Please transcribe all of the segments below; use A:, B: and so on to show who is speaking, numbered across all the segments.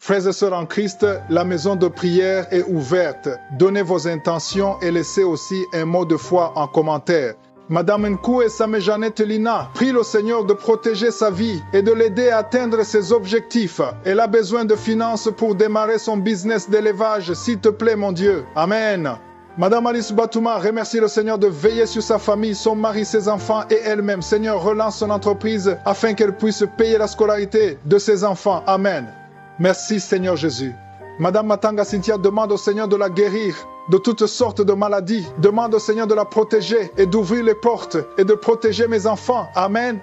A: Frères et sœurs en Christ, la maison de prière est ouverte. Donnez vos intentions et laissez aussi un mot de foi en commentaire. Madame Nkou et Same Jeannette Lina prient le Seigneur de protéger sa vie et de l'aider à atteindre ses objectifs. Elle a besoin de finances pour démarrer son business d'élevage. S'il te plaît, mon Dieu. Amen. Madame Alice Batouma remercie le Seigneur de veiller sur sa famille, son mari, ses enfants et elle-même. Seigneur, relance son entreprise afin qu'elle puisse payer la scolarité de ses enfants. Amen. Merci Seigneur Jésus. Madame Matanga Cynthia demande au Seigneur de la guérir de toutes sortes de maladies. Demande au Seigneur de la protéger et d'ouvrir les portes et de protéger mes enfants. Amen.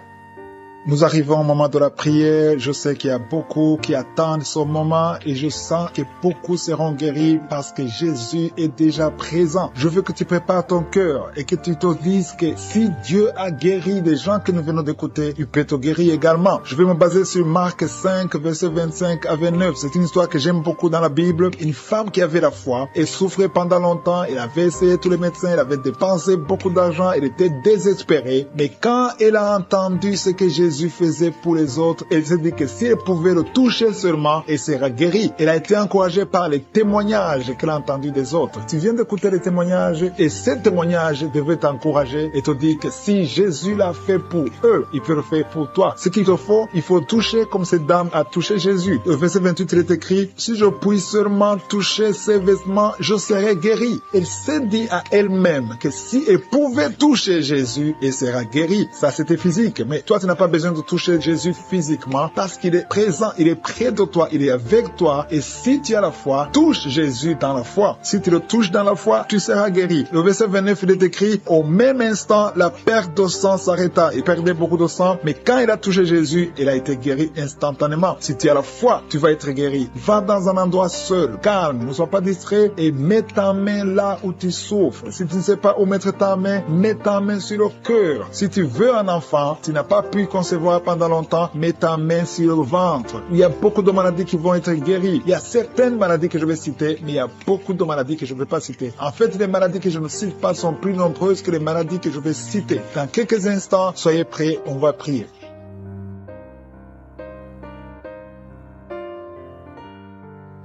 A: Nous arrivons au moment de la prière. Je sais qu'il y a beaucoup qui attendent ce moment et je sens que beaucoup seront guéris parce que Jésus est déjà présent. Je veux que tu prépares ton cœur et que tu te dises que si Dieu a guéri des gens que nous venons d'écouter, il peut te guérir également. Je vais me baser sur Marc 5, verset 25 à 29. C'est une histoire que j'aime beaucoup dans la Bible. Une femme qui avait la foi et souffrait pendant longtemps. Elle avait essayé tous les médecins, elle avait dépensé beaucoup d'argent, elle était désespérée. Mais quand elle a entendu ce que Jésus faisait pour les autres, elle s'est dit que si elle pouvait le toucher seulement, elle sera guérie. Elle a été encouragée par les témoignages qu'elle a entendus des autres. Tu viens d'écouter les témoignages et ces témoignages devaient t'encourager et te dire que si Jésus l'a fait pour eux, il peut le faire pour toi. Ce qu'il te faut, il faut toucher comme cette dame a touché Jésus. Au verset 28, il est écrit, si je puis seulement toucher ses vêtements, je serai guérie. Elle s'est dit à elle-même que si elle pouvait toucher Jésus, elle sera guérie. Ça, c'était physique. Mais toi, tu n'as pas besoin de toucher Jésus physiquement parce qu'il est présent, il est près de toi, il est avec toi. Et si tu as la foi, touche Jésus dans la foi. Si tu le touches dans la foi, tu seras guéri. Le verset 29, il est écrit, au même instant, la perte de sang s'arrêta. Il perdait beaucoup de sang, mais quand il a touché Jésus, il a été guéri instantanément. Si tu as la foi, tu vas être guéri. Va dans un endroit seul, calme, ne sois pas distrait et mets ta main là où tu souffres. Si tu ne sais pas où mettre ta main, mets ta main sur le cœur. Si tu veux un enfant, tu n'as pas pu concevoir pendant longtemps, mets ta main sur le ventre. Il y a beaucoup de maladies qui vont être guéries. Il y a certaines maladies que je vais citer, mais il y a beaucoup de maladies que je ne vais pas citer. En fait, les maladies que je ne cite pas sont plus nombreuses que les maladies que je vais citer. Dans quelques instants, soyez prêts, on va prier.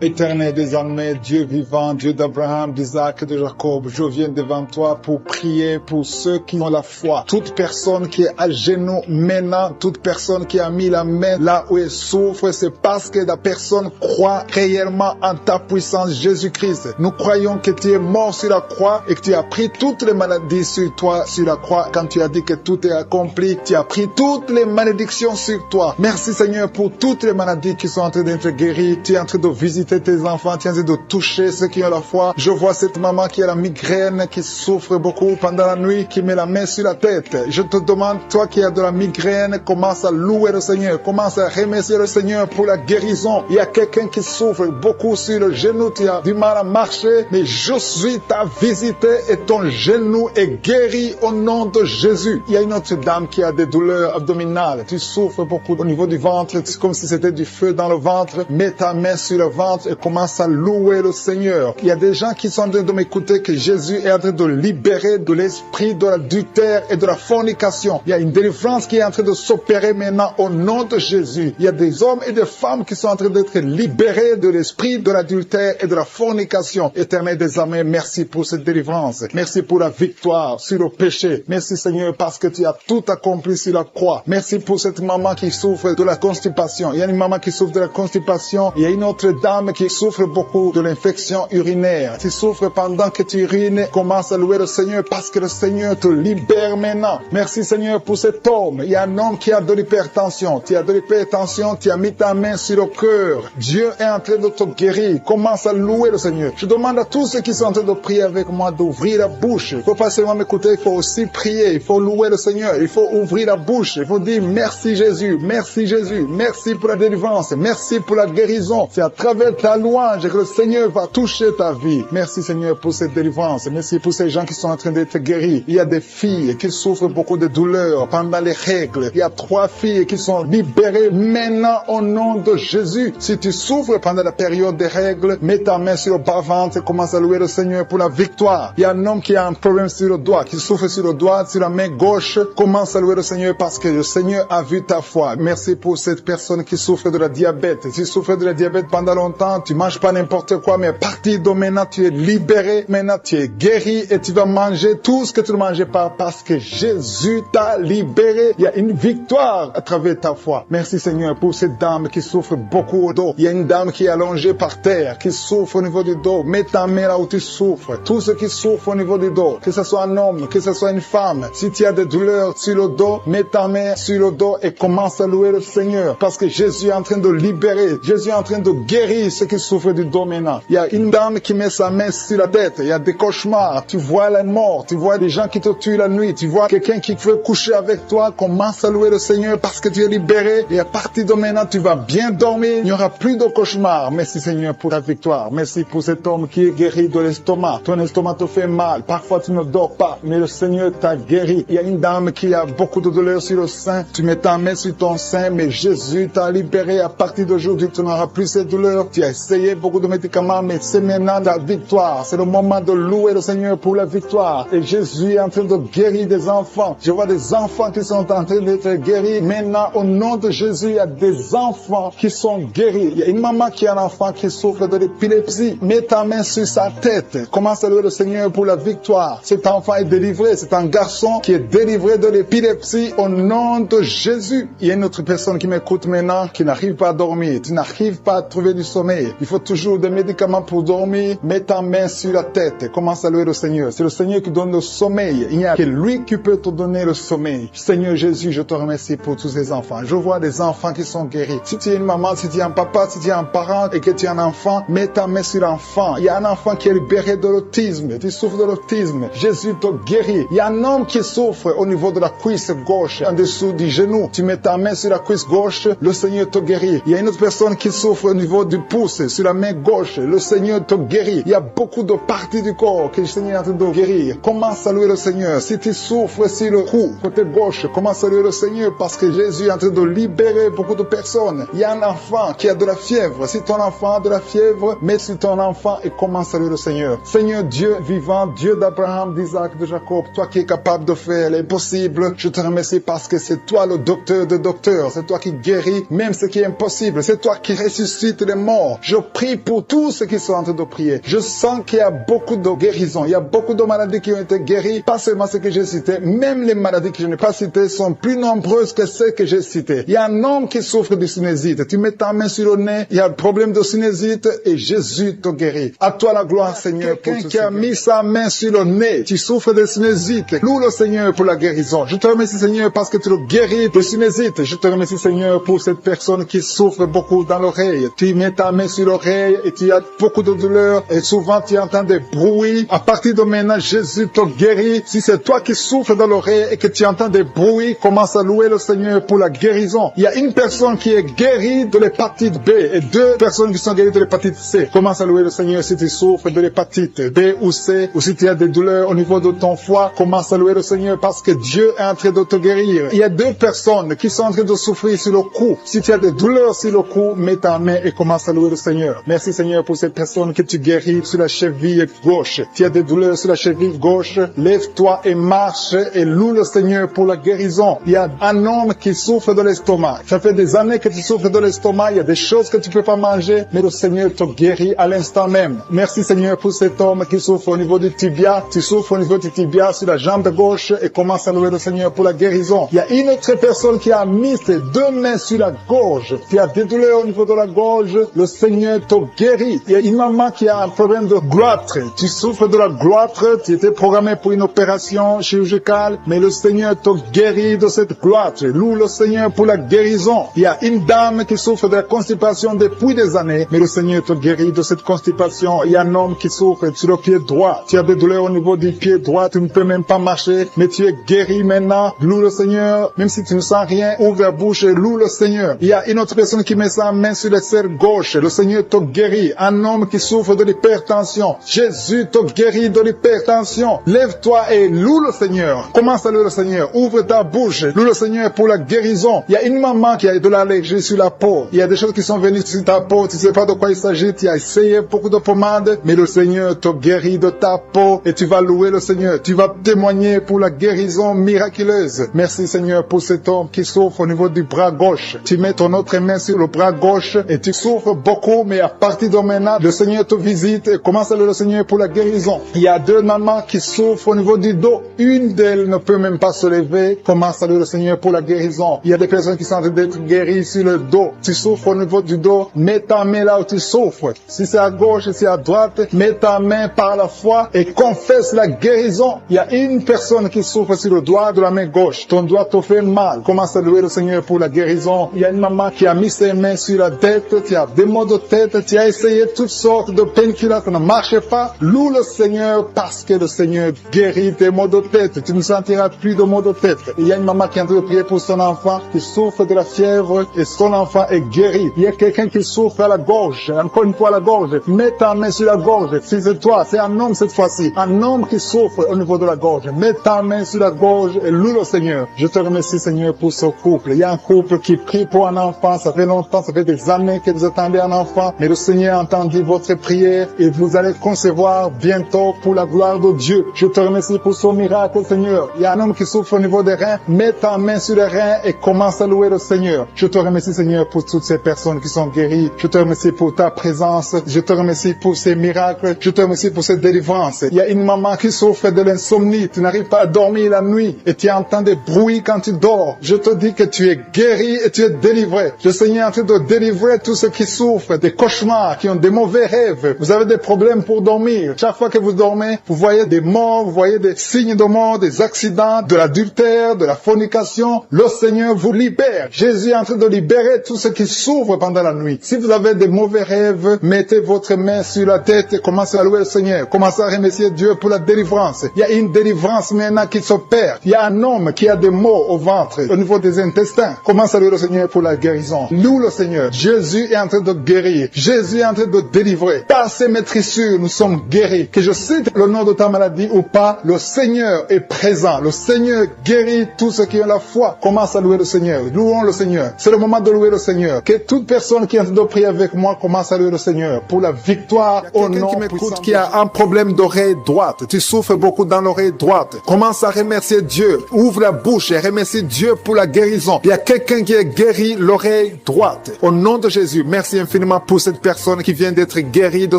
A: Éternel désormais, Dieu vivant, Dieu d'Abraham, d'Isaac et de Jacob, je viens devant toi pour prier pour ceux qui ont la foi. Toute personne qui est à genoux maintenant, toute personne qui a mis la main là où elle souffre, c'est parce que la personne croit réellement en ta puissance, Jésus-Christ. Nous croyons que tu es mort sur la croix et que tu as pris toutes les maladies sur toi, sur la croix. Quand tu as dit que tout est accompli, tu as pris toutes les malédictions sur toi. Merci Seigneur pour toutes les maladies qui sont en train d'être guéries. Tu es en train de visiter tes enfants, tu es en train de toucher ceux qui ont la foi. Je vois cette maman qui a la migraine, qui souffre beaucoup pendant la nuit, qui met la main sur la tête. Je te demande, toi qui as de la migraine, commence à louer le Seigneur, commence à remercier le Seigneur pour la guérison. Il y a quelqu'un qui souffre beaucoup sur le genou, tu as du mal à marcher, mais je suis ta visité et ton genou est guéri au nom de Jésus. Il y a une autre dame qui a des douleurs abdominales, tu souffres beaucoup au niveau du ventre, c'est comme si c'était du feu dans le ventre. Mets ta main sur le ventre et commence à louer le Seigneur. Il y a des gens qui sont en train de m'écouter que Jésus est en train de libérer de l'esprit de l'adultère et de la fornication. Il y a une délivrance qui est en train de s'opérer maintenant au nom de Jésus. Il y a des hommes et des femmes qui sont en train d'être libérés de l'esprit de l'adultère et de la fornication. Éternel des armées, merci pour cette délivrance. Merci pour la victoire sur le péché. Merci Seigneur parce que tu as tout accompli sur la croix. Merci pour cette maman qui souffre de la constipation. Il y a une maman qui souffre de la constipation. Il y a une autre dame qui souffre beaucoup de l'infection urinaire. Tu souffres pendant que tu urines, commence à louer le Seigneur parce que le Seigneur te libère maintenant. Merci Seigneur pour cet homme. Il y a un homme qui a de l'hypertension. Tu as de l'hypertension, tu as mis ta main sur le cœur. Dieu est en train de te guérir. Commence à louer le Seigneur. Je demande à tous ceux qui sont en train de prier avec moi d'ouvrir la bouche. Il ne faut pas seulement m'écouter, il faut aussi prier. Il faut louer le Seigneur. Il faut ouvrir la bouche. Il faut dire merci Jésus, merci Jésus, merci pour la délivrance, merci pour la guérison. C'est à travers ta louange et que le Seigneur va toucher ta vie. Merci Seigneur pour cette délivrance. Merci pour ces gens qui sont en train d'être guéris. Il y a des filles qui souffrent beaucoup de douleurs pendant les règles. Il y a 3 filles qui sont libérées maintenant au nom de Jésus. Si tu souffres pendant la période des règles, mets ta main sur le bas-ventre et commence à louer le Seigneur pour la victoire. Il y a un homme qui a un problème sur le doigt, qui souffre sur le doigt, sur la main gauche. Commence à louer le Seigneur parce que le Seigneur a vu ta foi. Merci pour cette personne qui souffre de la diabète. Si tu souffres de la diabète pendant longtemps, tu manges pas n'importe quoi, mais à partir de maintenant, tu es libéré. Maintenant, tu es guéri et tu vas manger tout ce que tu ne mangeais pas parce que Jésus t'a libéré. Il y a une victoire à travers ta foi. Merci Seigneur pour cette dame qui souffre beaucoup au dos. Il y a une dame qui est allongée par terre, qui souffre au niveau du dos. Mets ta main là où tu souffres. Tous ceux qui souffrent au niveau du dos, que ce soit un homme, que ce soit une femme, si tu as des douleurs sur le dos, mets ta main sur le dos et commence à louer le Seigneur parce que Jésus est en train de libérer. Jésus est en train de guérir ceux qui souffrent du dos maintenant. Il y a une dame qui met sa main sur la tête. Il y a des cauchemars. Tu vois la mort. Tu vois des gens qui te tuent la nuit. Tu vois quelqu'un qui veut coucher avec toi. Commence à louer le Seigneur parce que tu es libéré. Et à partir de maintenant, tu vas bien dormir. Il n'y aura plus de cauchemars. Merci Seigneur pour ta victoire. Merci pour cet homme qui est guéri de l'estomac. Ton estomac te fait mal. Parfois, tu ne dors pas. Mais le Seigneur t'a guéri. Il y a une dame qui a beaucoup de douleur sur le sein. Tu mets ta main sur ton sein. Mais Jésus t'a libéré. À partir d'aujourd'hui, tu n'auras plus cette douleur. Tu as essayé beaucoup de médicaments. Mais c'est maintenant la victoire. C'est le moment de louer le Seigneur pour la victoire. Et Jésus est en train de guérir des enfants. Je vois des enfants qui sont en train d'être guéris. Maintenant, au nom de Jésus, il y a des enfants qui sont guéris. Il y a une maman qui a un enfant qui souffre de l'épilepsie. Mets ta main sur sa tête. Commence à louer le Seigneur pour la victoire. Cet enfant est délivré. C'est un garçon qui est délivré de l'épilepsie au nom de Jésus. Il y a une autre personne qui m'écoute maintenant qui n'arrive pas à dormir. Tu n'arrives pas à trouver du sommeil. Il faut toujours des médicaments pour dormir. Mets ta main sur la tête. Commence à louer le Seigneur. C'est le Seigneur qui donne le sommeil. Il n'y a que lui qui peut te donner le sommeil. Seigneur Jésus, je te remercie pour tous ces enfants. Je vois des enfants qui sont guéris. Si tu es une maman, si tu es un papa, si tu es un parent et que tu es un enfant, mets ta main sur l'enfant. Il y a un enfant qui est libéré de l'autisme. Tu souffres de l'autisme. Jésus te guérit. Il y a un homme qui souffre au niveau de la cuisse gauche, en dessous du genou. Tu mets ta main sur la cuisse gauche, le Seigneur te guérit. Il y a une autre personne qui souffre au niveau du pouce, sur la main gauche, le Seigneur te guérit. Il y a beaucoup de parties du corps que le Seigneur est en train de guérir. Commence à louer le Seigneur. Si tu souffres sur le cou, côté gauche, commence à louer le Seigneur parce que Jésus est en train de libérer beaucoup de personnes. Il y a un enfant qui a de la fièvre. Si ton enfant a de la fièvre, mets sur ton enfant et commence à louer le Seigneur. Seigneur Dieu vivant, Dieu d'Abraham, d'Isaac, de Jacob, toi qui es capable de faire l'impossible, je te remercie parce que c'est toi le docteur de docteurs. C'est toi qui guéris même ce qui est impossible. C'est toi qui ressuscites les morts. Je prie pour tous ceux qui sont en train de prier. Je sens qu'il y a beaucoup de guérisons. Il y a beaucoup de maladies qui ont été guéries. Pas seulement ce que j'ai cité, même les maladies que je n'ai pas citées sont plus nombreuses que celles que j'ai citées. Il y a un homme qui souffre de sinusite. Tu mets ta main sur le nez, il y a un problème de sinusite et Jésus te guérit. À toi la gloire, Seigneur. Quelqu'un qui a mis sa main sur le nez, tu souffres de sinusite. Loue le Seigneur pour la guérison. Je te remercie, Seigneur, parce que tu le guéris de sinusite. Je te remercie, Seigneur, pour cette personne qui souffre beaucoup dans l'oreille. Tu mets ta main sur l'oreille et tu as beaucoup de douleur et souvent tu entends des bruits. À partir de maintenant, Jésus te guérit. Si c'est toi qui souffres dans l'oreille et que tu entends des bruits, commence à louer le Seigneur pour la guérison. Il y a une personne qui est guérie de l'hépatite B et 2 personnes qui sont guéries de l'hépatite C. Commence à louer le Seigneur si tu souffres de l'hépatite B ou C ou si tu as des douleurs au niveau de ton foie. Commence à louer le Seigneur parce que Dieu est en train de te guérir. Il y a 2 personnes qui sont en train de souffrir sur le cou. Si tu as des douleurs sur le cou, mets ta main et commence à louer le Seigneur. Merci Seigneur pour cette personne que tu guéris sur la cheville gauche. Tu as des douleurs sur la cheville gauche, lève-toi et marche et loue le Seigneur pour la guérison. Il y a un homme qui souffre de l'estomac. Ça fait des années que tu souffres de l'estomac. Il y a des choses que tu peux pas manger, mais le Seigneur te guérit à l'instant même. Merci Seigneur pour cet homme qui souffre au niveau du tibia. Tu souffres au niveau du tibia sur la jambe gauche et commence à louer le Seigneur pour la guérison. Il y a une autre personne qui a mis ses 2 mains sur la gorge. Tu as des douleurs au niveau de la gorge. Le Seigneur te guérit. Il y a une maman qui a un problème de gloître. Tu souffres de la gloître. Tu étais programmé pour une opération chirurgicale, mais le Seigneur te guérit de cette gloître. Loue le Seigneur pour la guérison. Il y a une dame qui souffre de la constipation depuis des années, mais le Seigneur te guérit de cette constipation. Il y a un homme qui souffre sur le pied droit. Tu as des douleurs au niveau du pied droit. Tu ne peux même pas marcher, mais tu es guéri maintenant. Loue le Seigneur. Même si tu ne sens rien, ouvre la bouche et loue le Seigneur. Il y a une autre personne qui met sa main sur le cerveau gauche. Le Seigneur te guérit. Un homme qui souffre de l'hypertension. Jésus te guérit de l'hypertension. Lève-toi et loue le Seigneur. Commence à louer le Seigneur. Ouvre ta bouche. Loue le Seigneur pour la guérison. Il y a une maman qui a de l'allergie sur la peau. Il y a des choses qui sont venues sur ta peau. Tu ne sais pas de quoi il s'agit. Tu as essayé beaucoup de pommades, mais le Seigneur te guérit de ta peau et tu vas louer le Seigneur. Tu vas témoigner pour la guérison miraculeuse. Merci Seigneur pour cet homme qui souffre au niveau du bras gauche. Tu mets ton autre main sur le bras gauche et tu souffres beaucoup, mais à partir de maintenant, le Seigneur te visite et commence à louer le Seigneur pour la guérison. Il y a deux mamans qui souffrent au niveau du dos. Une d'elles ne peut même pas se lever. Commence à louer le Seigneur pour la guérison. Il y a des personnes qui sont en train d'être guéries sur le dos. Tu souffres au niveau du dos. Mets ta main là où tu souffres. Si c'est à gauche, si c'est à droite, mets ta main par la foi et confesse la guérison. Il y a une personne qui souffre sur le doigt de la main gauche. Ton doigt te fait mal. Commence à louer le Seigneur pour la guérison. Il y a une maman qui a mis ses mains sur la tête. Tu as des maux de tête. Tu as essayé toutes sortes de painkillers. Ça ne marche pas. Loue le Seigneur parce que le Seigneur guérit tes maux de tête. Tu ne sentiras plus de maux de tête. Il y a une maman qui est en train de prier pour son enfant qui souffre de la fièvre et son enfant est guéri. Il y a quelqu'un qui souffre à la gorge. Encore une fois à la gorge. Mets ta main sur la gorge. Si c'est toi, c'est un homme cette fois-ci. Un homme qui souffre au niveau de la gorge. Mets ta main sur la gorge et loue le Seigneur. Je te remercie Seigneur pour ce couple. Il y a un couple qui prie pour un enfant. Ça fait longtemps, ça fait des années que vous attendez un enfant. Mais le Seigneur a entendu votre prière et vous allez concevoir bientôt pour la gloire de Dieu. Je te remercie pour ce miracle Seigneur. Il y a un homme qui souffre au niveau des reins. Mets ta main sur les reins et commence à louer le Seigneur. Je te remercie Seigneur pour toutes ces personnes qui sont guéries. Je te remercie pour ta présence. Je te remercie pour ces miracles. Je te remercie pour cette délivrance. Il y a une maman qui souffre de l'insomnie. Tu n'arrives pas à dormir la nuit et tu entends des bruits quand tu dors. Je te dis que tu es guéri et tu es délivré. Le Seigneur est en train de délivrer tous ceux qui souffrent des cauchemars, qui ont des mauvais rêves. Vous avez des problèmes pour dormir. Chaque fois que vous dormez, vous voyez des morts, vous voyez des signes de mort, des accidents, de l'adultère, de la fornication. Le Seigneur vous libère. Jésus est en train de libérer tous ceux qui souffrent pendant la nuit. Si vous avez des mauvais rêves, mettez votre main sur la tête et commencez à louer le Seigneur. Commencez à remercier Dieu pour la délivrance. Il y a une délivrance maintenant qui s'opère. Il y a un homme qui a des maux au ventre, au niveau des intestins. Commence à louer le Seigneur pour la guérison. Loue le Seigneur. Jésus est en train de guérir. Jésus est en train de délivrer. Par ses maîtrissures, nous sommes guéris. Que je cite le nom de ta maladie ou pas, le Seigneur est présent. Le Seigneur guérit tous ceux qui ont la foi. Commence à louer le Seigneur. Louons le Seigneur. C'est le moment de louer le Seigneur. Que toute personne qui est en train de prier avec moi commence à louer le Seigneur pour la victoire au nom qui m'écoute, qui a un problème d'oreille droite. Tu souffres beaucoup dans l'oreille droite. Commence à remercier Dieu. Ouvre la bouche et remercie Dieu pour la guérison. Il y a quelqu'un qui est guéri l'oreille droite. Au nom de Jésus, merci infiniment pour cette personne qui vient d'être guérie de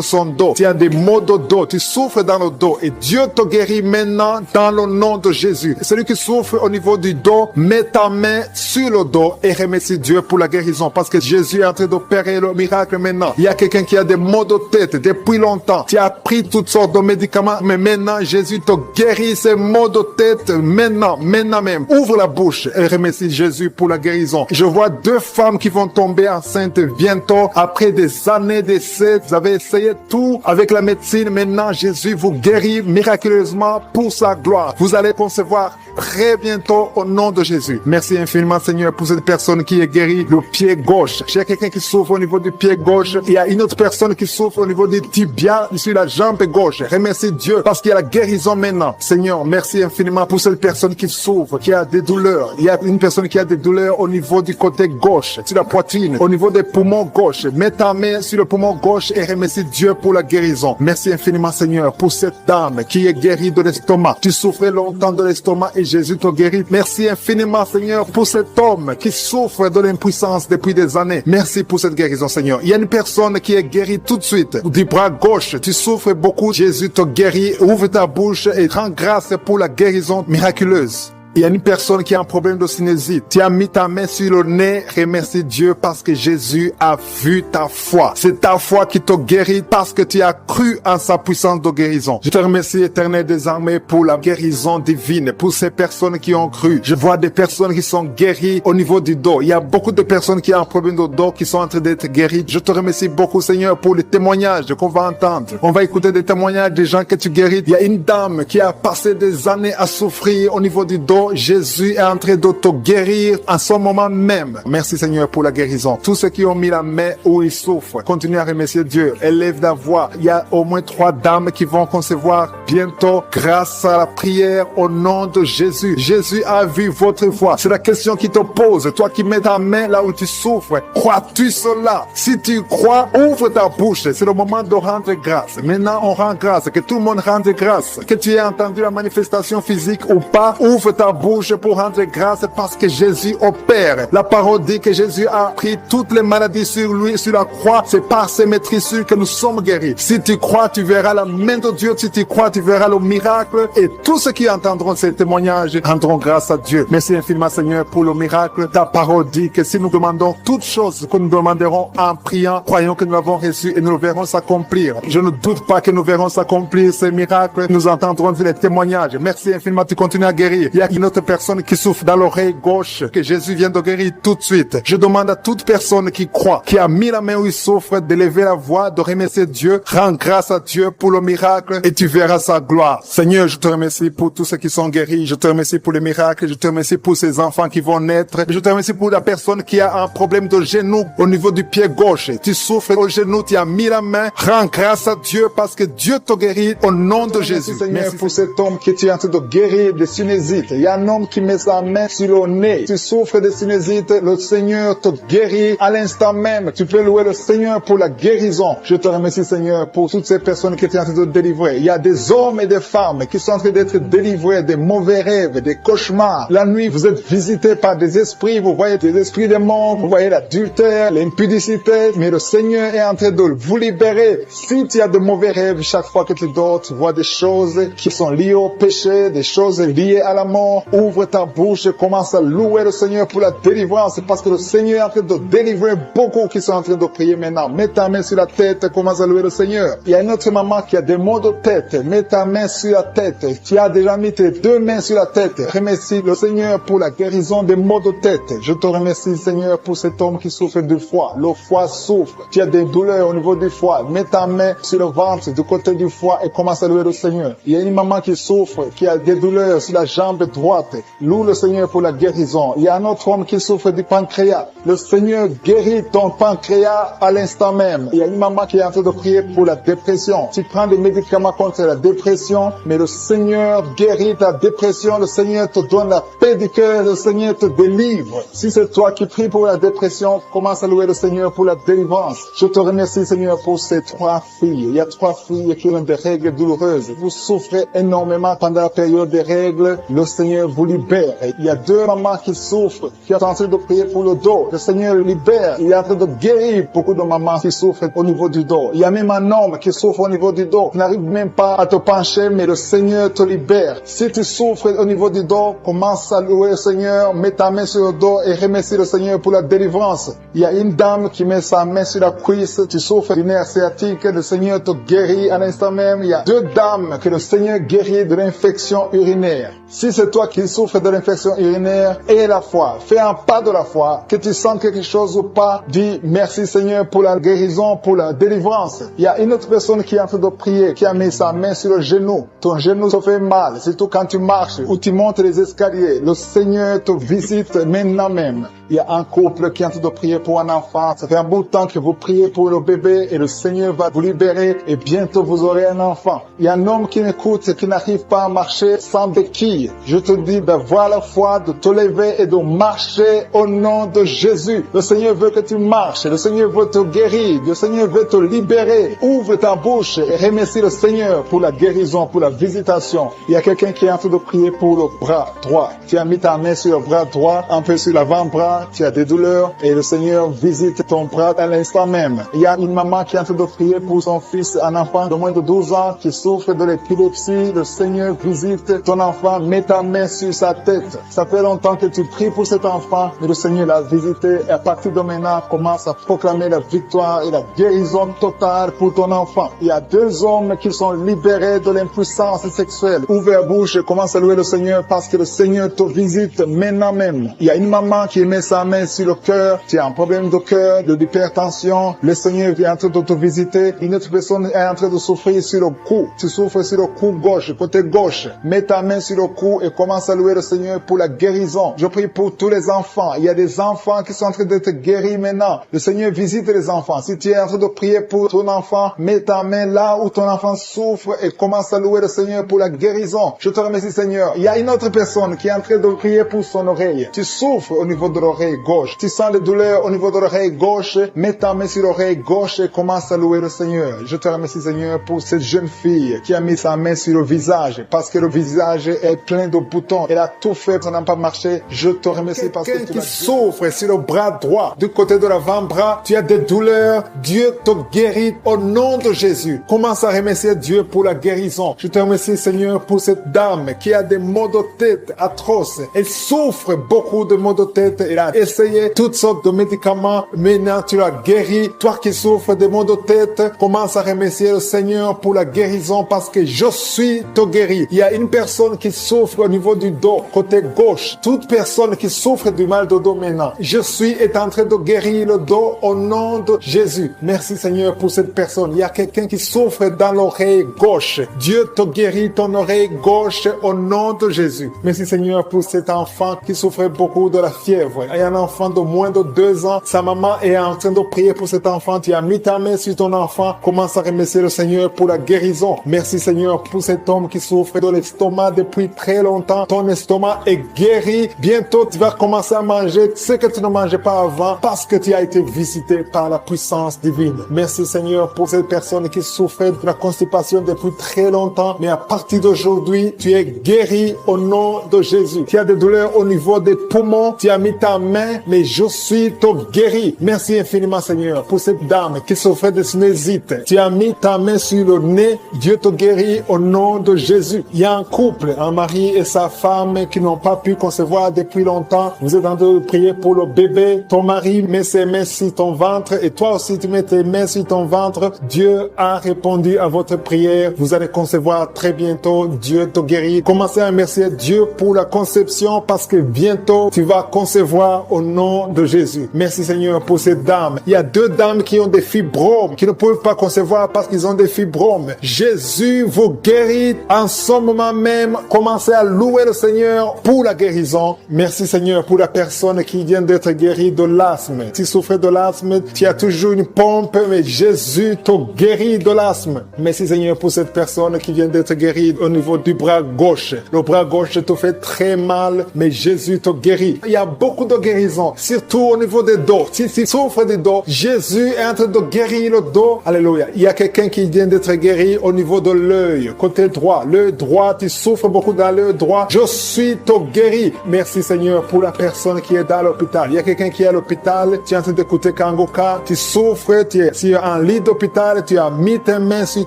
A: son dos. Tu as des maux de dos. Tu souffres dans le dos et Dieu te guérit maintenant dans le nom de Jésus. Celui qui souffre au niveau du dos, mets ta main sur le dos et remercie Dieu pour la guérison parce que Jésus est en train d'opérer le miracle maintenant. Il y a quelqu'un qui a des maux de tête depuis longtemps. Tu as pris toutes sortes de médicaments, mais maintenant Jésus te guérit ces maux de tête maintenant même. Ouvre la bouche et remercie Jésus pour la guérison. Je vois deux femmes qui vont tomber enceintes bientôt après des années d'essais. Vous avez essayé tout avec la médecine. Maintenant, Jésus vous guérit miraculeusement pour sa gloire. Vous allez concevoir très bientôt au nom de Jésus. Merci infiniment Seigneur pour cette personne qui est guérie le pied gauche. Il y a quelqu'un qui souffre au niveau du pied gauche. Il y a une autre personne qui souffre au niveau du tibia sur la jambe gauche. Remercie Dieu parce qu'il y a la guérison maintenant. Seigneur, merci infiniment pour cette personne qui souffre, qui a des douleurs. Il y a une personne qui a des douleurs au niveau du côté gauche, sur la poitrine, au niveau des poumons gauche. Mets ta main sur le poumon gauche et remercie Dieu pour la guérison. Merci infiniment Seigneur pour cette dame qui est guérie de l'estomac. Tu souffrais longtemps de l'estomac et Jésus te guérit. Merci infiniment Seigneur pour cet homme qui souffre de l'impuissance depuis des années. Merci pour cette guérison Seigneur. Il y a une personne qui est guérie tout de suite du bras gauche. Tu souffres beaucoup. Jésus te guérit. Ouvre ta bouche et rends grâce pour la guérison miraculeuse. Il y a une personne qui a un problème de sinusite. Tu as mis ta main sur le nez. Remercie Dieu parce que Jésus a vu ta foi. C'est ta foi qui te guérit parce que tu as cru en sa puissance de guérison. Je te remercie, Éternel des armées, pour la guérison divine, pour ces personnes qui ont cru. Je vois des personnes qui sont guéries au niveau du dos. Il y a beaucoup de personnes qui ont un problème de dos qui sont en train d'être guéries. Je te remercie beaucoup, Seigneur, pour les témoignages qu'on va entendre. On va écouter des témoignages des gens que tu guéris. Il y a une dame qui a passé des années à souffrir au niveau du dos. dos. Jésus est en train de te guérir en ce moment même. Merci Seigneur pour la guérison. Tous ceux qui ont mis la main où ils souffrent, continuez à remercier Dieu. Élève la voix. Il y a au moins 3 dames qui vont concevoir bientôt grâce à la prière au nom de Jésus. Jésus a vu votre foi. C'est la question qui te pose. Toi qui mets ta main là où tu souffres, crois-tu cela? Si tu crois, ouvre ta bouche. C'est le moment de rendre grâce. Maintenant, on rend grâce. Que tout le monde rende grâce. Que tu aies entendu la manifestation physique ou pas, ouvre ta bouche pour rendre grâce parce que Jésus opère. La parole dit que Jésus a pris toutes les maladies sur lui, sur la croix. C'est par ses maîtrisures que nous sommes guéris. Si tu crois, tu verras la main de Dieu. Si tu crois, tu verras le miracle. Et tous ceux qui entendront ces témoignages rendront grâce à Dieu. Merci infiniment, Seigneur, pour le miracle. Ta parole dit que si nous demandons toutes choses que nous demanderons en priant, croyons que nous l'avons reçu et nous le verrons s'accomplir. Je ne doute pas que nous verrons s'accomplir ces miracles. Nous entendrons les témoignages. Merci infiniment, tu continues à guérir. Il y a une autre personne qui souffre dans l'oreille gauche, que Jésus vient de guérir tout de suite. Je demande à toute personne qui croit, qui a mis la main où il souffre, de lever la voix, de remercier Dieu. Rends grâce à Dieu pour le miracle et tu verras sa gloire. Seigneur, je te remercie pour tous ceux qui sont guéris. Je te remercie pour les miracles. Je te remercie pour ces enfants qui vont naître. Je te remercie pour la personne qui a un problème de genou au niveau du pied gauche. Tu souffres au genou, tu as mis la main. Rends grâce à Dieu parce que Dieu te guérit au nom de Jésus.
B: Merci Seigneur pour cet homme qui est en train de guérir de sinusite. Il y a un homme qui met sa main sur le nez. Tu souffres de sinusite, le Seigneur te guérit à l'instant même. Tu peux louer le Seigneur pour la guérison. Je te remercie Seigneur pour toutes ces personnes qui étaient en train de délivrer. Il y a des hommes et des femmes qui sont en train d'être délivrés des mauvais rêves, des cauchemars. La nuit, vous êtes visités par des esprits. Vous voyez des esprits des morts. Vous voyez l'adultère, l'impudicité. Mais le Seigneur est en train de vous libérer. Si tu as de mauvais rêves, chaque fois que tu dors, tu vois des choses qui sont liées au péché, des choses liées à la mort. Ouvre ta bouche et commence à louer le Seigneur pour la délivrance. Parce que le Seigneur est en train de délivrer beaucoup qui sont en train de prier maintenant. Mets ta main sur la tête, commence à louer le Seigneur. Il y a une autre maman qui a des maux de tête. Mets ta main sur la tête. Tu as déjà mis tes 2 mains sur la tête. Remercie le Seigneur pour la guérison des maux de tête. Je te remercie Seigneur pour cet homme qui souffre du foie. Le foie souffre. Tu as des douleurs au niveau du foie. Mets ta main sur le ventre du côté du foie et commence à louer le Seigneur. Il y a une maman qui souffre, qui a des douleurs sur la jambe droite. Loue le Seigneur pour la guérison. Il y a un autre homme qui souffre du pancréas. Le Seigneur guérit ton pancréas à l'instant même. Il y a une maman qui est en train de prier pour la dépression. Tu prends des médicaments contre la dépression, mais le Seigneur guérit ta dépression. Le Seigneur te donne la paix du cœur. Le Seigneur te délivre. Si c'est toi qui pries pour la dépression, commence à louer le Seigneur pour la délivrance. Je te remercie Seigneur pour ces 3 filles. Il y a 3 filles qui ont des règles douloureuses. Vous souffrez énormément pendant la période des règles. Le Seigneur vous libère. Il y a 2 mamans qui souffrent, qui sont en train de prier pour le dos. Le Seigneur libère. Il est en train de guérir beaucoup de mamans qui souffrent au niveau du dos. Il y a même un homme qui souffre au niveau du dos. Tu n'arrives même pas à te pencher, mais le Seigneur te libère. Si tu souffres au niveau du dos, commence à louer le Seigneur. Mets ta main sur le dos et remercie le Seigneur pour la délivrance. Il y a une dame qui met sa main sur la cuisse. Tu souffres du nerf sciatique. Le Seigneur te guérit à l'instant même. Il y a 2 dames que le Seigneur guérit de l'infection urinaire. Si c'est toi qui souffres de l'infection urinaire, aie la foi. Fais un pas de la foi. Que tu sens quelque chose ou pas, dis merci Seigneur pour la guérison, pour la délivrance. Il y a une autre personne qui est en train de prier, qui a mis sa main sur le genou. Ton genou se fait mal, surtout quand tu marches ou tu montes les escaliers. Le Seigneur te visite maintenant même. Il y a un couple qui est en train de prier pour un enfant. Ça fait un bout de temps que vous priez pour le bébé et le Seigneur va vous libérer et bientôt vous aurez un enfant. Il y a un homme qui m'écoute et qui n'arrive pas à marcher sans béquille. Je te dis d'avoir la foi, de te lever et de marcher au nom de Jésus. Le Seigneur veut que tu marches. Le Seigneur veut te guérir. Le Seigneur veut te libérer. Ouvre ta bouche et remercie le Seigneur pour la guérison, pour la visitation. Il y a quelqu'un qui est en train de prier pour le bras droit. Tu as mis ta main sur le bras droit, un peu sur l'avant-bras. Tu as des douleurs et le Seigneur visite ton bras à l'instant même. Il y a une maman qui est en train de prier pour son fils, un enfant de moins de 12 ans qui souffre de l'épilepsie. Le Seigneur visite ton enfant. Mets ta main sur sa tête. Ça fait longtemps que tu pries pour cet enfant, mais le Seigneur l'a visité et à partir de maintenant, commence à proclamer la victoire et la guérison totale pour ton enfant. Il y a 2 hommes qui sont libérés de l'impuissance sexuelle. Ouvre la bouche et commence à louer le Seigneur parce que le Seigneur te visite maintenant même. Il y a une maman qui met sa main sur le cœur. Tu as un problème de cœur, de l'hypertension. Le Seigneur est en train de te visiter. Une autre personne est en train de souffrir sur le cou. Tu souffres sur le cou gauche, côté gauche. Mets ta main sur le beaucoup et commence à louer le Seigneur pour la guérison. Je prie pour tous les enfants. Il y a des enfants qui sont en train d'être guéris maintenant. Le Seigneur visite les enfants. Si tu es en train de prier pour ton enfant, mets ta main là où ton enfant souffre et commence à louer le Seigneur pour la guérison. Je te remercie, Seigneur. Il y a une autre personne qui est en train de prier pour son oreille. Tu souffres au niveau de l'oreille gauche. Tu sens les douleurs au niveau de l'oreille gauche. Mets ta main sur l'oreille gauche et commence à louer le Seigneur. Je te remercie, Seigneur, pour cette jeune fille qui a mis sa main sur le visage parce que le visage est plein de boutons. Elle a tout fait, ça n'a pas marché. Je te remercie parce que tu souffres sur le bras droit, du côté de l'avant-bras. Tu as des douleurs. Dieu te guérit au nom de Jésus. Commence à remercier Dieu pour la guérison. Je te remercie, Seigneur, pour cette dame qui a des maux de tête atroces. Elle souffre beaucoup de maux de tête. Elle a essayé toutes sortes de médicaments. Maintenant, tu l'as guéri. Toi qui souffres de maux de tête, commence à remercier le Seigneur pour la guérison parce que je suis te guéri. Il y a une personne qui souffre au niveau du dos, côté gauche. Toute personne qui souffre du mal de dos maintenant, je suis en train de guérir le dos au nom de Jésus. Merci, Seigneur, pour cette personne. Il y a quelqu'un qui souffre dans l'oreille gauche. Dieu te guérit ton oreille gauche au nom de Jésus. Merci, Seigneur, pour cet enfant qui souffre beaucoup de la fièvre. Il y a un enfant de moins de 2 ans. Sa maman est en train de prier pour cet enfant. Tu as mis ta main sur ton enfant. Commence à remercier le Seigneur pour la guérison. Merci, Seigneur, pour cet homme qui souffre de l'estomac depuis très longtemps. Ton estomac est guéri. Bientôt, tu vas commencer à manger ce que tu ne mangeais pas avant parce que tu as été visité par la puissance divine. Merci, Seigneur, pour cette personne qui souffrait de la constipation depuis très longtemps. Mais à partir d'aujourd'hui, tu es guéri au nom de Jésus. Tu as des douleurs au niveau des poumons. Tu as mis ta main, mais je suis te guéri. Merci infiniment, Seigneur, pour cette dame qui souffrait de sinusite. Tu as mis ta main sur le nez. Dieu te guérit au nom de Jésus. Il y a un couple, un mari et sa femme qui n'ont pas pu concevoir depuis longtemps. Vous êtes en train de prier pour le bébé. Ton mari met ses mains sur ton ventre et toi aussi tu mets tes mains sur ton ventre. Dieu a répondu à votre prière. Vous allez concevoir très bientôt. Dieu te guérit. Commencez à remercier Dieu pour la conception parce que bientôt tu vas concevoir au nom de Jésus. Merci, Seigneur, pour ces dames. Il y a 2 dames qui ont des fibromes, qui ne peuvent pas concevoir parce qu'ils ont des fibromes. Jésus vous guérit en ce moment même. Commencez à louer le Seigneur pour la guérison. Merci, Seigneur, pour la personne qui vient d'être guérie de l'asthme. Tu souffres de l'asthme, tu as toujours une pompe, mais Jésus te guérit de l'asthme. Merci, Seigneur, pour cette personne qui vient d'être guérie au niveau du bras gauche. Le bras gauche te fait très mal, mais Jésus te guérit. Il y a beaucoup de guérisons, surtout au niveau des dos. Si tu souffres des dos, Jésus est en train de guérir le dos. Alléluia. Il y a quelqu'un qui vient d'être guéri au niveau de l'œil, côté droit. L'œil droit, tu souffres beaucoup dans l'œil droit. Je suis te guéri. Merci, Seigneur, pour la personne qui est dans l'hôpital. Il y a quelqu'un qui est à l'hôpital. Tu es en train d'écouter Kangoka. Tu souffres, tu es en lit d'hôpital. Tu as mis tes mains sur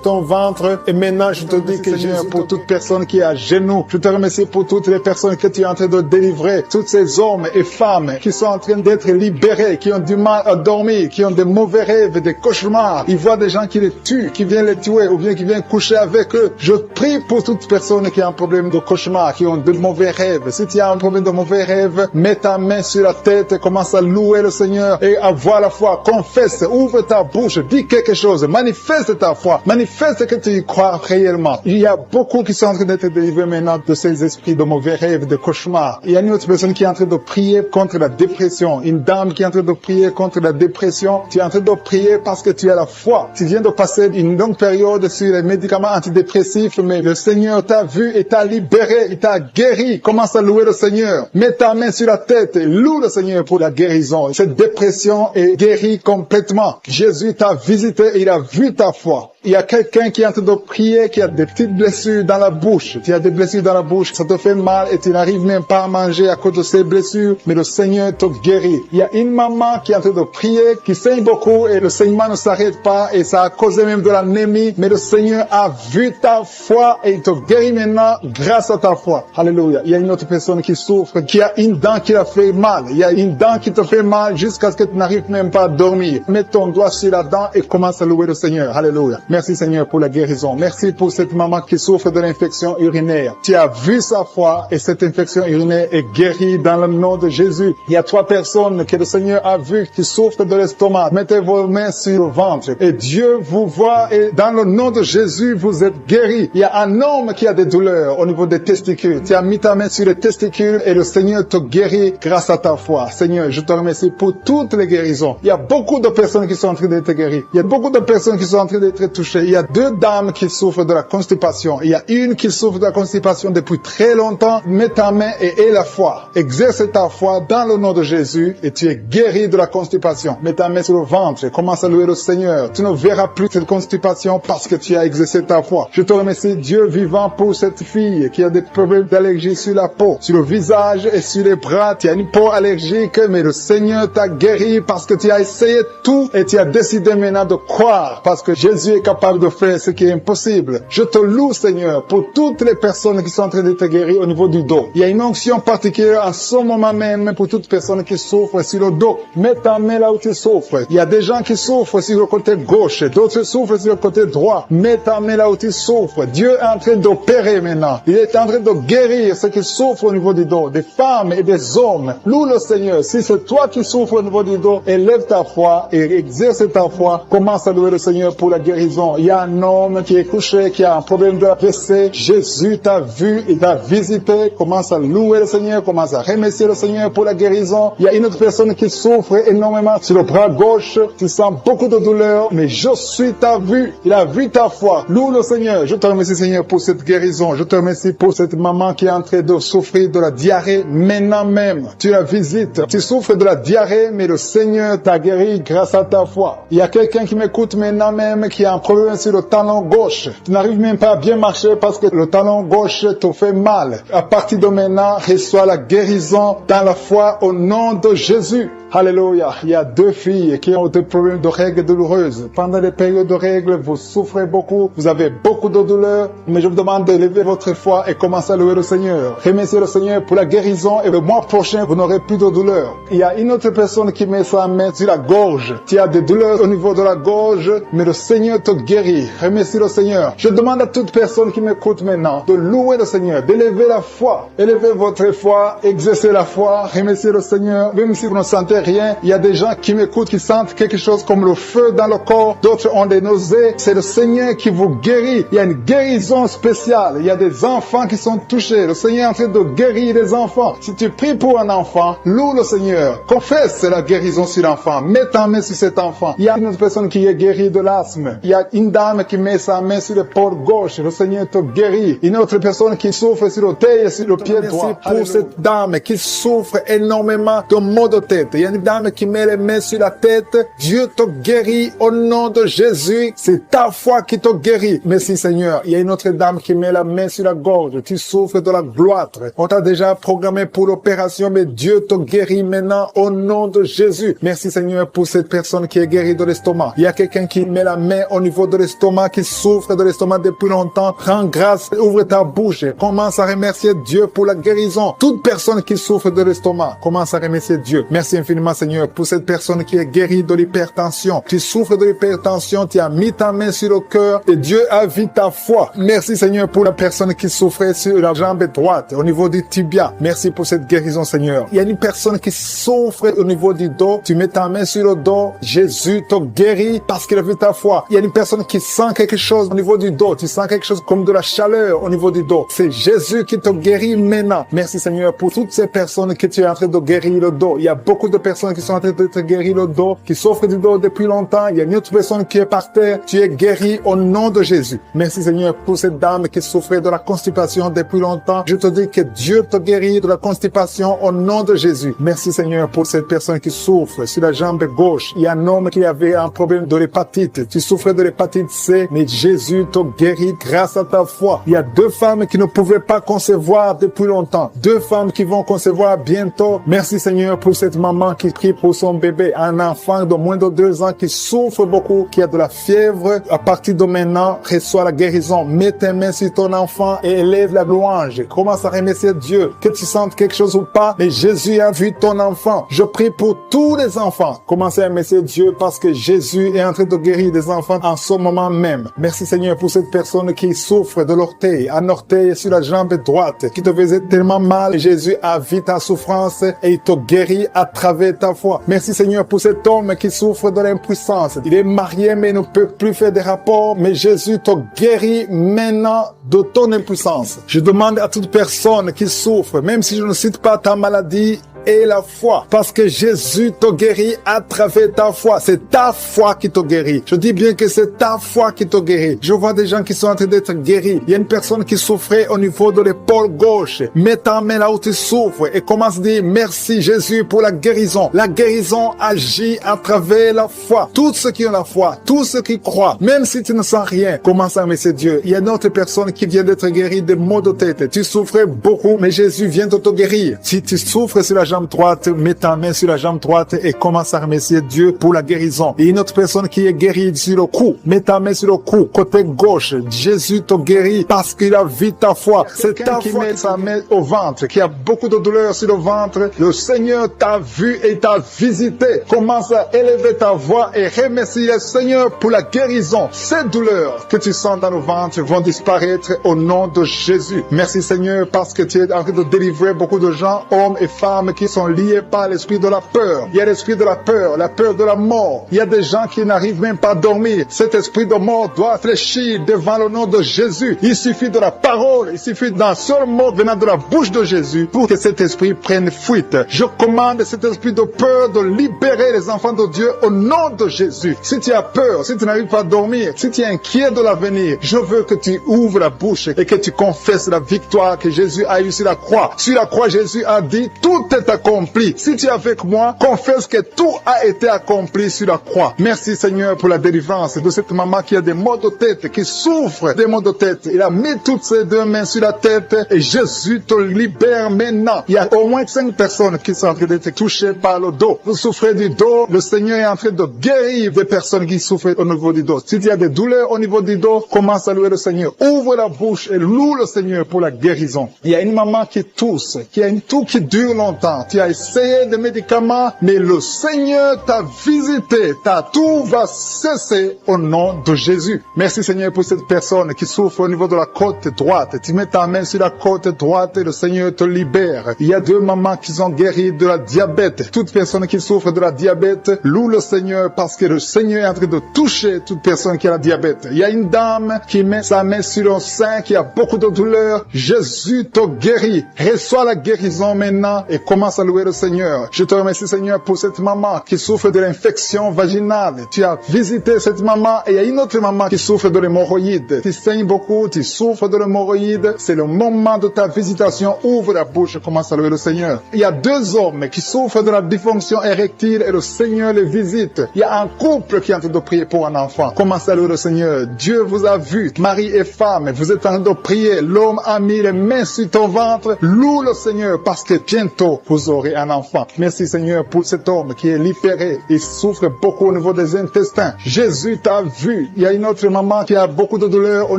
B: ton ventre. Et maintenant, je te dis que Seigneur, pour toute personne qui est à genoux, je te remercie pour toutes les personnes que tu es en train de délivrer. Tous ces hommes et femmes qui sont en train d'être libérés, qui ont du mal à dormir, qui ont des mauvais rêves, des cauchemars. Ils voient des gens qui les tuent, qui viennent les tuer ou bien qui viennent coucher avec eux. Je prie pour toute personne qui a un problème de cauchemar, qui ont de mauvais rêves. Si tu as un problème de mauvais rêves, mets ta main sur la tête et commence à louer le Seigneur et avoir la foi. Confesse, ouvre ta bouche, dis quelque chose, manifeste ta foi, manifeste que tu y crois réellement. Il y a beaucoup qui sont en train d'être délivrés maintenant de ces esprits de mauvais rêves, de cauchemars. Il y a une autre personne qui est en train de prier contre la dépression. Une dame qui est en train de prier contre la dépression. Tu es en train de prier parce que tu as la foi. Tu viens de passer une longue période sur les médicaments antidépressifs, mais le Seigneur t'a vu et t'a libéré, il t'a guéri. Commence à louer le Seigneur. Mets ta main sur la tête et loue le Seigneur pour la guérison. Cette dépression est guérie complètement. Jésus t'a visité et il a vu ta foi. Il y a quelqu'un qui est en train de prier, qui a des petites blessures dans la bouche. Tu as des blessures dans la bouche, ça te fait mal et tu n'arrives même pas à manger à cause de ces blessures, mais le Seigneur te guérit. Il y a une maman qui est en train de prier, qui saigne beaucoup et le saignement ne s'arrête pas et ça a causé même de l'anémie, mais le Seigneur a vu ta foi et il te guérit maintenant grâce à ta foi. Alléluia. Il y a une autre personne qui souffre, qui a une dent qui a fait mal. Il y a une dent qui te fait mal jusqu'à ce que tu n'arrives même pas à dormir. Mets ton doigt sur la dent et commence à louer le Seigneur. Alléluia. Merci Seigneur pour la guérison. Merci pour cette maman qui souffre de l'infection urinaire. Tu as vu sa foi et cette infection urinaire est guérie dans le nom de Jésus. Il y a 3 personnes que le Seigneur a vues qui souffrent de l'estomac. Mettez vos mains sur le ventre et Dieu vous voit et dans le nom de Jésus, vous êtes guéris. Il y a un homme qui a des douleurs au niveau des testicules. Tu as mis ta main sur les testicules et le Seigneur te guérit grâce à ta foi. Seigneur, je te remercie pour toutes les guérisons. Il y a beaucoup de personnes qui sont en train d'être guéries. Il y a beaucoup de personnes qui sont en train d'être touchées. Il y a 2 dames qui souffrent de la constipation. Il y a une qui souffre de la constipation depuis très longtemps. Mets ta main et aie la foi. Exerce ta foi dans le nom de Jésus et tu es guéri de la constipation. Mets ta main sur le ventre et commence à louer le Seigneur. Tu ne verras plus cette constipation parce que tu as exercé ta foi. Je te remercie, Dieu vivant, pour cette fille qui a des problèmes d'allergie sur la peau, sur le visage et sur les bras. Tu as une peau allergique, mais le Seigneur t'a guéri parce que tu as essayé tout et tu as décidé maintenant de croire parce que Jésus est capable de faire ce qui est impossible. Je te loue, Seigneur, pour toutes les personnes qui sont en train d'être guéries au niveau du dos. Il y a une onction particulière en ce moment même pour toute personne qui souffre sur le dos. Mets ta main là où tu souffres. Il y a des gens qui souffrent sur le côté gauche, d'autres souffrent sur le côté droit. Mets ta main là où tu souffres. Dieu est en train d'opérer maintenant. Il est en train de guérir ceux qui souffrent au niveau du dos, des femmes et des hommes. Loue le Seigneur. Si c'est toi qui souffres au niveau du dos, élève ta foi et exerce ta foi. Commence à louer le Seigneur pour la guérison. Il y a un homme qui est couché, qui a un problème de AVC. Jésus t'a vu, il t'a visité. Commence à louer le Seigneur, commence à remercier le Seigneur pour la guérison. Il y a une autre personne qui souffre énormément sur le bras gauche. Tu sens beaucoup de douleur, mais je suis ta vue. Il a vu ta foi. Loue le Seigneur. Je te remercie, Seigneur, pour cette guérison. Je te remercie pour cette maman qui est en train de souffrir de la diarrhée maintenant même. Tu la visites. Tu souffres de la diarrhée, mais le Seigneur t'a guéri grâce à ta foi. Il y a quelqu'un qui m'écoute maintenant même qui a un problème sur le talon gauche. Tu n'arrives même pas à bien marcher parce que le talon gauche te fait mal. À partir de maintenant, reçois la guérison dans la foi au nom de Jésus. Alléluia. Il y a 2 filles qui ont des problèmes de règles douloureuses. Pendant les périodes de règles, vous souffrez beaucoup, vous avez beaucoup de douleurs, mais je vous demande d'élever votre foi et commencer à louer le Seigneur. Remerciez le Seigneur pour la guérison et le mois prochain, vous n'aurez plus de douleurs. Il y a une autre personne qui met sa main sur la gorge. Tu as des douleurs au niveau de la gorge, mais le Seigneur te guérit. Remercie le Seigneur. Je demande à toute personne qui m'écoute maintenant de louer le Seigneur, d'élever la foi. Élevez votre foi, exercez la foi, remerciez le Seigneur, même si vous ne sentez rien. Il y a des gens qui m'écoutent, qui sentent quelque chose comme le feu dans le corps. D'autres ont des nausées. C'est le Seigneur qui vous guérit. Il y a une guérison spéciale. Il y a des enfants qui sont touchés. Le Seigneur est en train de guérir les enfants. Si tu pries pour un enfant, loue le Seigneur. Confesse la guérison sur l'enfant. Mets ta main sur cet enfant. Il y a une autre personne qui est guérie de l'asthme. Il y a une dame qui met sa main sur l'épaule gauche. Le Seigneur te guérit. Une autre personne qui souffre sur le tête et sur le pied droit. Pour cette dame qui souffre énormément de maux de tête. Il y a une dame qui met les mains sur la tête. Dieu te guérit au nom de Jésus. C'est ta foi qui te guérit. Merci Seigneur. Il y a une autre dame qui met la main sur la gorge. Tu souffres de la gloître. On t'a déjà programmé pour l'opération, mais Dieu te guérit maintenant au nom de Jésus. Merci Seigneur pour cette personne qui est guérie de l'estomac. Il y a quelqu'un qui met la main au niveau de l'estomac, qui souffre de l'estomac depuis longtemps. Rends grâce, ouvre ta bouche. Commence à remercier Dieu pour la guérison. Toute personne qui souffre de l'estomac, commence à remercier Dieu. Merci infiniment Seigneur pour cette personne qui est guérie de l'hypertension. Tu souffres de l'hypertension, tu as mis ta main sur le cœur et Dieu a vu ta foi. Merci Seigneur pour la personne qui souffrait sur la jambe droite, au niveau du tibia. Merci pour cette guérison Seigneur. Il y a une personne qui souffre au niveau du dos. Tu mets ta main sur le dos. Jésus te guérit parce qu'il a vu ta foi. Il y a une personne qui sent quelque chose au niveau du dos. Tu sens quelque chose comme de la chaleur au niveau du dos. C'est Jésus qui te guérit maintenant. Merci Seigneur pour toutes ces personnes que tu es en train de guérir le dos. Il y a beaucoup de personnes qui sont en train de te guérir le dos, qui souffrent du dos depuis longtemps. Il y a une autre personne qui est par terre. Tu es guéri au nom de Jésus. Merci Seigneur pour cette dame qui souffrait de la constipation depuis longtemps. Je te dis que Dieu te guérit de la constipation au nom de Jésus. Merci Seigneur pour cette personne qui souffre sur la jambe gauche. Il y a un homme qui avait un problème de l'hépatite. Tu souffrais de l'hépatite C, mais Jésus te guérit grâce à ta foi. Il y a 2 femmes qui ne pouvaient pas concevoir depuis longtemps. 2 femmes qui vont concevoir bientôt. Merci Seigneur pour cette maman maman qui prie pour son bébé, un enfant de moins de 2 ans qui souffre beaucoup, qui a de la fièvre, à partir de maintenant, reçois la guérison. Mets tes mains sur ton enfant et élève la louange. Commence à remercier Dieu, que tu sentes quelque chose ou pas, mais Jésus a vu ton enfant. Je prie pour tous les enfants. Commencez à remercier Dieu parce que Jésus est en train de guérir des enfants en ce moment même. Merci Seigneur pour cette personne qui souffre de l'orteil, un orteil sur la jambe droite, qui te faisait tellement mal. Jésus a vu ta souffrance et il te guérit à travers ta foi. Merci Seigneur pour cet homme qui souffre de l'impuissance. Il est marié mais ne peut plus faire des rapports, mais Jésus te guérit maintenant de ton impuissance. Je demande à toute personne qui souffre, même si je ne cite pas ta maladie, et la foi, parce que Jésus te guérit à travers ta foi. C'est ta foi qui te guérit. Je dis bien que c'est ta foi qui te guérit. Je vois des gens qui sont en train d'être guéris. Il y a une personne qui souffrait au niveau de l'épaule gauche. Mets ta main là où tu souffres et commence à dire merci Jésus pour la guérison. La guérison agit à travers la foi. Tous ceux qui ont la foi, tous ceux qui croient, même si tu ne sens rien, commence à remercier Dieu. Il y a une autre personne qui vient d'être guérie des maux de tête. Tu souffrais beaucoup, mais Jésus vient de te guérir. Si tu souffres sur la jambe droite, mets ta main sur la jambe droite et commence à remercier Dieu pour la guérison. Et une autre personne qui est guérie sur le cou, mets ta main sur le cou, côté gauche. Jésus te guérit parce qu'il a vu ta foi. C'est ta qui met sa main au ventre, qui a beaucoup de douleur sur le ventre. Le Seigneur t'a vu et t'a visité. Commence à élever ta voix et remercier le Seigneur pour la guérison. Ces douleurs que tu sens dans le ventre vont disparaître au nom de Jésus. Merci Seigneur parce que tu es en train de délivrer beaucoup de gens, hommes et femmes qui sont liés par l'esprit de la peur. Il y a l'esprit de la peur de la mort. Il y a des gens qui n'arrivent même pas à dormir. Cet esprit de mort doit fléchir devant le nom de Jésus. Il suffit de la parole, il suffit d'un seul mot venant de la bouche de Jésus pour que cet esprit prenne fuite. Je commande cet esprit de peur de libérer les enfants de Dieu au nom de Jésus. Si tu as peur, si tu n'arrives pas à dormir, si tu es inquiet de l'avenir, je veux que tu ouvres la bouche et que tu confesses la victoire que Jésus a eue sur la croix. Sur la croix, Jésus a dit, tout est accompli. Si tu es avec moi, confesse que tout a été accompli sur la croix. Merci Seigneur pour la délivrance de cette maman qui a des maux de tête, qui souffre des maux de tête. Il a mis toutes ses 2 mains sur la tête et Jésus te libère maintenant. Il y a au moins 5 personnes qui sont en train d'être touchées par le dos. Vous souffrez du dos, le Seigneur est en train de guérir des personnes qui souffrent au niveau du dos. Si tu as des douleurs au niveau du dos, commence à louer le Seigneur. Ouvre la bouche et loue le Seigneur pour la guérison. Il y a une maman qui tousse, qui a une toux qui dure longtemps. Tu as essayé des médicaments, mais le Seigneur t'a visité. Ta toux va cesser au nom de Jésus. Merci Seigneur pour cette personne qui souffre au niveau de la côte droite. Tu mets ta main sur la côte droite et le Seigneur te libère. Il y a 2 mamans qui sont guéries de la diabète. Toute personne qui souffre de la diabète, loue le Seigneur parce que le Seigneur est en train de toucher toute personne qui a la diabète. Il y a une dame qui met sa main sur le sein, qui a beaucoup de douleur. Jésus te guérit. Reçois la guérison maintenant et commence à louer le Seigneur. Je te remercie Seigneur pour cette maman qui souffre de l'infection vaginale. Tu as visité cette maman et il y a une autre maman qui souffre de l'hémorroïde. Tu saignes beaucoup, tu souffres de l'hémorroïde. C'est le moment de ta visitation. Ouvre la bouche et commence à louer le Seigneur. Il y a 2 hommes qui souffrent de la dysfonction érectile et le Seigneur les visite. Il y a un couple qui est en train de prier pour un enfant. Commence à louer le Seigneur. Dieu vous a vu, mari et femme. Vous êtes en train de prier. L'homme a mis les mains sur ton ventre. Loue le Seigneur parce que bientôt vous aurez un enfant. Merci Seigneur pour cet homme qui est libéré. Il souffre beaucoup au niveau des intestins. Jésus t'a vu. Il y a une autre maman qui a beaucoup de douleur au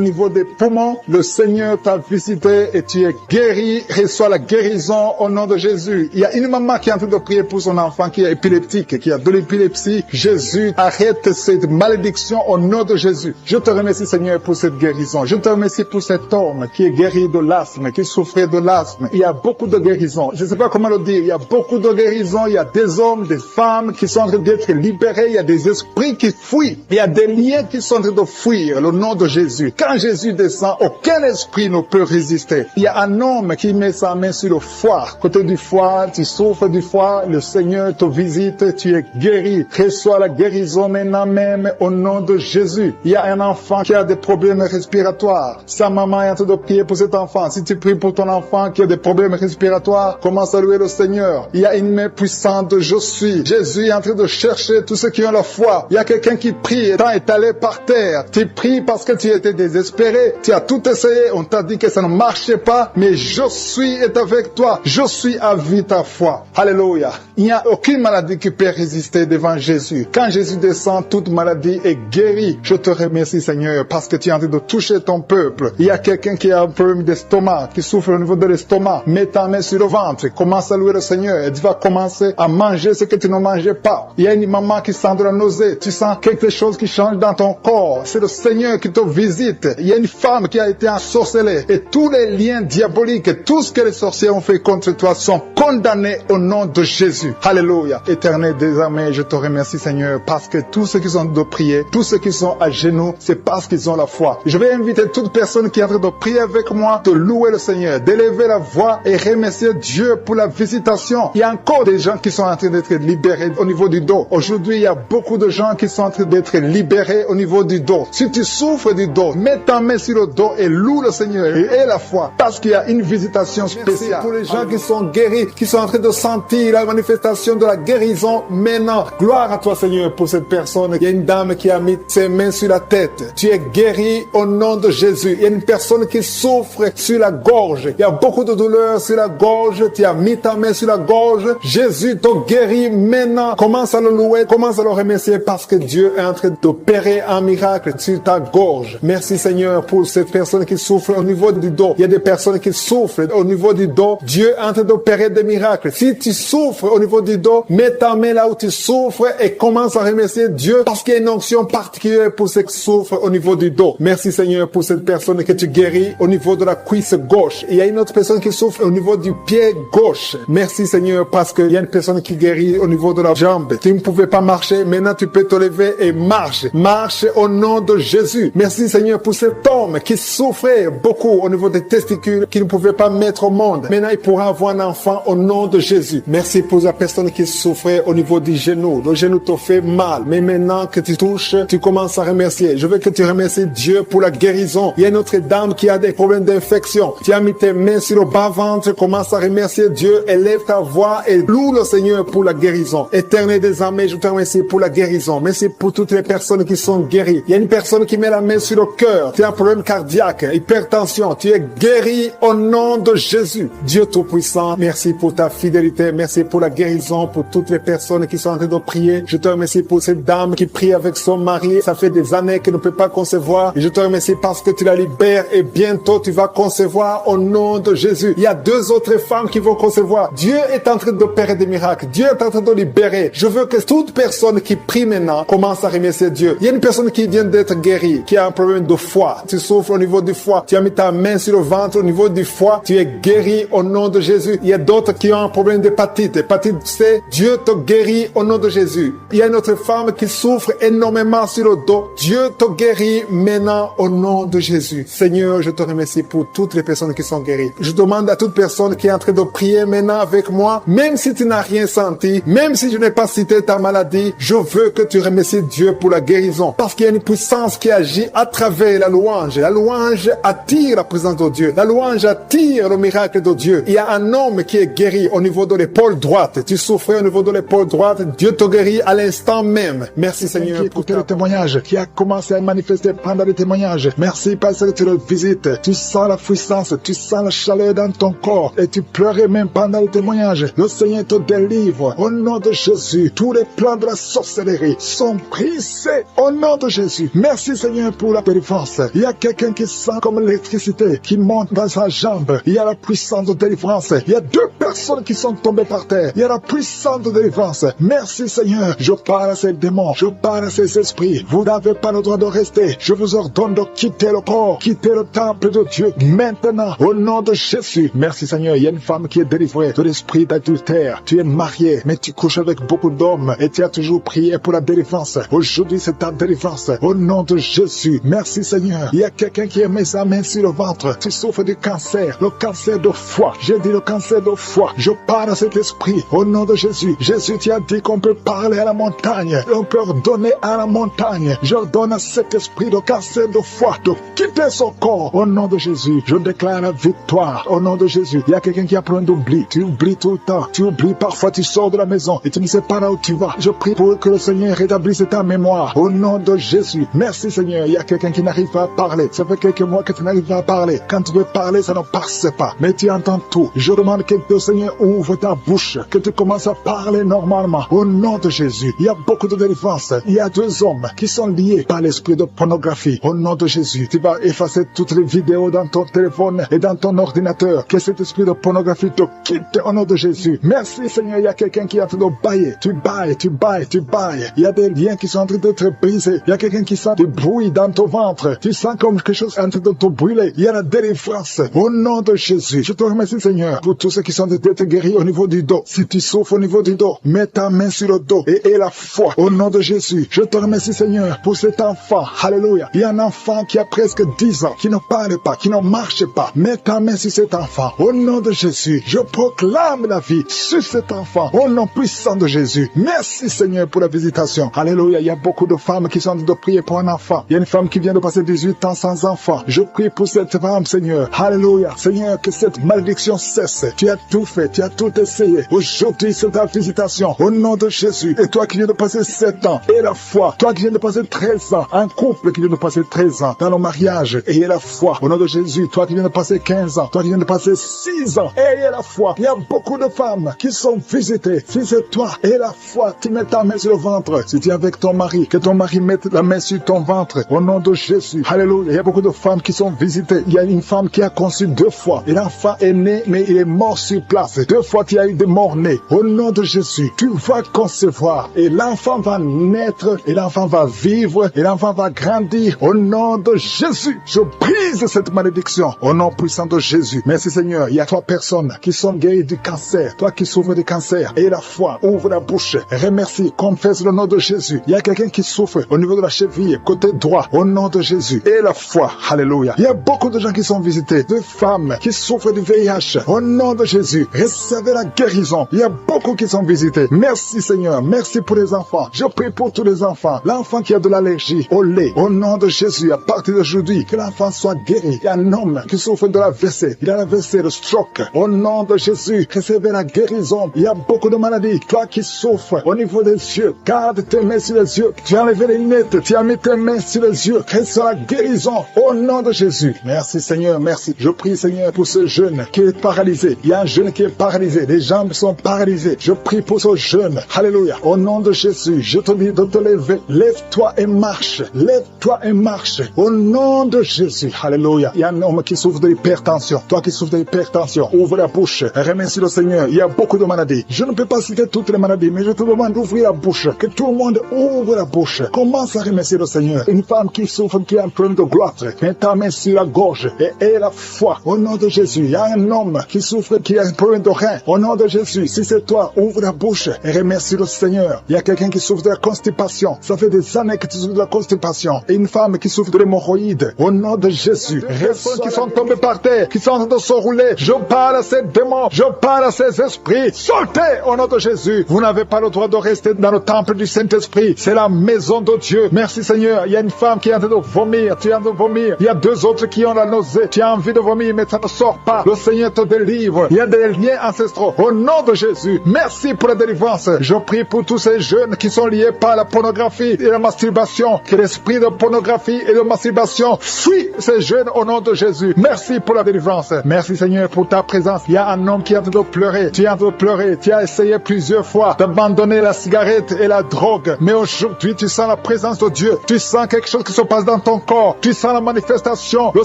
B: niveau des poumons. Le Seigneur t'a visité et tu es guéri. Reçois la guérison au nom de Jésus. Il y a une maman qui est en train de prier pour son enfant qui est épileptique, qui a de l'épilepsie. Jésus, arrête cette malédiction au nom de Jésus. Je te remercie Seigneur pour cette guérison. Je te remercie pour cet homme qui est guéri de l'asthme, qui souffrait de l'asthme. Il y a beaucoup de guérisons. Je ne sais pas comment le dire. Il y a beaucoup de guérisons. Il y a des hommes, des femmes qui sont en train d'être libérés. Il y a des esprits qui fuient. Il y a des liens qui sont en train de fuir le nom de Jésus. Quand Jésus descend, aucun esprit ne peut résister. Il y a un homme qui met sa main sur le foie. Côté du foie, tu souffres du foie. Le Seigneur te visite. Tu es guéri. Reçois la guérison maintenant même au nom de Jésus. Il y a un enfant qui a des problèmes respiratoires. Sa maman est en train de prier pour cet enfant. Si tu pries pour ton enfant qui a des problèmes respiratoires, commence à louer le Seigneur. Il y a une main puissante de je suis. Jésus est en train de chercher tous ceux qui ont la foi. Il y a quelqu'un qui prie étant étalé par terre. Tu pries parce que tu étais désespéré. Tu as tout essayé. On t'a dit que ça ne marchait pas. Mais je suis est avec toi. Je suis à vie ta foi. Alléluia. Il n'y a aucune maladie qui peut résister devant Jésus. Quand Jésus descend, toute maladie est guérie. Je te remercie, Seigneur, parce que tu es en train de toucher ton peuple. Il y a quelqu'un qui a un problème d'estomac, qui souffre au niveau de l'estomac. Mets ta main sur le ventre. Commence à louer le Seigneur. Et tu vas commencer à manger ce que tu ne mangeais pas. Il y a une maman qui sent de la nausée. Tu sens quelque chose qui change dans ton corps. C'est le Seigneur qui te visite. Il y a une femme qui a été ensorcelée. Et tous les liens diaboliques, tout ce que les sorciers ont fait contre toi sont condamnés au nom de Jésus. Alléluia. Éternel désormais, je te remercie, Seigneur, parce que tous ceux qui sont de prier, tous ceux qui sont à genoux, c'est parce qu'ils ont la foi. Je vais inviter toute personne qui est en train de prier avec moi de louer le Seigneur, d'élever la voix et remercier Dieu pour la visitation. Il y a encore des gens qui sont en train d'être libérés au niveau du dos. Aujourd'hui, il y a beaucoup de gens qui sont en train d'être libérés au niveau du dos. Si tu souffres du dos, mets ta main sur le dos et loue le Seigneur et aie la foi, parce qu'il y a une visitation spéciale. Merci pour les gens qui sont guéris, qui sont en train de sentir la manifestation de la guérison maintenant. Gloire à toi, Seigneur, pour cette personne. Il y a une dame qui a mis ses mains sur la tête. Tu es guéri au nom de Jésus. Il y a une personne qui souffre sur la gorge. Il y a beaucoup de douleur sur la gorge. Tu as mis ta main sur la gorge. Jésus te guérit maintenant. Commence à le louer, commence à le remercier parce que Dieu est en train d'opérer un miracle sur ta gorge. Merci, Seigneur, pour cette personne qui souffre au niveau du dos. Il y a des personnes qui souffrent au niveau du dos. Dieu est en train d'opérer des miracles. Si tu souffres au niveau du dos, mets ta main là où tu souffres et commence à remercier Dieu parce qu'il y a une onction particulière pour ceux qui souffrent au niveau du dos. Merci, Seigneur, pour cette personne que tu guéris au niveau de la cuisse gauche. Et il y a une autre personne qui souffre au niveau du pied gauche. Merci, Seigneur, parce qu'il y a une personne qui guérit au niveau de la jambe. Tu ne pouvais pas marcher, maintenant tu peux te lever et marche. Marche au nom de Jésus. Merci, Seigneur, pour cet homme qui souffrait beaucoup au niveau des testicules, qui ne pouvait pas mettre au monde. Maintenant, il pourra avoir un enfant au nom de Jésus. Merci pour la personne qui souffrait au niveau du genou. Le genou te fait mal. Mais maintenant que tu touches, tu commences à remercier. Je veux que tu remercies Dieu pour la guérison. Il y a une autre dame qui a des problèmes d'infection. Tu as mis tes mains sur le bas-ventre. Commence à remercier Dieu. Élève ta voix et loue le Seigneur pour la guérison. Éternel des armées, je te remercie pour la guérison. Merci pour toutes les personnes qui sont guéries. Il y a une personne qui met la main sur le cœur. Tu as un problème cardiaque, hypertension. Tu es guéri au nom de Jésus. Dieu Tout-Puissant, merci pour ta fidélité. Merci pour la guérison, pour toutes les personnes qui sont en train de prier. Je te remercie pour cette dame qui prie avec son mari. Ça fait des années qu'elle ne peut pas concevoir. Et je te remercie parce que tu la libères et bientôt tu vas concevoir au nom de Jésus. Il y a 2 autres femmes qui vont concevoir. Dieu est en train d'opérer des miracles. Dieu est en train de libérer. Je veux que toute personne qui prie maintenant commence à remercier Dieu. Il y a une personne qui vient d'être guérie, qui a un problème de foie. Tu souffres au niveau du foie. Tu as mis ta main sur le ventre au niveau du foie. Tu es guéri au nom de Jésus. Il y a d'autres qui ont un problème d'hépatite. Hépatite C, Dieu te guérit au nom de Jésus. Il y a une autre femme qui souffre énormément sur le dos. Dieu te guérit maintenant au nom de Jésus. Seigneur, je te remercie pour toutes les personnes qui sont guéries. Je demande à toute personne qui est en train de prier maintenant avec moi, même si tu n'as rien senti, même si je n'ai pas cité ta maladie, je veux que tu remercies Dieu pour la guérison. Parce qu'il y a une puissance qui agit à travers la louange. La louange attire la présence de Dieu. La louange attire le miracle de Dieu. Il y a un homme qui est guéri au niveau de l'épaule droite. Tu souffrais au niveau de l'épaule droite. Dieu te guérit à l'instant même. Merci, Seigneur, pour le témoignage qui a commencé à manifester pendant le témoignage. Merci parce que tu le visites. Tu sens la puissance, tu sens la chaleur dans ton corps et tu pleurais même pendant le témoignage. Le Seigneur te délivre au nom de Jésus. Tous les plans de la sorcellerie sont brisés au nom de Jésus. Merci, Seigneur, pour la délivrance. Il y a quelqu'un qui sent comme l'électricité qui monte dans sa jambe. Il y a la puissance de délivrance. Il y a 2 personnes qui sont tombées par terre. Il y a la puissance de délivrance. Merci, Seigneur. Je parle à ces démons. Je parle à ces esprits. Vous n'avez pas le droit de rester. Je vous ordonne de quitter le corps, quitter le temple de Dieu maintenant, au nom de Jésus. Merci, Seigneur. Il y a une femme qui est délivrée de l'esprit d'adultère. Tu es marié, mais tu couches avec beaucoup d'hommes et tu as toujours prié pour la délivrance. Aujourd'hui, c'est ta délivrance. Au nom de Jésus. Merci, Seigneur. Il y a quelqu'un qui a mis sa main sur le ventre. Tu souffres du cancer, le cancer de foie. J'ai dit le cancer de foie. Je parle à cet esprit au nom de Jésus. Jésus, tu as dit qu'on peut parler à la montagne. On peut ordonner à la montagne. J'ordonne à cet esprit de cancer de foie de quitter son corps au nom de Jésus. Je déclare la victoire au nom de Jésus. Il y a quelqu'un qui a plein d'oubli. Tu oublies tout le temps. Tu oublies parfois, tu sors de la maison et tu ne sais pas là où tu vas. Je prie pour que le Seigneur rétablisse ta mémoire. Au nom de Jésus. Merci Seigneur. Il y a quelqu'un qui n'arrive pas à parler. Ça fait quelques mois que tu n'arrives pas à parler. Quand tu veux parler, ça ne passe pas. Mais tu entends tout. Je demande que le Seigneur ouvre ta bouche. Que tu commences à parler normalement. Au nom de Jésus. Il y a beaucoup de délivrance. Il y a 2 hommes qui sont liés par l'esprit de pornographie. Au nom de Jésus. Tu vas effacer toutes les vidéos dans ton téléphone et dans ton ordinateur. Que cet esprit de pornographie te quitte au nom de Jésus. Merci Seigneur. Il y a quelqu'un qui est en train de bailler. Tu bailles, tu bailles, tu bailles. Il y a des liens qui sont en train d'être brisés. Il y a quelqu'un qui sent du bruit dans ton ventre. Tu sens comme quelque chose en train de te brûler. Il y a la délivrance. Au nom de Jésus. Je te remercie Seigneur pour tous ceux qui sont d'être guéris au niveau du dos. Si tu souffres au niveau du dos, mets ta main sur le dos et aie la foi. Au nom de Jésus. Je te remercie Seigneur pour cet enfant. Alléluia. Il y a un enfant qui a presque 10 ans, qui ne parle pas, qui ne marche pas. Mets ta main sur cet enfant. Au nom de Jésus. Je proclame la vie sur cet enfant. Au nom puissant de Jésus. Merci Seigneur pour la visitation. Alléluia. Il y a beaucoup de femmes qui sont en train de prier pour un enfant. Il y a une femme qui vient de passer 18 ans sans enfant. Je prie pour cette femme Seigneur. Alléluia. Seigneur, que cette malédiction cesse. Tu as tout fait. Tu as tout essayé. Aujourd'hui, c'est ta visitation. Au nom de Jésus. Et toi qui viens de passer 7 ans. Et la foi. Toi qui viens de passer 13 ans. Un couple qui vient de passer 13 ans dans le mariage. Ayez la foi. Au nom de Jésus. Toi qui viens de passer 15 ans. Toi qui viens de passer 6 ans. Ayez la foi. Il y a beaucoup de femmes qui sont visitées. Si c'est toi, ayez la foi. Tu mets ta main sur le ventre. Si tu es avec ton mari, que ton mari mette la main sur ton ventre. Au nom de Jésus. Alléluia. Il y a beaucoup de femmes qui sont visitées. Il y a une femme qui a conçu 2 fois. Et l'enfant est né, mais il est mort sur place. 2 fois, tu as eu des morts-nés. Au nom de Jésus, tu vas concevoir. Et l'enfant va naître. Et l'enfant va vivre. Et l'enfant va grandir. Au nom de Jésus, je brise cette malédiction. Au nom puissant de Jésus. Merci Seigneur. Il y a 3 personnes qui sont guéries du cancer. Toi qui souffres du cancer. Et la foi. Ouvre la bouche. Remercie. Confesse le nom de Jésus. Il y a quelqu'un qui souffre au niveau de la cheville, côté droit. Au nom de Jésus. Et la foi. Alléluia. Il y a beaucoup de gens qui sont visités. De femmes qui souffrent du VIH. Au nom de Jésus. Recevez la guérison. Il y a beaucoup qui sont visités. Merci Seigneur. Merci pour les enfants. Je prie pour tous les enfants. L'enfant qui a de l'allergie au lait. Au nom de Jésus. À partir d'aujourd'hui, que l'enfant soit guéri. Il y a un homme qui souffre de la WC. Il a la WC, le stroke. Au nom de Jésus. Recevez la guérison. Il y a beaucoup de maladies. Toi qui souffres au niveau des yeux. Garde tes mains sur les yeux. Tu as enlevé les lunettes. Tu as mis tes mains sur les yeux. Reçois la guérison. Au nom de Jésus. Merci Seigneur. Merci. Je prie Seigneur pour ce jeune qui est paralysé. Il y a un jeune qui est paralysé. Les jambes sont paralysées. Je prie pour ce jeune. Alléluia. Au nom de Jésus. Je te dis de te lever. Lève-toi et marche. Lève-toi et marche. Au nom de Jésus. Alléluia. Il y a un homme qui souffre de l'hypertension. Toi qui souffres de l'hypertension. Ouvre la bouche. Remercie le Seigneur. Il y a beaucoup de maladies. Je ne peux pas citer toutes les maladies, mais je te demande d'ouvrir la bouche. Que tout le monde ouvre la bouche. Commence à remercier le Seigneur. Une femme qui souffre, qui a un problème de gloire. Mets ta main sur la gorge et aie la foi. Au nom de Jésus. Il y a un homme qui souffre, qui a un problème de rein. Au nom de Jésus. Si c'est toi, ouvre la bouche et remercie le Seigneur. Il y a quelqu'un qui souffre de la constipation. Ça fait des années que tu souffres de la constipation. Et une femme qui souffre de l'hémorroïde. Au nom de Jésus. Les personnes qui sont tombées par terre, qui sont en train de se rouler. Je parle à ces démons. Je parle à ces esprits. Sortez au nom de Jésus. Vous n'avez pas le droit de rester dans le temple du Saint-Esprit. C'est la maison de Dieu. Merci Seigneur. Il y a une femme qui est en train de vomir. Tu es en train de vomir. Il y a 2 autres qui ont la nausée. Tu as envie de vomir, mais ça ne sort pas. Le Seigneur te délivre. Il y a des liens ancestraux. Au nom de Jésus. Merci pour la délivrance. Je prie pour tous ces jeunes qui sont liés par la pornographie et la masturbation. Que l'esprit de pornographie et de masturbation fuit ces jeunes au nom de Jésus. Merci pour la délivrance. Merci Seigneur pour ta présence. Il y a un homme qui est en train de pleurer. Tu es en train de pleurer. Tu as essayé plusieurs fois d'abandonner la cigarette et la drogue. Mais aujourd'hui, tu sens la présence de Dieu. Tu sens quelque chose qui se passe dans ton corps. Tu sens la manifestation. Le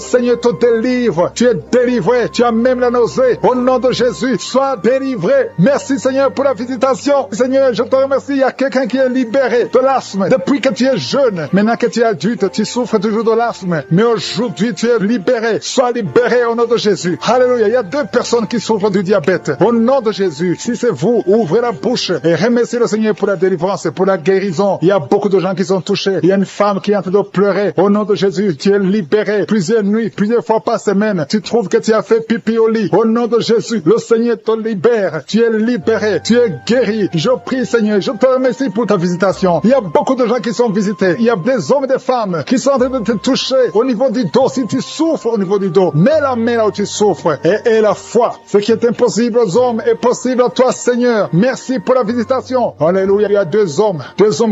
B: Seigneur te délivre. Tu es délivré. Tu as même la nausée. Au nom de Jésus, sois délivré. Merci Seigneur pour la visitation. Seigneur, je te remercie. Il y a quelqu'un qui est libéré de l'asthme. Depuis que tu es jeune, maintenant que tu es adulte, tu souffres toujours de l'asthme. Mais aujourd'hui, tu es libéré. Sois libéré au nom de Jésus. Alléluia. Il y a 2 personnes qui souffrent du diabète. Au nom de Jésus, si c'est vous, ouvrez la bouche et remerciez le Seigneur pour la délivrance, pour la guérison. Il y a beaucoup de gens qui sont touchés. Il y a une femme qui est en train de pleurer. Au nom de Jésus, tu es libéré. Plusieurs nuits, plusieurs fois par semaine, tu trouves que tu as fait pipi au lit. Au nom de Jésus, le Seigneur te libère. Tu es libéré. Tu es guéri. Je prie Seigneur, je te remercie pour ta visitation. Il y a beaucoup de gens qui sont visités. Il y a des hommes et des femmes qui sont en train de te toucher au niveau du dos. Si tu souffres au niveau du dos, mets la main là où tu souffres et la foi. Ce qui est impossible impossible aux hommes est possible à toi, Seigneur. Merci pour la visitation. Alléluia. Il y a deux hommes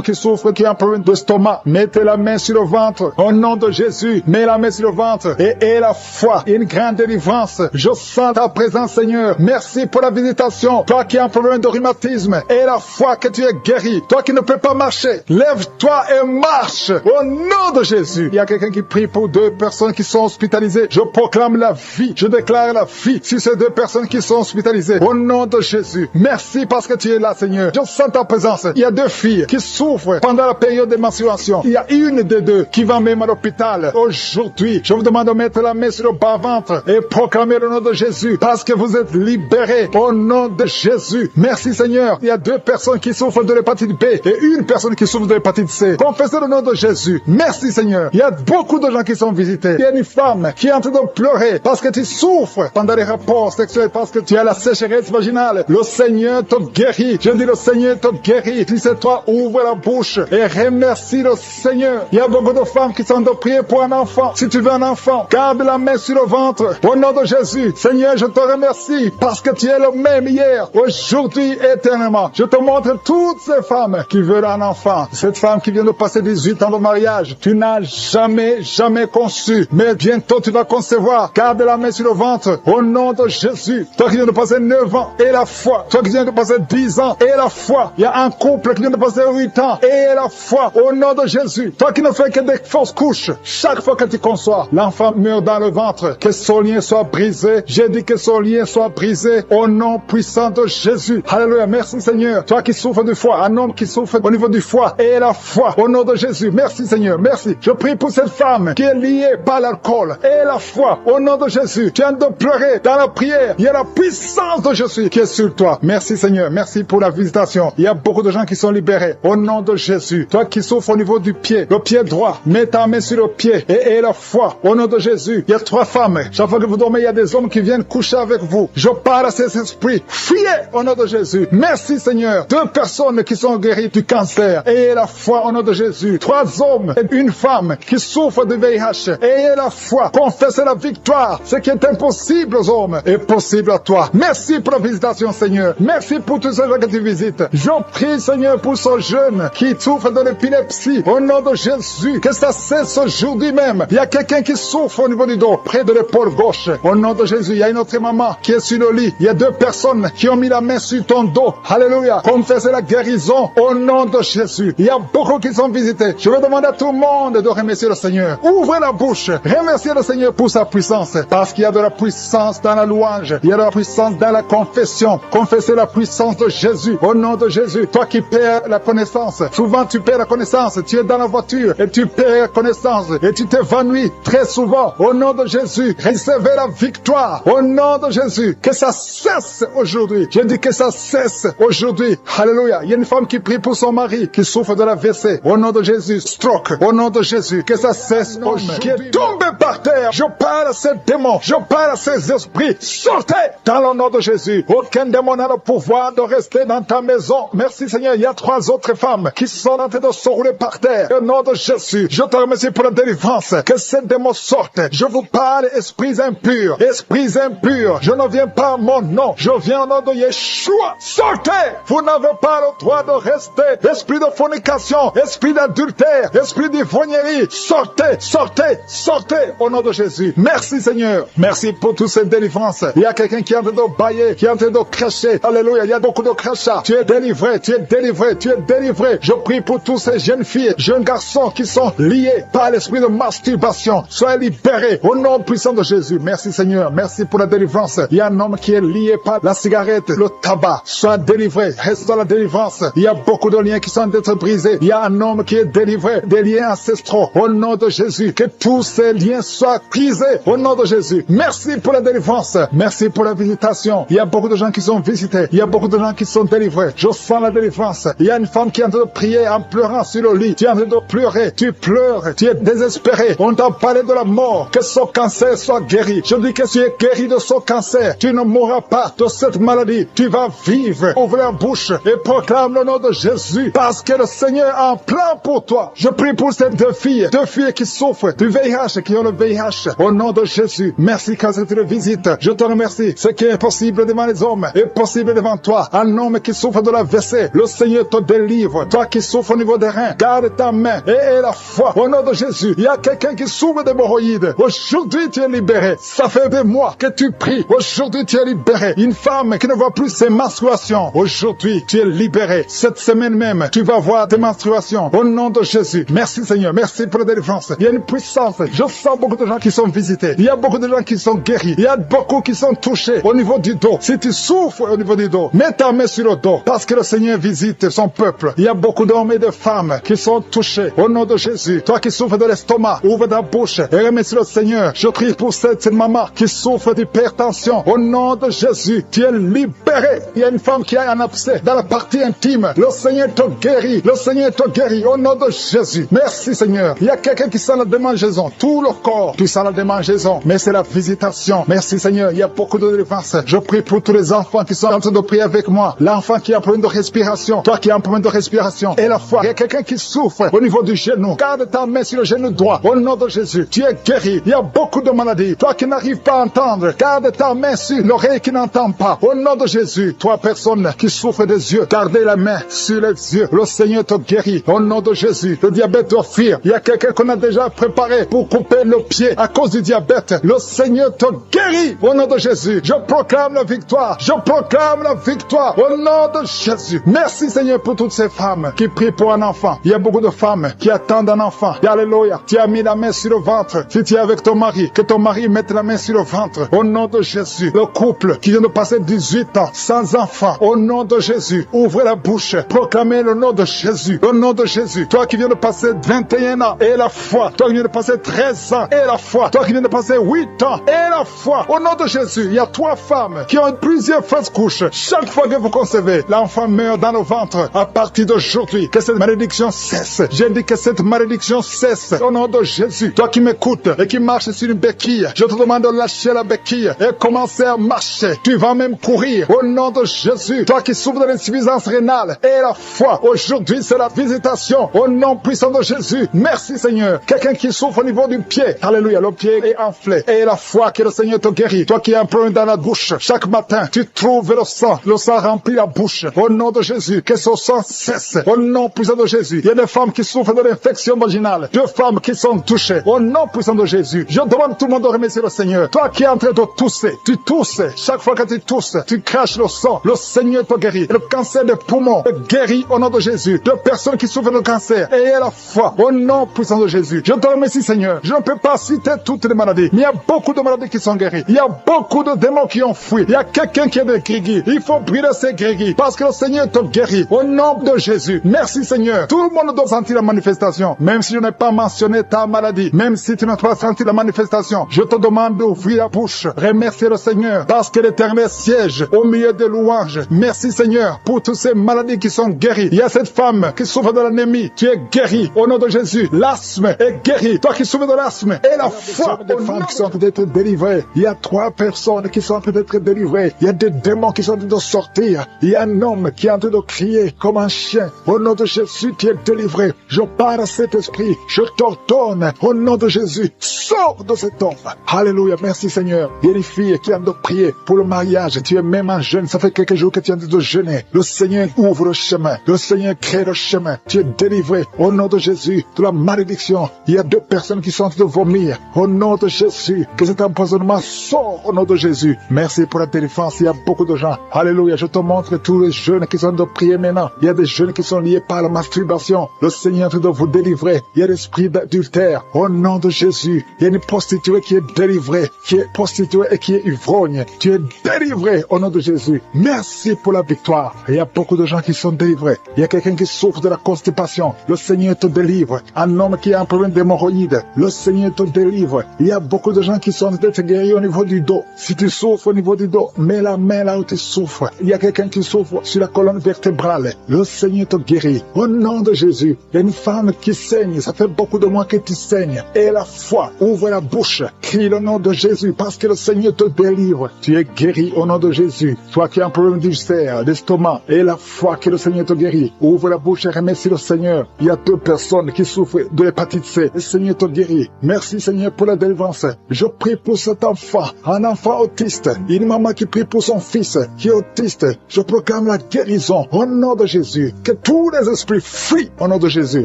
B: qui souffrent, qui ont un problème d'estomac. Mettez la main sur le ventre. Au nom de Jésus, mets la main sur le ventre et aie la foi. Une grande délivrance. Je sens ta présence, Seigneur. Merci pour la visitation. Toi qui as un problème de rhumatisme, aie la foi que tu es guéri. Toi qui ne peux pas marcher, lève-toi et marche. Au nom de Jésus. Il y a quelqu'un qui prie pour deux personnes qui sont hospitalisées. Je proclame la vie. Je déclare la vie sur ces deux personnes qui sont hospitalisées. Au nom de Jésus. Merci parce que tu es là, Seigneur. Je sens ta présence. Il y a deux filles qui souffrent pendant la période de menstruation. Il y a une des deux qui va même à l'hôpital. Aujourd'hui, je vous demande de mettre la main sur le bas-ventre et proclamer le nom de Jésus parce que vous êtes libérés au nom de Jésus. Merci, Seigneur. Il y a deux personnes qui souffrent de l'hépatite B et une personne qui souffre de l'hépatite C. Confessez le nom de Jésus. Merci, Seigneur. Il y a beaucoup de gens qui sont visités. Il y a une femme qui est en train de pleurer parce que tu souffres pendant les rapports sexuels, parce que tu as la sécheresse vaginale. Le Seigneur te guérit. Je dis le Seigneur te guérit. Si c'est toi, ouvre la bouche et remercie le Seigneur. Il y a beaucoup de femmes qui sont en train de prier pour un enfant. Si tu veux un enfant, garde la main sur le ventre. Au nom de Jésus, Seigneur, je te remercie parce que tu es le même hier, aujourd'hui, éternellement. Je te montre toutes ces femmes qui veulent un enfant. Cette femme qui vient de passer 18 ans de mariage, tu n'as jamais conçu, mais bientôt tu vas concevoir. Garde la main sur le ventre. Au nom de Jésus, toi qui viens de passer 9 ans, et la foi. Toi qui viens de passer 10 ans, et la foi. Il y a un couple qui vient de passer 8 ans, et la foi. Au nom de Jésus, toi qui ne fais que des fausses couches, chaque fois que tu conçois, l'enfant meurt dans le ventre. Que son lien soit brisé. J'ai dit que son lien soit brisé au nom puissant de Jésus. Alléluia. Merci, Seigneur. Toi qui souffres du foie, un homme qui souffre au niveau du foie, et la foi. Au nom de Jésus. Merci, Seigneur. Merci. Je prie pour cette femme qui est liée par l'alcool, et la foi. Au nom de Jésus. Tu viens de pleurer dans la prière. Il y a la puissance de Jésus qui est sur toi. Merci, Seigneur. Merci pour la visitation. Il y a beaucoup de gens qui sont libérés. Au nom de Jésus. Toi qui souffres au niveau du pied, le pied droit, mets ta main sur le pied et aie la foi. Au nom de Jésus. Il y a 3 femmes. Chaque fois que vous dormez, il y a des hommes qui viennent coucher avec vous. Je parle à ces esprits. Fuyez au nom de Jésus. Merci, Seigneur. 2 personnes qui sont guéries du cancer. Ayez la foi au nom de Jésus. 3 hommes et une femme qui souffrent de VIH. Ayez la foi. Confessez la victoire. Ce qui est impossible aux hommes est possible à toi. Merci pour la visitation, Seigneur. Merci pour tous ceux que tu visites. Je prie, Seigneur, pour ce jeune qui souffre de l'épilepsie. Au nom de Jésus, que ça cesse aujourd'hui même. Il y a quelqu'un qui souffre au niveau du dos, près de l'épaule gauche. Au nom de Jésus, il y a une autre maman qui est sur le lit. Il y a 2 personnes qui ont mis la main sur ton dos. Alléluia. Confessez la guérison au nom de Jésus. Il y a beaucoup qui sont visités. Je vais demander à tout le monde de remercier le Seigneur. Ouvrez la bouche. Remerciez le Seigneur pour sa puissance. Parce qu'il y a de la puissance dans la louange. Il y a de la puissance dans la confession. Confessez la puissance de Jésus. Au nom de Jésus. Toi qui perds la connaissance. Souvent tu perds la connaissance. Tu es dans la voiture et tu perds la connaissance. Et tu t'évanouis très souvent. Au nom de Jésus. Recevez la victoire. Au nom de Jésus. Que ça cesse aujourd'hui. Je dis que ça cesse aujourd'hui. Alléluia. Il y a une femme qui prie pour son mari qui souffre de la WC. Au nom de Jésus. Stroke. Au nom de Jésus. Que ça cesse aujourd'hui. Qui est tombé par terre. Je parle à ces démons. Je parle à ces esprits. Sortez dans le nom de Jésus. Aucun démon n'a le pouvoir de rester dans ta maison. Merci, Seigneur. Il y a 3 autres femmes qui sont en train de se rouler par terre. Au nom de Jésus. Je te remercie pour la délivrance. Que ces démons sortent. Je vous parle, esprits impurs. Esprits impurs. Je ne viens pas à mon nom. Je viens au nom de Yeshua. Sortez. Vous n'avez pas le droit de rester. Esprit de fornication. Esprit d'adultère. Esprit d'ivrognerie. Sortez. Sortez. Sortez. Au nom de Jésus. Merci, Seigneur. Merci pour toutes ces délivrances. Il y a quelqu'un qui est en train de bailler, qui est en train de cracher. Alléluia. Il y a beaucoup de crachats. Tu es délivré. Tu es délivré. Tu es délivré. Je prie pour tous ces jeunes filles, jeunes garçons qui sont liés par l'esprit de masturbation. Soyez libérés. Au nom puissant de Jésus. Merci, Seigneur. Merci pour la délivrance. Il y a un homme qui est lié par la cigarette, le tabac. Sois délivré. Reste dans la délivrance. Il y a beaucoup de liens qui sont d'être brisés. Il y a un homme qui est délivré des liens ancestraux. Au nom de Jésus. Que tous ces liens soient brisés. Au nom de Jésus. Merci pour la délivrance. Merci pour la visitation. Il y a beaucoup de gens qui sont visités. Il y a beaucoup de gens qui sont délivrés. Je sens la délivrance. Il y a une femme qui est en train de prier en pleurant sur le lit. Tu es en train de pleurer. Tu pleures. Tu es désespéré. On t'a parlé de la mort. Que son cancer soit guéri. Je dis que tu es guéri de son cancer. Tu ne mourras pas de cette maladie. Tu vas vivre. Ouvre la bouche et proclame le nom de Jésus. Parce que le Seigneur a un plan pour toi. Je prie pour ces 2 filles. 2 filles qui souffrent du VIH, qui ont le VIH. Au nom de Jésus. Merci quand tu le visites. Je te remercie. Ce qui Rien n'est possible devant les hommes est possible devant toi. Un homme qui souffre de la l'AVC, le Seigneur te délivre. Toi qui souffres au niveau des reins, garde ta main et la foi. Au nom de Jésus, il y a quelqu'un qui souffre d'hémorroïdes. Aujourd'hui, tu es libéré. Ça fait des mois que tu pries. Aujourd'hui, tu es libéré. Une femme qui ne voit plus ses menstruations. Aujourd'hui, tu es libéré. Cette semaine même, tu vas voir tes menstruations. Au nom de Jésus. Merci Seigneur. Merci pour la délivrance. Il y a une puissance. Je sens beaucoup de gens qui sont visités. Il y a beaucoup de gens qui sont guéris. Il y a beaucoup qui sont touchés au niveau du dos. Si tu souffres au niveau du dos, mets ta main sur le dos. Parce que le Seigneur visite son peuple. Il y a beaucoup d'hommes et de femmes qui sont touchés. Au nom de Jésus. Toi qui souffres de l'estomac, ouvre ta bouche et remercie le Seigneur. Je prie pour cette maman qui souffre d'hypertension. Au nom de Jésus, tu es libéré. Il y a une femme qui a un abcès dans la partie intime. Le Seigneur te guérit. Le Seigneur te guérit. Au nom de Jésus. Merci Seigneur. Il y a quelqu'un qui sent la démangeaison. Tout le corps, tu sens la démangeaison. Mais c'est la visitation. Merci Seigneur. Il y a beaucoup de délivrance. Je prie pour tous les enfants qui sont en train de prier avec moi. L'enfant qui a un problème de respiration. Toi qui as un problème de respiration. Et la foi. Il y a quelqu'un qui souffre au niveau du genou. Garde ta main sur le genou droit. Au nom de Jésus. Tu es guéri. Il y a beaucoup de maladies. Toi qui n'arrives pas à entendre. Garde ta main sur l'oreille qui n'entend pas. Au nom de Jésus. Toi personne qui souffre des yeux. Gardez la main sur les yeux. Le Seigneur te guérit. Au nom de Jésus. Le diabète te fuir. Il y a quelqu'un qu'on a déjà préparé pour couper le pied à cause du diabète. Le Seigneur te guérit. Au nom de Jésus. Je proclame la victoire. Je proclame la victoire. Au nom de Jésus. Merci Seigneur pour toutes ces femmes qui prient pour un enfant. Il y a beaucoup de femmes qui attendent un enfant. Alléluia. Tu as mis la main sur le ventre. Si tu es avec ton mari, que ton mari mette la main sur le ventre. Au nom de Jésus. Le couple qui vient de passer 18 ans sans enfant. Au nom de Jésus. Ouvrez la bouche. Proclamez le nom de Jésus. Au nom de Jésus. Toi qui viens de passer 21 ans et la foi. Toi qui viens de passer 13 ans et la foi. Toi qui viens de passer 8 ans et la foi. Au nom de Jésus. Il y a 3 femmes qui ont plusieurs fausses couches. Chaque fois que vous concevez, l'enfant meurt dans le ventre. À partir d'aujourd'hui, que cette malédiction cesse. J'ai dit que cette malédiction cesse. Au nom de Jésus. Toi qui m'écoutes et qui marches sur une béquille, je te demande de lâcher la béquille et commencer à marcher. Tu vas même courir. Au nom de Jésus. Toi qui souffres de l'insuffisance rénale et la foi. Aujourd'hui, c'est la visitation. Au nom puissant de Jésus. Merci Seigneur. Quelqu'un qui souffre au niveau du pied. Alléluia. Le pied est enflé. Et la foi que le Seigneur te guérit. Toi qui as un problème dans la bouche. Chaque matin, tu trouves le sang. Le sang remplit la bouche. Au nom de Jésus. Que ce sang cesse. Au nom puissant de Jésus. Il y a des femmes qui souffrent de l'infection vaginale. 2 femmes qui sont touchées. Au nom puissant de Jésus. Je demande tout le monde de remercier le Seigneur. Toi qui es en train de tousser. Tu tousses. Chaque fois que tu tousses, tu craches le sang. Le Seigneur te guérit. Le cancer des poumons te guérit au nom de Jésus. 2 personnes qui souffrent de cancer. Ayez la foi. Au nom puissant de Jésus. Je te remercie Seigneur. Je ne peux pas citer toutes les maladies. Mais il y a beaucoup de maladies qui sont guéries. Il y a beaucoup de démons qui ont fui. Il y a quelqu'un qui est des grégis. Il faut brûler ces grégis. Parce que le Seigneur te guérit. Au nom de Jésus. Merci Seigneur. Tout le monde doit sentir la manifestation. Même si je n'ai pas mentionné ta maladie. Même si tu n'as pas senti la manifestation. Je te demande d'ouvrir la bouche. Remercier le Seigneur. Parce que l'Éternel siège au milieu des louanges. Merci Seigneur pour toutes ces maladies qui sont guéries. Il y a cette femme qui souffre de l'anémie. Tu es guéri. Au nom de Jésus. L'asthme est guéri. Toi qui souffres de l'asthme. Et la foi. Des femmes qui sont en train d'être délivrées. Il y a 3 personnes qui sont en train d'être délivrées. Il y a des démons qui sont en train de sortir. Il y a un homme qui est en train de crier comme un chien. Au nom de Jésus, tu es délivré. Je parle à cet esprit. Je t'ordonne. Au nom de Jésus, sors de cet homme. Alléluia. Merci Seigneur. Il y a une fille qui est en train de prier pour le mariage. Tu es même un jeune. Ça fait quelques jours que tu es en train de jeûner. Le Seigneur ouvre le chemin. Le Seigneur crée le chemin. Tu es délivré. Au nom de Jésus, de la malédiction. Il y a 2 personnes qui sont en train de vomir. Au nom de Jésus, que cet empoisonnement sort au nom de Jésus. Merci pour la délivrance. Il y a beaucoup de gens. Alléluia. Je te montre tous les jeunes qui sont en train de prier maintenant. Il y a des jeunes qui sont liés par la masturbation. Le Seigneur est en train de vous délivrer. Il y a l'esprit d'adultère. Au nom de Jésus, il y a une prostituée qui est délivrée, qui est prostituée et qui est ivrogne. Tu es délivré au nom de Jésus. Merci pour la victoire. Il y a beaucoup de gens qui sont délivrés. Il y a quelqu'un qui souffre de la constipation. Le Seigneur te délivre. Un homme qui a un problème d'hémorroïdes. Le Seigneur te délivre. Il y a beaucoup de gens qui sont en train d'être guéris au niveau du dos. Si tu souffres au niveau du dos, mets la main là où tu souffres. Il y a quelqu'un qui souffre sur la colonne vertébrale. Le Seigneur te guérit. Au nom de Jésus, il y a une femme qui saigne. Ça fait beaucoup de mois que tu saignes. Et la foi, ouvre la bouche. Crie le nom de Jésus parce que le Seigneur te délivre. Tu es guéri au nom de Jésus. Toi qui as un problème d'ulcère, d'estomac, et la foi que le Seigneur te guérit. Ouvre la bouche et remercie le Seigneur. Il y a 2 personnes qui souffrent de l'hépatite C. Le Seigneur te guérit. Merci Seigneur pour la délivrance. Je prie pour cet enfant, un enfant autiste. Une maman qui prie pour son fils qui est autiste. Je proclame la guérison au nom de Jésus. Que tous les esprits fuient au nom de Jésus.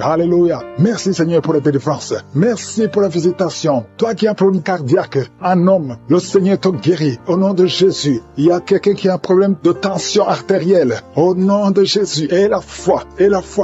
B: Alléluia. Merci Seigneur pour la délivrance. Merci pour la visitation. Toi qui as un problème cardiaque, un homme, le Seigneur te guérit au nom de Jésus. Il y a quelqu'un qui a un problème de tension artérielle au nom de Jésus. Et la foi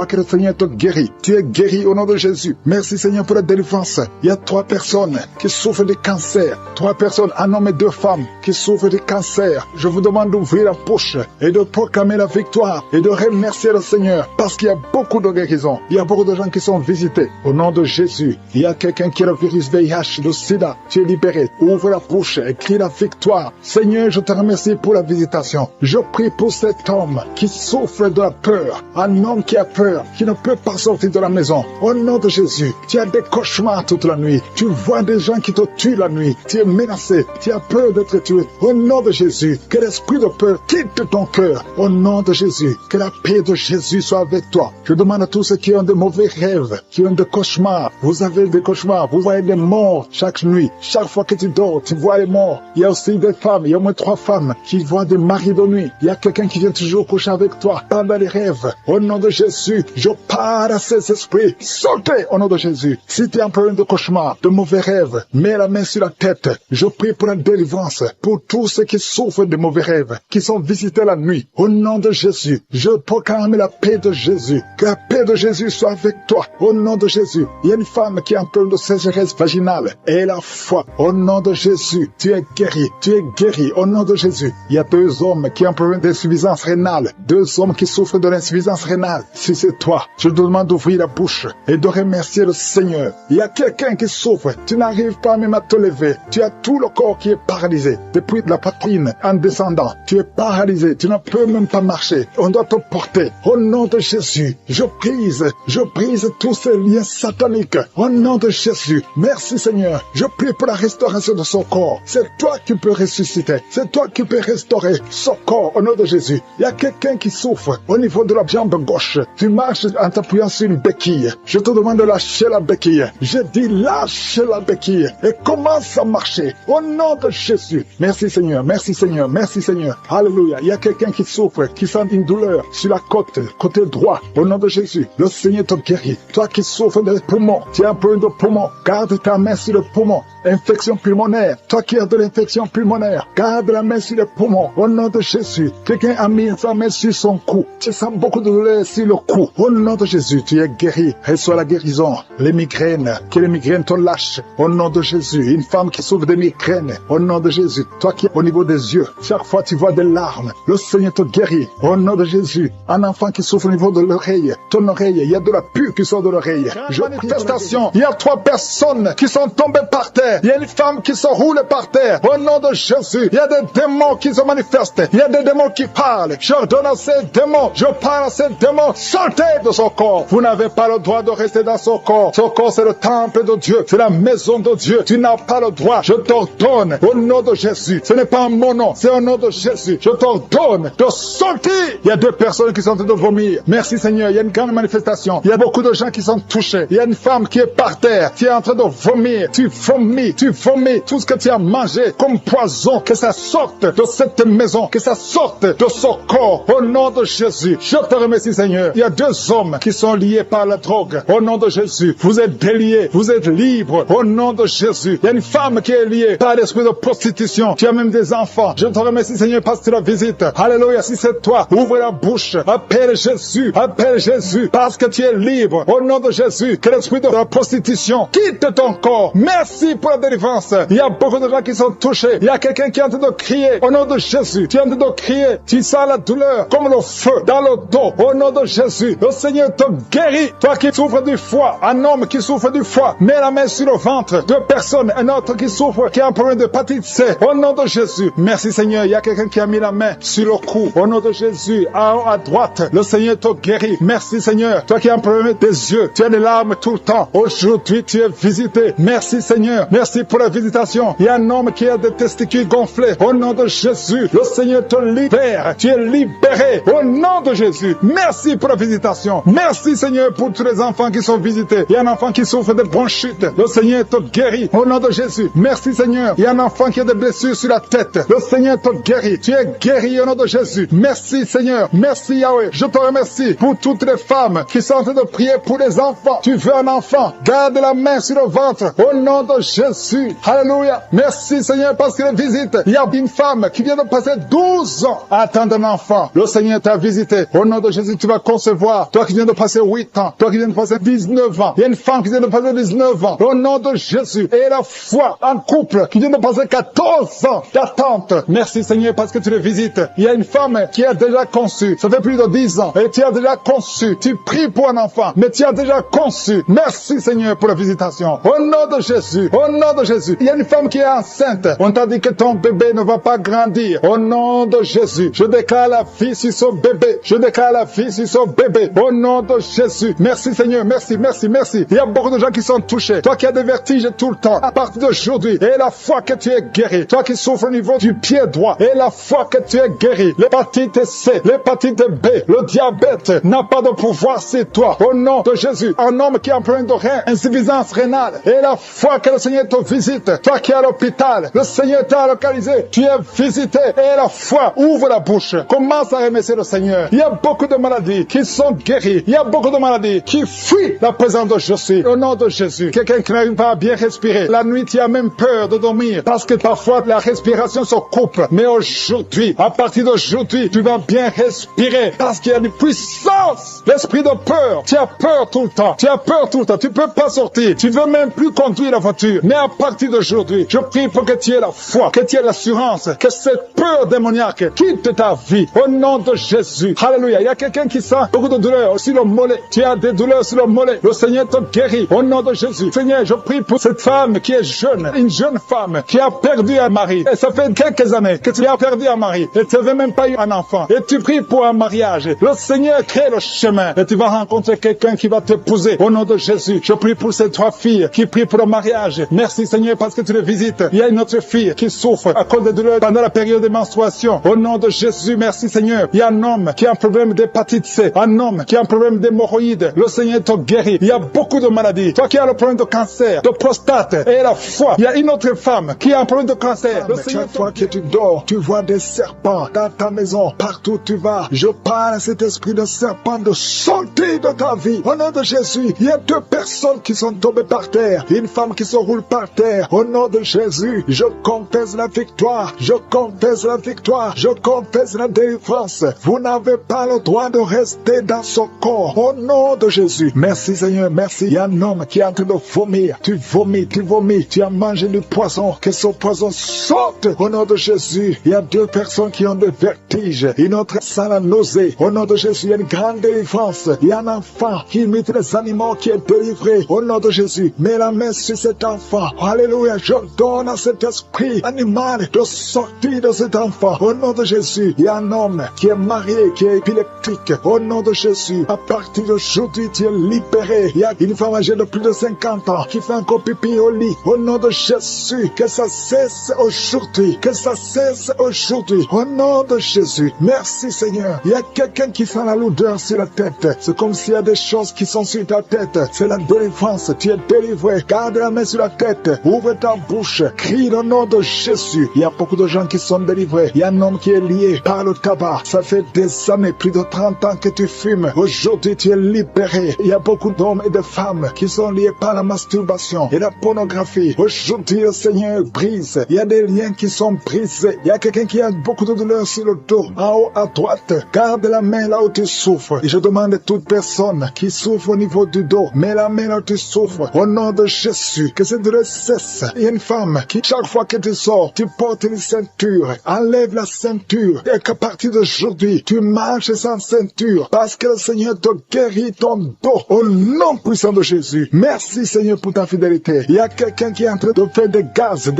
B: que le Seigneur te guérit. Tu es guéri au nom de Jésus. Merci Seigneur pour la délivrance. Il y a 3 personnes qui souffrent de cancer. 3 personnes, un homme et 2 femmes qui souffrent de cancer. Je vous demande d'ouvrir la bouche et de proclamer la victoire et de remercier le Seigneur parce qu'il y a beaucoup de guérisons. Il y a beaucoup de gens qui sont visités au nom de Jésus. Il y a quelqu'un qui a le virus VIH, le sida. Tu es libéré. Ouvre la bouche et crie la victoire. Seigneur, je te remercie pour la visitation. Je prie pour cet homme qui souffre de la peur. Un homme qui a peur, qui ne peut pas sortir de la maison. Au nom de Jésus, tu as des cauchemars toute la nuit. Tu vois des gens qui te tuent la nuit. Tu es menacé. Tu as peur d'être tué. Au nom de Jésus, que l'esprit de peur quitte ton cœur. Au nom de Jésus, que la paix de Jésus soit avec toi. Je demande à tous ceux qui ont de mauvais rêves, qui ont des cauchemars. Vous avez des cauchemars. Vous voyez des morts chaque nuit. Chaque fois que tu dors, tu vois les morts. Il y a aussi des femmes. Il y a au moins 3 femmes qui voient des maris de nuit. Il y a quelqu'un qui vient toujours coucher avec toi pendant les rêves. Au nom de Jésus, je parle à ces esprits. Sortez au nom de Jésus. Si tu as un problème de cauchemar, de mauvais rêves, mets la main sur la tête. Je prie pour la délivrance, pour tous ceux qui souffrent de mauvais rêves, qui sont visités la nuit. Au nom de Jésus, je proclame la paix de Jésus. Que la paix de Jésus soit avec toi. Au nom de Jésus, il y a une femme qui a un problème de sécheresse vaginale. Et la foi, au nom de Jésus, tu es guéri. Tu es guéri au nom de Jésus. Il y a 2 hommes qui ont un problème d'insuffisance rénale. 2 hommes qui souffrent de l'insuffisance rénale. Si c'est toi, je te demande d'ouvrir la bouche et de remercier le Seigneur. Il y a quelqu'un qui souffre. Tu n'arrives pas même à te lever. Tu as tout le corps qui est paralysé. Depuis la poitrine en descendant, tu es paralysé. Tu ne peux même pas marcher. On doit te porter. Au nom de Jésus, je brise tous ces liens sataniques. Au nom de Jésus, merci Seigneur. Je prie pour la restauration de son corps. C'est toi qui peux ressusciter. C'est toi qui peux restaurer son corps au nom de Jésus. Il y a quelqu'un qui souffre au niveau de la jambe gauche. Tu marches en t'appuyant sur une béquille. Je te demande de lâcher la béquille. Je dis lâche la béquille et commence à marcher au nom de Jésus. Merci Seigneur, merci Seigneur, merci Seigneur. Alléluia. Il y a quelqu'un qui souffre, qui sent une douleur sur la côté droit. Au nom de Jésus, le Seigneur te guérit. Toi qui souffres des poumons, tu as un problème de poumon, garde ta main sur le poumon. Infection pulmonaire, toi qui as de l'infection pulmonaire, garde la main sur le poumon. Au nom de Jésus, quelqu'un a mis sa main sur son cou. Tu sens beaucoup de douleur sur le cou. Au nom de Jésus, tu es guéri. Reçois la guérison. Les migraines, que les migraines te lâchent. Au nom de Jésus, une femme qui souffre de migraines. Au nom de Jésus, toi qui es au niveau des yeux, chaque fois tu vois des larmes, le Seigneur te guérit. Au nom de Jésus, un enfant qui souffre au niveau de l'oreille, ton oreille, il y a de la pus qui sort de l'oreille. Manifestation, il y a 3 personnes qui sont tombées par terre. Il y a une femme qui se roule par terre. Au nom de Jésus, il y a des démons qui se manifestent. Il y a des démons qui parlent. J'ordonne à ces démons, je parle à ces démons, sortez de son corps. Vous n'avez pas le droit de rester dans son corps. Son corps, c'est le temple de Dieu. C'est la maison de Dieu. Tu n'as pas le droit. Je t'ordonne au nom de Jésus. Ce n'est pas mon nom, c'est au nom de Jésus. Je t'ordonne de sortir. Il y a 2 personnes qui sont en train de vomir. Merci Seigneur, il y a une grande manifestation. Il y a beaucoup de gens qui sont touchés. Il y a une femme qui est par terre. Tu es en train de vomir. Tu vomis tout ce que tu as mangé comme poison. Que ça sorte de cette maison. Que ça sorte de son corps. Au nom de Jésus. Je te remercie Seigneur. Il y a 2 hommes qui sont liés par la drogue. Au nom de Jésus. Vous êtes déliés. Vous êtes libres. Au nom de Jésus. Il y a une femme qui est liée par l'esprit de prostitution. Tu as même des enfants. Je te remercie Seigneur parce que tu la visites. Alléluia. Si c'est toi, ouvre la bouche. Appelle Jésus. Appelle Jésus. Parce que tu es libre. Au nom de Jésus. Que l'esprit de la prostitution quitte ton corps. Merci pour la délivrance. Il y a beaucoup de gens qui sont touchés. Il y a quelqu'un qui est en train de crier. Au nom de Jésus. Tu es en train de crier. Tu sens la douleur comme le feu dans le dos. Au nom de Jésus. Le Seigneur te guérit. Toi qui souffres du foie. Un homme qui souffre du foie. Mets la main sur le ventre. 2 personnes. Un autre qui souffre, qui a un problème de hépatite C. Au nom de Jésus. Merci Seigneur. Il y a quelqu'un qui a mis la main sur le cou. Au nom de Jésus. À droite. Le Seigneur te guérit. Merci Seigneur. Toi qui as un problème des yeux. Tu as des larmes tout le temps. Aujourd'hui, tu es visité. Merci Seigneur. Merci pour la visitation. Il y a un homme qui a des testicules gonflés. Au nom de Jésus. Le Seigneur te libère. Tu es libéré. Au nom de Jésus. Merci pour la visitation. Merci Seigneur pour tous les enfants qui sont visités. Il y a un enfant qui souffre de bronchite. Le Seigneur te guérit. Au nom de Jésus. Merci Seigneur. Il y a un enfant qui a des blessures sur la tête. Le Seigneur te guérit. Tu es guéri au nom de Jésus. Merci Seigneur. Merci Yahweh. Je te remercie pour toutes les femmes qui sont en train de prier pour les enfants. Tu veux un enfant. Garde la main sur le ventre. Au nom de Jésus. Alléluia. Merci Seigneur parce que visite. Il y a une femme qui vient de passer 12 ans à attendre un enfant. Le Seigneur t'a visité. Au nom de Jésus, tu vas concevoir. Toi qui viens de passer 8 ans. Toi qui viens de passer 19 ans. Il y a une femme qui vient de passer 19 ans. Au nom de Jésus. Et la foi, un couple qui vient de passer 14 ans d'attente. Merci Seigneur parce que tu le visites. Il y a une femme qui a déjà conçu. Ça fait plus de 10 ans. Et tu as déjà conçu. Tu pries pour un enfant. Mais tu as déjà conçu. Merci Seigneur pour la visitation. Au nom de Jésus. Au nom de Jésus. Il y a une femme qui est enceinte. On t'a dit que ton bébé ne va pas grandir. Au nom de Jésus. Je déclare la vie sur son bébé. Je déclare la vie sur son bébé. Au nom de Jésus. Merci Seigneur. Merci, merci, merci. Il y a beaucoup de gens qui sont touchés. Toi qui as des vertiges tout le temps. À partir d'aujourd'hui. Et la foi que tu es guéri. Toi qui souffres au niveau du pied droit. Et la foi que tu es guéri. L'hépatite C. L'hépatite B. Le diabète n'a pas de pouvoir sur toi. Au nom de Jésus. Un homme qui a un problème de rein. Insuffisance rénale. Et la foi que le Seigneur te visite. Toi qui es à l'hôpital. Le Seigneur t'a localisé. Tu es visité. Et la foi. Ouvre la bouche. Commence à remercier le Seigneur. Il y a beaucoup de maladies qui sont guéries. Il y a beaucoup de maladies qui fuient la présence de Jésus. Au nom de Jésus. Quelqu'un qui n'arrive pas à bien respirer. La nuit, tu as même peur de dormir. Parce que parfois, la respiration se coupe. Mais aujourd'hui, à partir d'aujourd'hui, tu vas bien respirer. Parce qu'il y a une puissance. L'esprit de peur. Tu as peur tout le temps. Tu as peur tout le temps. Tu peux pas sortir. Tu veux même plus conduire la voiture. Mais à partir d'aujourd'hui, je prie pour que tu aies la foi, que tu aies l'assurance, que cette peur démoniaque quitte ta vie. Au nom de Jésus. Alléluia. Il y a quelqu'un qui sent beaucoup de douleurs sur le mollet. Tu as des douleurs sur le mollet. Le Seigneur te guérit. Au nom de Jésus. Seigneur, je prie pour cette femme qui est jeune. Une jeune femme qui a perdu un mari. Et ça fait quelques années que tu as perdu un mari. Et tu n'avais même pas eu un enfant. Et tu pries pour un mariage. Le Seigneur crée le chemin. Et tu vas rencontrer quelqu'un qui va t'épouser. Au nom de Jésus. Je prie pour ces 3 filles qui prient pour le mariage. Merci Seigneur parce que tu les visites. Il y a une autre fille qui souffre à cause des douleurs pendant la période de menstruation. Au nom de Jésus, merci Seigneur. Il y a un homme qui a un problème d'hépatite C. Un homme qui a un problème d'hémorroïdes. Le Seigneur te guérit. Il y a beaucoup de maladies. Toi qui as le problème de cancer, de prostate et la foi. Il y a une autre femme qui a un problème de cancer.
A: Chaque fois que tu dors, tu vois des serpents dans ta maison. Partout où tu vas, je parle à cet esprit de serpent de sortir de ta vie. Au nom de Jésus, il y a 2 personnes qui sont tombées par terre. Une femme qui se roule par terre. Au nom de Jésus, je confesse la victoire. Je confesse la victoire. Je confesse la délivrance. Vous n'avez pas le droit de rester dans ce corps. Au nom de Jésus. Merci Seigneur, merci. Il y a un homme qui est en train de vomir. Tu vomis, tu vomis. Tu as mangé du poison. Que ce poison sorte. Au nom de Jésus. Il y a 2 personnes qui ont des vertiges. Une autre sent la nausée. Au nom de Jésus, il y a une grande délivrance. Il y a un enfant qui imite les animaux qui est délivré. Au nom de Jésus. Mets la main sur cet enfant. Alléluia. Je donne à cet esprit animal de sortir de cet enfant. Au nom de Jésus. Il y a un homme qui est marié, qui est épileptique. Au nom de Jésus. À partir d'aujourd'hui, tu es libéré. Il y a une femme âgée de plus de 50 ans qui fait encore pipi au lit. Au nom de Jésus. Que ça cesse aujourd'hui. Que ça cesse aujourd'hui. Au nom de Jésus. Merci Seigneur. Il y a quelqu'un qui sent la lourdeur sur la tête. C'est comme s'il y a des choses qui sont sur ta tête. C'est la délivrance. Tu es délivré. Garde la main sur la tête. Ouvre ta bouche. Crie le nom de Jésus. Il y a beaucoup de gens qui sont délivrés. Il y a un homme qui est lié par le tabac. Ça fait des années, plus de 30 ans que tu fumes. Aujourd'hui, tu es libéré. Il y a beaucoup d'hommes et de femmes qui sont liés par la masturbation et la pornographie. Aujourd'hui, le Seigneur brise. Il y a des liens qui sont brisés. Il y a quelqu'un qui a beaucoup de douleur sur le dos. En haut à droite. Garde la main là où tu souffres. Et je demande à toute personne qui souffre au niveau du dos. Mets la main là où tu souffres. Au nom de Jésus. Que cette douleur cesse. Il y a une femme qui, chaque fois que tu sors, tu portes une ceinture. Enlève la ceinture. Et qu'à partir d'aujourd'hui, tu marches sans ceinture. Parce que le Seigneur te guérit ton dos. Au nom puissant de Jésus. Merci Seigneur pour ta fidélité. Il y a quelqu'un qui est en train de faire des gaz.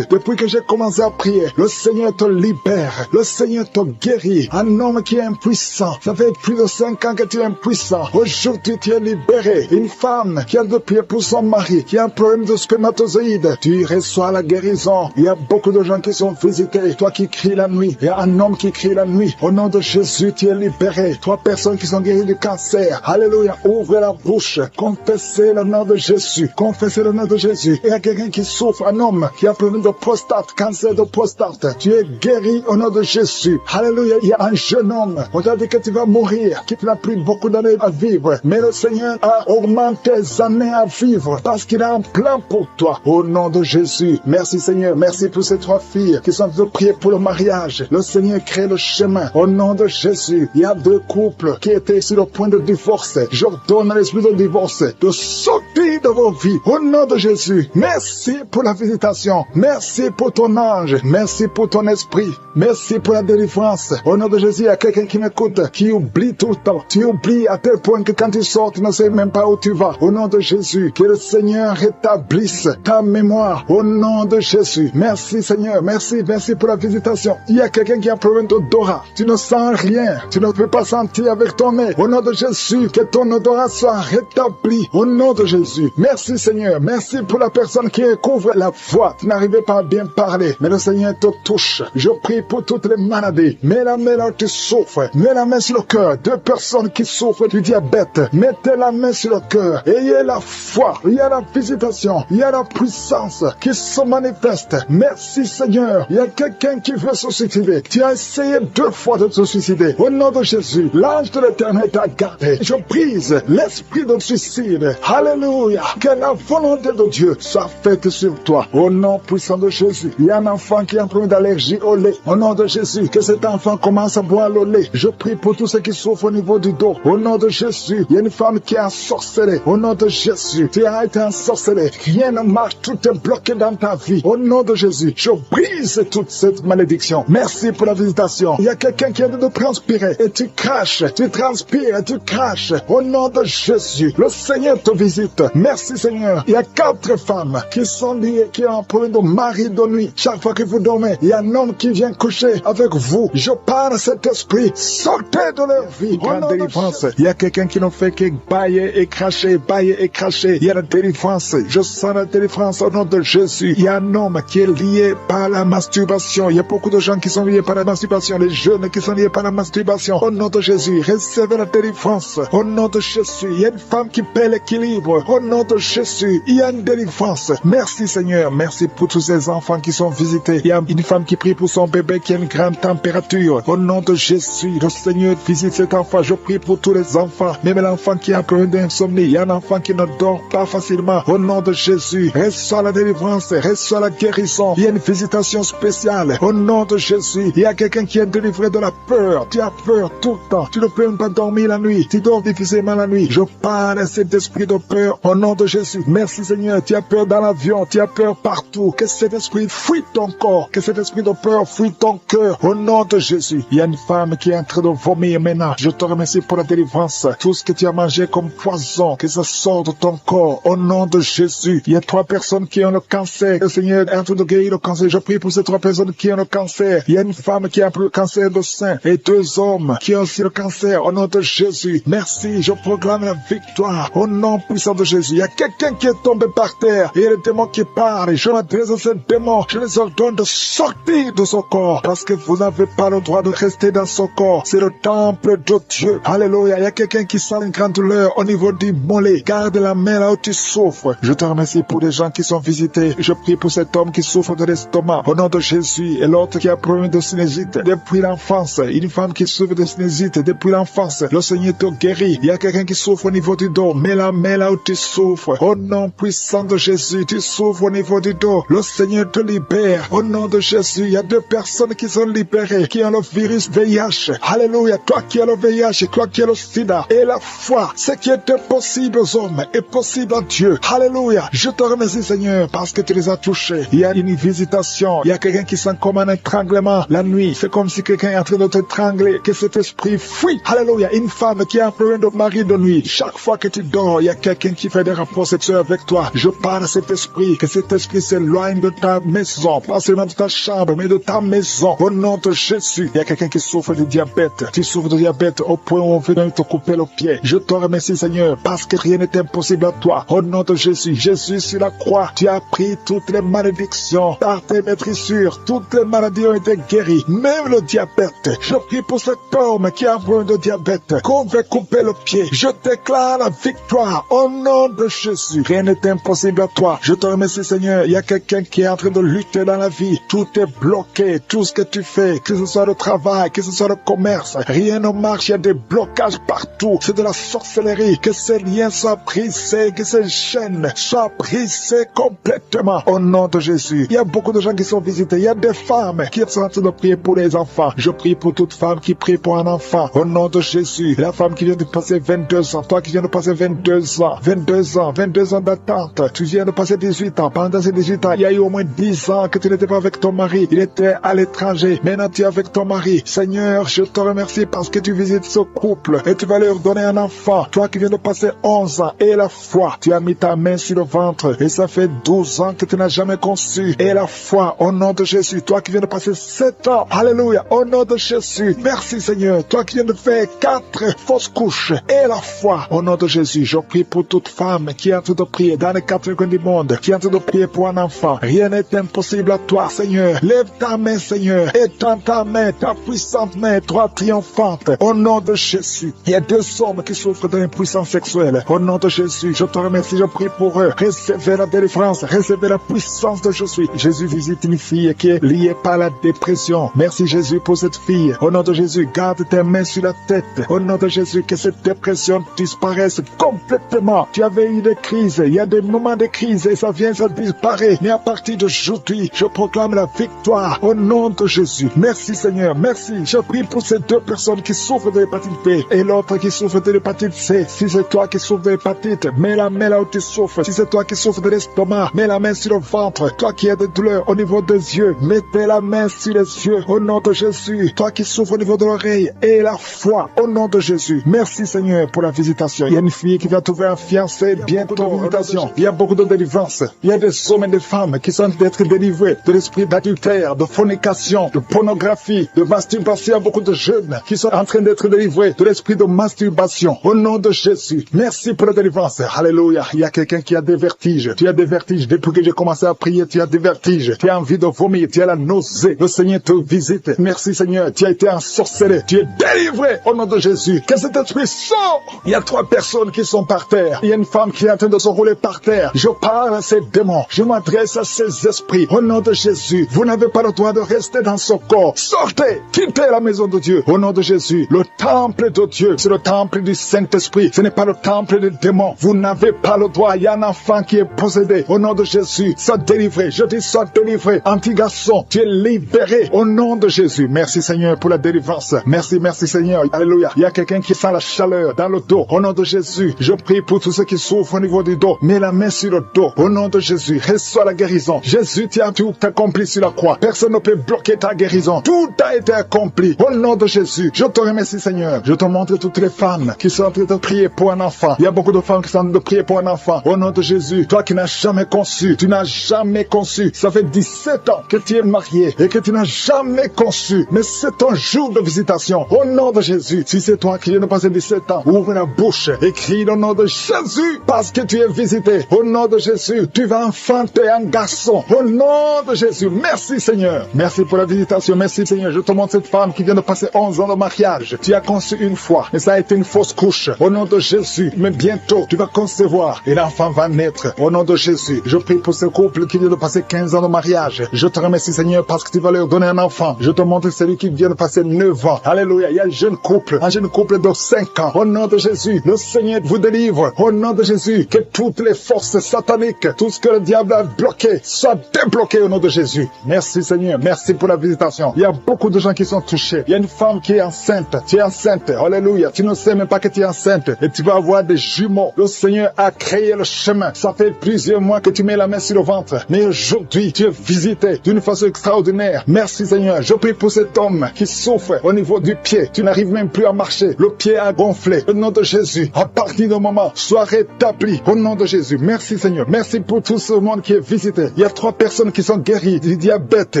A: Depuis que j'ai commencé à prier, le Seigneur te libère. Le Seigneur te guérit. Un homme qui est impuissant. Ça fait plus de 5 ans que tu es impuissant. Aujourd'hui, tu es libéré. Une femme qui a de prier pour son mari, qui a un problème de spermatozoïde. Tu reçois la guérison. Il y a beaucoup de gens qui sont visités. Toi qui cries la nuit. Il y a un homme qui crie la nuit. Au nom de Jésus, tu es libéré. 3 personnes qui sont guéries du cancer. Alléluia. Ouvre la bouche. Confessez le nom de Jésus. Confessez le nom de Jésus. Il y a quelqu'un qui souffre. Un homme qui a un problème de prostate.
B: prostate, cancer de prostate. Tu es guéri au nom de Jésus. Alléluia. Il y a un jeune homme. On t'a dit que tu vas mourir, qu'il n'a plus beaucoup d'années à vivre. Mais le Seigneur a augmenté tes années à vivre parce qu'il a un plan pour toi. Au nom de Jésus. Merci Seigneur. Merci pour ces 3 filles qui sont de prier pour le mariage. Le Seigneur crée le chemin. Au nom de Jésus. Il y a 2 couples qui étaient sur le point de divorce. J'ordonne à l'esprit de divorce de sortir de vos vies. Au nom de Jésus. Merci pour la visitation. Merci pour ton ange. Merci pour ton esprit. Merci pour la délivrance. Au nom de Jésus, il y a quelqu'un qui m'écoute, qui oublie tout le temps. Tu oublies à tel point que quand tu sors, tu ne sais même pas où tu vas. Au nom de Jésus, que le Seigneur rétablisse ta mémoire. Au nom de Jésus. Merci Seigneur. Merci pour la visitation. Il y a quelqu'un qui a un problème d'odorat. Tu ne sens rien. Tu ne peux pas sentir avec ton nez. Au nom de Jésus, que ton odorat soit rétabli. Au nom de Jésus. Merci Seigneur. Merci pour la personne qui recouvre la voix. Tu n'arrivais pas à bien parler, mais le Seigneur te touche. Je prie pour toutes les maladies. Mets la main là où tu souffres. Mets la main sur le cœur. 2 personnes qui souffrent du diabète. Mettez la main sur le cœur. Ayez la foi. Il y a la visitation. Il y a la puissance qui se manifeste. Merci Seigneur. Il y a quelqu'un qui veut se suicider. Tu as essayé 2 fois de te suicider. Au nom de Jésus, l'ange de l'Éternel t'a gardé. Je brise l'esprit de suicide. Alléluia. Que la volonté de Dieu soit faite sur toi. Au nom puissant de Jésus. Il y a un enfant qui a un problème d'allergie au lait. Au nom de Jésus, que cet enfant commence à boire le lait. Je prie pour tous ceux qui souffrent au niveau du dos. Au nom de Jésus, il y a une femme qui est ensorcelée. Au nom de Jésus, tu as été ensorcelée. Rien ne marche, tout est bloqué dans ta vie. Au nom de Jésus, je brise toute cette malédiction. Merci pour la visitation. Il y a quelqu'un qui est en train de transpirer et tu craches, tu transpires et tu craches. Au nom de Jésus, le Seigneur te visite. Merci Seigneur. Il y a 4 femmes qui sont liées, qui ont un problème de mari de nuit. Chaque fois que vous dormez, il y a un homme qui vient coucher avec vous. Je parle à cet esprit. Sortez de leur vie. Grande délivrance. Il y a quelqu'un qui ne fait que bailler et cracher, bailler et cracher. Il y a la délivrance. Je sens la délivrance au nom de Jésus. Il y a un homme qui est lié par la masturbation. Il y a beaucoup de gens qui sont liés par la masturbation. Les jeunes qui sont liés par la masturbation. Au nom de Jésus, recevez la délivrance. Au nom de Jésus, il y a une femme qui perd l'équilibre. Au nom de Jésus, il y a une délivrance. Merci Seigneur. Merci pour tous ces enfants qui sont visités. Il y a une femme qui prie pour son bébé qui a une grande température. Au nom de Jésus, le Seigneur visite cet enfant. Je prie pour tous les enfants. Même l'enfant qui a un problème d'insomnie. Il y a un enfant qui ne dort pas facilement. Au nom de Jésus, reçois la délivrance, reçois la guérison. Il y a une visitation spéciale. Au nom de Jésus, il y a quelqu'un qui est délivré de la peur. Tu as peur tout le temps. Tu ne peux même pas dormir la nuit. Tu dors difficilement la nuit. Je parle à cet esprit de peur au nom de Jésus. Merci Seigneur. Tu as peur dans l'avion. Tu as peur partout. Que cet esprit fuit ton corps. Que cet esprit de peur fuit ton cœur. Au nom de Jésus. Il y a une femme qui est en train de vomir maintenant. Je te remercie pour la délivrance. Tout ce que tu as mangé comme poison, que ça sorte de ton corps. Au nom de Jésus. Il y a 3 personnes qui ont le cancer. Le Seigneur est en train de guérir le cancer. Je prie pour ces 3 personnes qui ont le cancer. Il y a une femme qui a le cancer de sein et 2 hommes qui ont aussi le cancer. Au nom de Jésus. Merci. Je proclame la victoire. Au nom puissant de Jésus. Il y a quelqu'un qui est tombé par terre. Et il y a le démon qui parle. Je m'adresse à ce démon. Je les ordonne de sortir de son corps. Parce que vous n'avez pas le droit de rester dans son corps. C'est le temple de Dieu. Alléluia. Il y a quelqu'un qui sent une grande douleur au niveau du mollet. Garde la main là où tu souffres. Je te remercie pour les gens qui sont visités. Je prie pour cet homme qui souffre de l'estomac. Au nom de Jésus. Et l'autre qui a problème de sinusite depuis l'enfance. Une femme qui souffre de sinusite depuis l'enfance. Le Seigneur te guérit. Il y a quelqu'un qui souffre au niveau du dos. Mets la main là où tu souffres. Au nom puissant de Jésus. Tu souffres au niveau du dos. Le Seigneur te libère. Au nom de Jésus. Il y a 2 personnes qui sont libérées. Qui ont le virus VIH. Alléluia. Toi qui as le VIH. Toi qui as le sida. Et la foi. Ce qui est impossible aux hommes est possible à Dieu. Alléluia. Je te remercie Seigneur parce que tu les as touchés. Il y a une visitation. Il y a quelqu'un qui sent comme un étranglement la nuit. C'est comme si quelqu'un est en train de t'étrangler. Que cet esprit fuit. Alléluia. Une femme qui a un problème de mari de nuit. Chaque fois que tu dors, il y a quelqu'un qui fait des rapports sexuels avec toi. Je parle à cet esprit. Que cet esprit s'éloigne de ta maison. Pas seulement de ta chambre, mais de ta maison. Au nom de Jésus. Il y a quelqu'un qui souffre de diabète. Tu souffres de diabète au point où on veut te couper le pied. Je te remercie Seigneur parce que rien n'est impossible à toi. Au nom de Jésus. Jésus sur la croix. Tu as pris toutes les malédictions. Par tes maîtrissures. Toutes les maladies ont été guéries. Même le diabète. Je prie pour cet homme qui a un problème de diabète. Qu'on veut couper le pied. Je déclare la victoire. Au nom de Jésus. Rien n'est impossible à toi. Je te remercie Seigneur. Il y a quelqu'un qui est en train de lutter lutter dans la vie. Tout est bloqué. Tout ce que tu fais, que ce soit le travail, que ce soit le commerce, rien ne marche. Il y a des blocages partout. C'est de la sorcellerie. Que ces liens soient brisés, que ces chaînes soient brisées complètement. Au nom de Jésus. Il y a beaucoup de gens qui sont visités. Il y a des femmes qui sont en train de prier pour les enfants. Je prie pour toute femme qui prie pour un enfant. Au nom de Jésus. La femme qui vient de passer 22 ans. Toi qui viens de passer 22 ans. 22 ans d'attente. Tu viens de passer 18 ans. Pendant ces 18 ans, il y a eu au moins 10 ans que tu n'étais pas avec ton mari. Il était à l'étranger. Maintenant, tu es avec ton mari. Seigneur, je te remercie parce que tu visites ce couple et tu vas leur donner un enfant. Toi qui viens de passer 11 ans et la foi, tu as mis ta main sur le ventre et ça fait 12 ans que tu n'as jamais conçu. Et la foi, au nom de Jésus. Toi qui viens de passer 7 ans. Alléluia. Au nom de Jésus. Merci Seigneur. Toi qui viens de faire 4 fausses couches et la foi, au nom de Jésus. Je prie pour toute femme qui est en train de prier dans les 4 coins du monde, qui est en train de prier pour un enfant. Rien n'est impossible à toi, Seigneur. Lève ta main, Seigneur. Étends ta main, ta puissante main, toi triomphante. Au nom de Jésus. Il y a 2 hommes qui souffrent de l'impuissance sexuelle. Au nom de Jésus, je te remercie, je prie pour eux. Recevez la délivrance, recevez la puissance de Jésus. Jésus visite une fille qui est liée par la dépression. Merci Jésus pour cette fille. Au nom de Jésus, garde tes mains sur la tête. Au nom de Jésus, que cette dépression disparaisse complètement. Tu avais eu des crises, il y a des moments de crise et ça vient, ça disparaît. Mais à partir d'aujourd'hui, je proclame la victoire au nom de Jésus. Merci Seigneur, merci. Je prie pour ces 2 personnes qui souffrent de l'hépatite B et l'autre qui souffre de l'hépatite C. Si c'est toi qui souffres de l'hépatite, mets la main là où tu souffres. Si c'est toi qui souffres de l'estomac, mets la main sur le ventre. Toi qui as des douleurs au niveau des yeux, mettez la main sur les yeux au nom de Jésus. Toi qui souffres au niveau de l'oreille et la foi au nom de Jésus. Merci Seigneur pour la visitation. Il y a une fille qui va trouver un fiancé bientôt. Visitation. Il y a beaucoup de délivrance. Il y a des hommes et des femmes qui sont d'être délivrés de l'esprit d'adultère, de fornication, de pornographie, de masturbation. Il y a beaucoup de jeunes qui sont en train d'être délivrés de l'esprit de masturbation. Au nom de Jésus. Merci pour la délivrance. Alléluia. Il y a quelqu'un qui a des vertiges. Tu as des vertiges. Depuis que j'ai commencé à prier, tu as des vertiges. Tu as envie de vomir. Tu as la nausée. Le Seigneur te visite. Merci Seigneur. Tu as été ensorcelé. Tu es délivré. Au nom de Jésus. Que cet esprit sort. Il y a 3 personnes qui sont par terre. Il y a une femme qui est en train de se rouler par terre. Je parle à ces démons. Je m'adresse à ces esprits. Au nom de Jésus. Vous n'avez pas le droit de rester dans ce corps. Sortez. Quittez la maison de Dieu. Au nom de Jésus. Le temple de Dieu, c'est le temple du Saint-Esprit. Ce n'est pas le temple des démons. Vous n'avez pas le droit. Il y a un enfant qui est possédé. Au nom de Jésus. Sois délivré. Je dis sois délivré. Anti-garçon, tu es libéré. Au nom de Jésus. Merci Seigneur pour la délivrance. Merci Seigneur. Alléluia. Il y a quelqu'un qui sent la chaleur dans le dos. Au nom de Jésus. Je prie pour tous ceux qui souffrent au niveau du dos. Mets la main sur le dos. Au nom de Jésus. Reçois la guérison. Jésus, tu as tout accompli sur la croix. Personne ne peut bloquer ta guérison. Tout a été accompli. Au nom de Jésus. Je te remercie Seigneur. Je te montre toutes les femmes qui sont en train de prier pour un enfant. Il y a beaucoup de femmes qui sont en train de prier pour un enfant. Au nom de Jésus. Toi qui n'as jamais conçu. Tu n'as jamais conçu. Ça fait 17 ans que tu es marié et que tu n'as jamais conçu. Mais c'est ton jour de visitation. Au nom de Jésus. Si c'est toi qui viens de passer 17 ans, ouvre la bouche et crie le nom de Jésus parce que tu es visité. Au nom de Jésus, tu vas enfanter un garçon. Au nom de Jésus. Merci Seigneur. Merci pour la visitation. Merci Seigneur. Je te montre cette femme qui vient de passer 11 ans de mariage. Tu as conçu une fois, mais ça a été une fausse couche. Au nom de Jésus. Mais bientôt, tu vas concevoir et l'enfant va naître. Au nom de Jésus. Je prie pour ce couple qui vient de passer 15 ans de mariage. Je te remercie Seigneur parce que tu vas leur donner un enfant. Je te montre celui qui vient de passer 9 ans. Alléluia. Il y a un jeune couple de 5 ans. Au nom de Jésus. Le Seigneur vous délivre. Au nom de Jésus. Que toutes les forces sataniques, tout ce que le diable a bloqué, soit débloqué au nom de Jésus. Merci Seigneur. Merci pour la visitation. Il y a beaucoup de gens qui sont touchés. Il y a une femme qui est enceinte. Tu es enceinte. Alléluia. Tu ne sais même pas que tu es enceinte. Et tu vas avoir des jumeaux. Le Seigneur a créé le chemin. Ça fait plusieurs mois que tu mets la main sur le ventre. Mais aujourd'hui, tu es visité d'une façon extraordinaire. Merci Seigneur. Je prie pour cet homme qui souffre au niveau du pied. Tu n'arrives même plus à marcher. Le pied a gonflé. Au nom de Jésus. À partir du moment, sois rétabli. Au nom de Jésus. Merci Seigneur. Merci pour tout ce monde qui est visité. Il y a 3 personnes qui sont guéries du diabète.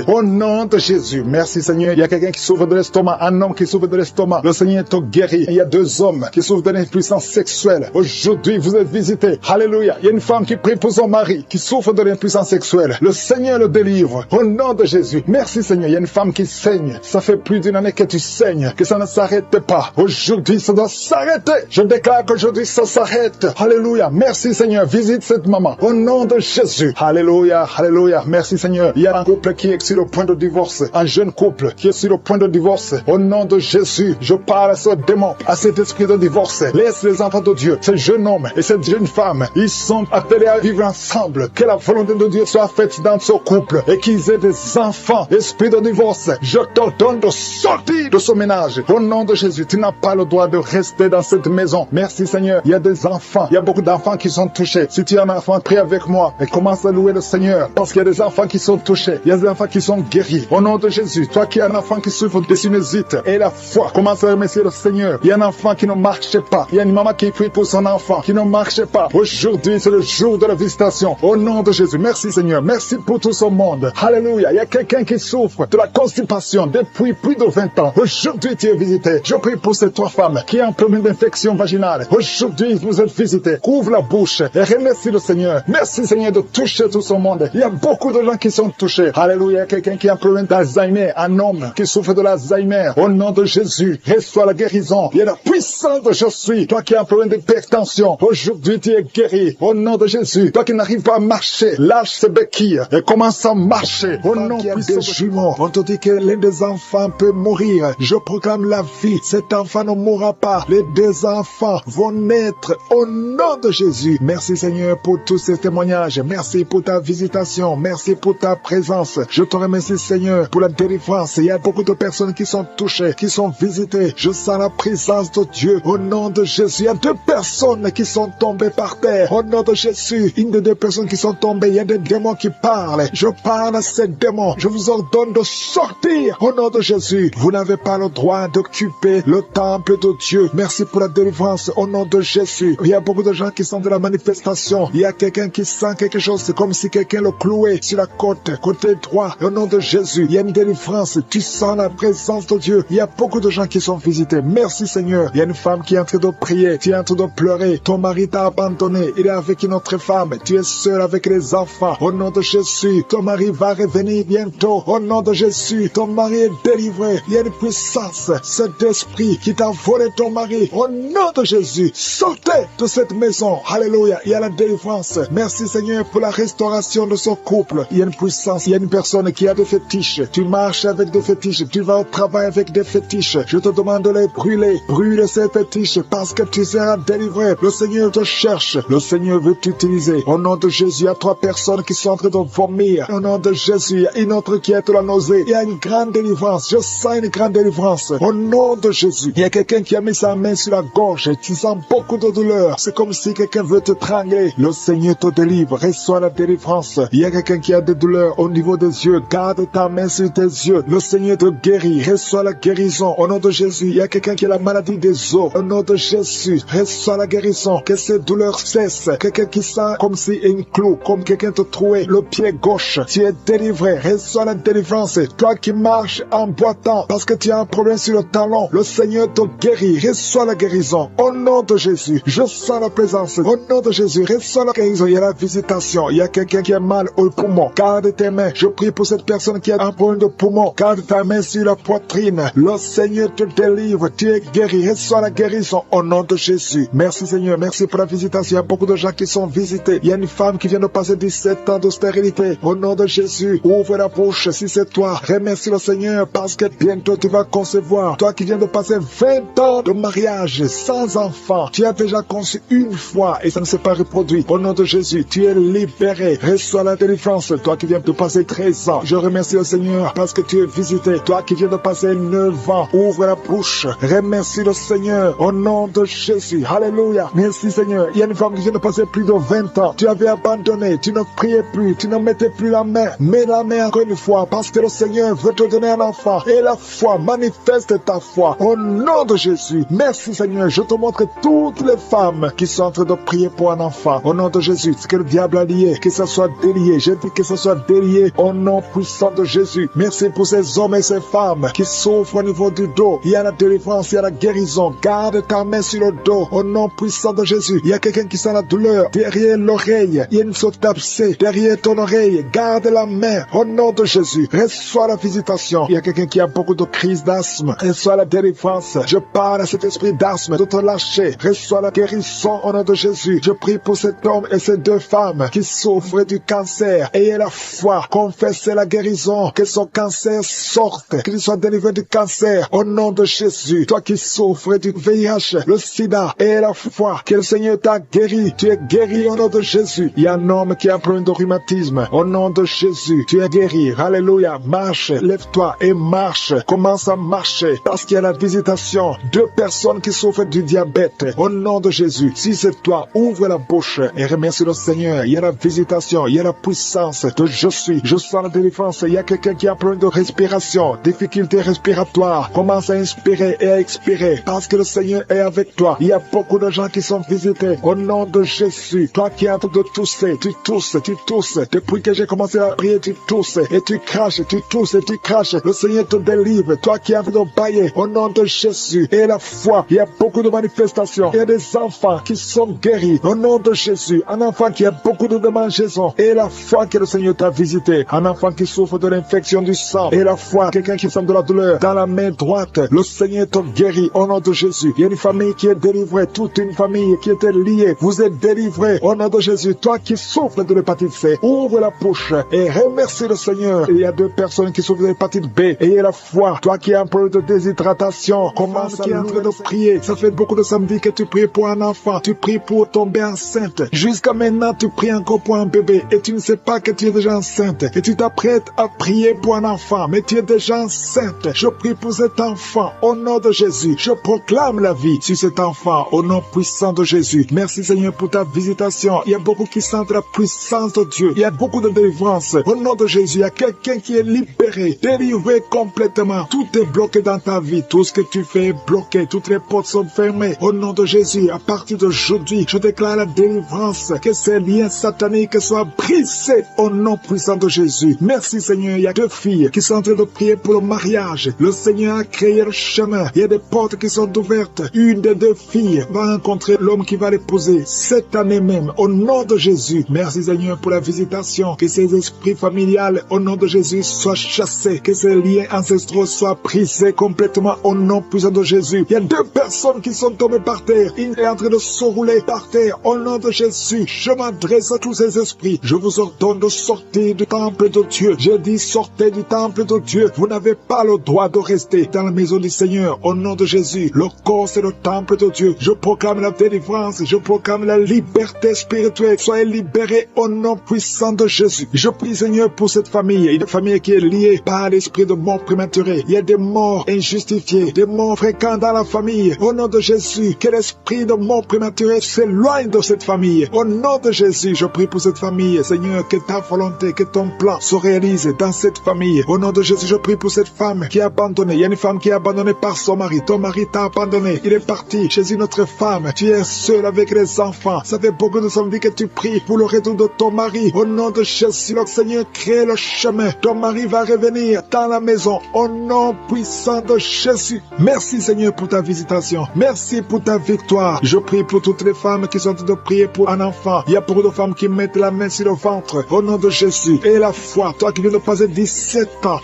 B: Au nom de Jésus. Merci Seigneur. Il y a quelqu'un qui souffre de l'estomac. Un homme qui souffre de l'estomac. Le Seigneur te guérit. Il y a 2 hommes qui souffrent de l'impuissance sexuelle. Aujourd'hui, vous êtes visités. Alléluia. Il y a une femme qui prie pour son mari qui souffre de l'impuissance sexuelle. Le Seigneur le délivre. Au nom de Jésus. Merci Seigneur. Il y a une femme qui saigne. Ça fait plus d'une année que tu saignes. Que ça ne s'arrête pas. Aujourd'hui, ça doit s'arrêter. Je déclare qu'aujourd'hui, ça s'arrête. Alléluia. Merci Seigneur. Visite cette maman. Au nom de Jésus. Alléluia. Alléluia. Merci Seigneur. Il y a un couple qui est sur le point de divorce, un jeune couple qui est sur le point de divorce. Au nom de Jésus, je parle à ce démon, à cet esprit de divorce. Laisse les enfants de Dieu, ce jeune homme et cette jeune femme, ils sont appelés à vivre ensemble. Que la volonté de Dieu soit faite dans ce couple et qu'ils aient des enfants. Esprit de divorce, je t'ordonne de sortir de ce ménage. Au nom de Jésus, tu n'as pas le droit de rester dans cette maison. Merci Seigneur. Il y a des enfants, il y a beaucoup d'enfants qui sont touchés. Si tu as un enfant, prie avec moi et commence à louer le Seigneur, parce qu'il y a des enfants qui sont touchés, il y a des enfants qui sont guéris. Au nom de Jésus, toi qui as un enfant qui souffre de sinusite et la foi, commence à remercier le Seigneur. Il y a un enfant qui ne marche pas, il y a une maman qui prie pour son enfant qui ne marche pas. Aujourd'hui, c'est le jour de la visitation. Au nom de Jésus, merci Seigneur, merci pour tout ce monde. Alléluia. Il y a quelqu'un qui souffre de la constipation depuis plus de 20 ans. Aujourd'hui, tu es visité. Je prie pour ces 3 femmes qui ont un problème d'infection vaginale. Aujourd'hui, vous êtes visités. Ouvre la bouche et remercie le Seigneur. Merci Seigneur de toucher tout ce monde. Il y a beaucoup de gens qui sont touchés. Alléluia. Il y a quelqu'un qui a un problème d'Alzheimer, un homme qui souffre de l'Alzheimer. Au nom de Jésus, reçois la guérison. Il y a la puissance de je suis. Toi qui as un problème d'hypertension, aujourd'hui tu es guéri. Au nom de Jésus, toi qui n'arrives pas à marcher, lâche ces béquilles et commence à marcher. Au nom des jumeaux, on te dit que l'un des enfants peut mourir. Je proclame la vie. Cet enfant ne mourra pas. Les 2 enfants vont naître au nom de Jésus. Merci Seigneur pour tous ces témoignages. Merci pour ta visitation. Merci pour ta présence. Je te remercie Seigneur pour la délivrance. Il y a beaucoup de personnes qui sont touchées, qui sont visitées. Je sens la présence de Dieu. Au nom de Jésus, il y a 2 personnes qui sont tombées par terre. Au nom de Jésus, une des 2 personnes qui sont tombées, il y a des démons qui parlent. Je parle à ces démons. Je vous ordonne de sortir. Au nom de Jésus, vous n'avez pas le droit d'occuper le temple de Dieu. Merci pour la délivrance. Au nom de Jésus, il y a beaucoup de gens qui sont de la manifestation. Il y a quelqu'un qui sent quelque chose. C'est comme si quelqu'un le clouait sur la côte, côté droit. Au nom de Jésus, il y a une délivrance. Tu sens la présence de Dieu. Il y a beaucoup de gens qui sont visités. Merci Seigneur. Il y a une femme qui est en train de prier. Tu es en train de pleurer. Ton mari t'a abandonné. Il est avec une autre femme. Tu es seul avec les enfants. Au nom de Jésus, ton mari va revenir bientôt. Au nom de Jésus, ton mari est délivré. Il y a une puissance. Cet esprit qui t'a volé ton mari. Au nom de Jésus, sortez de cette maison. Alléluia. Il y a la délivrance. Merci Seigneur pour la restauration de ce couple. Il y a une puissance. Il y a une personne qui a des fétiches. Tu marches avec des fétiches. Tu vas au travail avec des fétiches. Je te demande de les brûler. Brûle ces fétiches parce que tu seras délivré. Le Seigneur te cherche. Le Seigneur veut t'utiliser. Au nom de Jésus, il y a 3 personnes qui sont en train de vomir. Au nom de Jésus, il y a une autre qui est de la nausée. Il y a une grande délivrance. Je sens une grande délivrance. Au nom de Jésus, il y a quelqu'un qui a mis sa main sur la gorge. Tu sens beaucoup de douleur. C'est comme si quelqu'un veut te trangler. Le Seigneur te délivre. Reçois la délivrance. Il y a quelqu'un qui a des douleurs au niveau des yeux. Garde ta main sur tes yeux. Le Seigneur te guérit. Reçois la guérison. Au nom de Jésus, il y a quelqu'un qui a la maladie des os. Au nom de Jésus, reçois la guérison. Que ces douleurs cessent. Quelqu'un qui sent comme si un clou, comme quelqu'un te trouait le pied gauche. Tu es délivré. Reçois la délivrance. Toi qui marches en boitant parce que tu as un problème sur le talon, le Seigneur te guérit. Reçois la guérison. Au nom de Jésus, je sens la présence. Au nom de Jésus, reçois la guérison. Il y a la visitation. Il y a quelqu'un qui a mal au poumon. Garde tes mains. Je prie pour cette personne qui a un problème de poumon. Garde ta main sur la poitrine. Le Seigneur te délivre. Tu es guéri. Reçois la guérison. Au nom de Jésus. Merci Seigneur. Merci pour la visitation. Il y a beaucoup de gens qui sont visités. Il y a une femme qui vient de passer 17 ans de stérilité. Au nom de Jésus, ouvre la bouche si c'est toi. Remercie le Seigneur parce que bientôt tu vas concevoir. Toi qui viens de passer 20 ans de mariage sans enfant. Tu as déjà conçu une fois et ça ne s'est pas reproduit. Au nom de Jésus, tu es libéré. Reçois la délivrance. Toi qui viens de passer 13 ans. Je remercie le Seigneur parce que tu es visité. Toi qui viens de passer 9 ans. Ouvre la bouche. Remercie le Seigneur. Au nom de Jésus. Alléluia. Merci Seigneur. Il y a une femme qui vient de passer plus de 20 ans. Tu avais abandonné. Tu ne priais plus. Tu ne mettais plus la main. Mets la main encore une fois parce que le Seigneur veut te donner un enfant. Et la foi, manifeste ta foi. Au nom de Jésus. Merci Seigneur. Je te montre toutes les femmes qui sont en train de prier pour un enfant. Au nom de Jésus. Ce que le diable a lié, que ça soit délié. Je dis que ça soit délié au nom puissant de Jésus. Merci pour ces hommes et ces femmes qui souffrent au niveau du dos. Il y a la délivrance, il y a la guérison. Garde ta main sur le dos au nom puissant de Jésus. Il y a quelqu'un qui sent la douleur derrière l'oreille. Il y a une sorte d'abcès derrière ton oreille. Garde la main au nom de Jésus. Reçois la visitation. Il y a quelqu'un qui a beaucoup de crises d'asthme. Reçois la délivrance. Je parle à cet esprit d'asthme de te lâcher. Reçois la guérison au nom de Jésus. Je prie pour cet homme et ces 2 femmes qui souffrent du cancer. Seigneur. Ayez la foi. Confessez la guérison. Que son cancer sorte. Qu'il soit délivré du cancer. Au nom de Jésus. Toi qui souffres du VIH, le sida, ayez la foi. Que le Seigneur t'a guéri. Tu es guéri au nom de Jésus. Il y a un homme qui a un problème de rhumatisme. Au nom de Jésus. Tu es guéri. Alléluia. Marche. Lève-toi et marche. Commence à marcher. Parce qu'il y a la visitation. 2 personnes qui souffrent du diabète. Au nom de Jésus. Si c'est toi, ouvre la bouche et remercie le Seigneur. Il y a la visitation. Il y a la puissance de je suis. Je sens la délivrance. Il y a quelqu'un qui a un problème de respiration. Difficulté respiratoire. Commence à inspirer et à expirer. Parce que le Seigneur est avec toi. Il y a beaucoup de gens qui sont visités. Au nom de Jésus. Toi qui es en train de tousser. Tu tousses. Tu tousses. Depuis que j'ai commencé à prier, tu tousses. Et tu craches. Tu tousses et tu craches. Le Seigneur te délivre. Toi qui es en train de bailler. Au nom de Jésus. Et la foi. Il y a beaucoup de manifestations. Il y a des enfants qui sont guéris. Au nom de Jésus. Un enfant qui a beaucoup de démangeaisons. Et la foi que le Seigneur t'a visité. Un enfant qui souffre de l'infection du sang. Et la foi. Quelqu'un qui sent de la douleur dans la main droite. Le Seigneur te guérit. Au nom de Jésus. Il y a une famille qui est délivrée. Toute une famille qui était liée. Vous êtes délivrés. Au nom de Jésus. Toi qui souffres de l'hépatite C. Ouvre la bouche et remercie le Seigneur. Il y a 2 personnes qui souffrent de l'hépatite B. Ayez la foi. Toi qui as un problème de déshydratation. Commence à en train de prier. Ça fait beaucoup de samedis que tu pries pour un enfant. Tu pries pour tomber enceinte. Jusqu'à maintenant, tu pries encore pour un bébé. Et tu ne sais pas que tu es déjà enceinte. Et tu t'apprêtes à prier pour un enfant. Mais tu es déjà enceinte. Je prie pour cet enfant. Au nom de Jésus. Je proclame la vie sur cet enfant. Au nom puissant de Jésus. Merci Seigneur pour ta visitation. Il y a beaucoup qui sentent la puissance de Dieu. Il y a beaucoup de délivrance. Au nom de Jésus, il y a quelqu'un qui est libéré. Délivré complètement. Tout est bloqué dans ta vie. Tout ce que tu fais est bloqué. Toutes les portes sont fermées. Au nom de Jésus, à partir d'aujourd'hui, je déclare la délivrance. Que ces liens sataniques soient brisés. Au nom puissant de Jésus. Merci Seigneur. Il y a 2 filles qui sont en train de prier pour le mariage. Le Seigneur a créé le chemin. Il y a des portes qui sont ouvertes. Une des 2 filles va rencontrer l'homme qui va l'épouser cette année même. Au nom de Jésus. Merci Seigneur pour la visitation. Que ces esprits familiales, au nom de Jésus, soient chassés. Que ces liens ancestraux soient brisés complètement au nom puissant de Jésus. Il y a 2 personnes qui sont tombées par terre. Il est en train de se rouler par terre. Au nom de Jésus, je m'adresse à tous ces esprits. Je vous ordonne de sortir du temple de Dieu. Je dis sortez du temple de Dieu. Vous n'avez pas le droit de rester dans la maison du Seigneur. Au nom de Jésus, le corps c'est le temple de Dieu. Je proclame la délivrance. Je proclame la liberté spirituelle. Soyez libérés au nom puissant de Jésus. Je prie Seigneur pour cette famille. Une famille qui est liée par l'esprit de mort prématurée. Il y a des morts injustifiées, des morts fréquents dans la famille. Au nom de Jésus, que l'esprit de mort prématurée s'éloigne de cette famille. Au nom de Jésus, je prie pour cette famille. Seigneur, que ta volonté, que ton plan se réalise dans cette famille. Au nom de Jésus, je prie pour cette femme qui est abandonnée. Il y a une femme qui est abandonnée par son mari. Ton mari t'a abandonné. Il est parti chez une autre femme. Tu es seul avec les enfants. Ça fait beaucoup de samedis que tu pries pour le retour de ton mari. Au nom de Jésus, le Seigneur crée le chemin. Ton mari va revenir dans la maison. Au nom puissant de Jésus. Merci Seigneur pour ta visitation. Merci pour ta victoire. Je prie pour toutes les femmes qui sont en train de prier pour un enfant. Il y a beaucoup de femmes qui mettent la main sur le ventre. Au nom de Jésus. Et la foi. Toi qui viens de passer 17 ans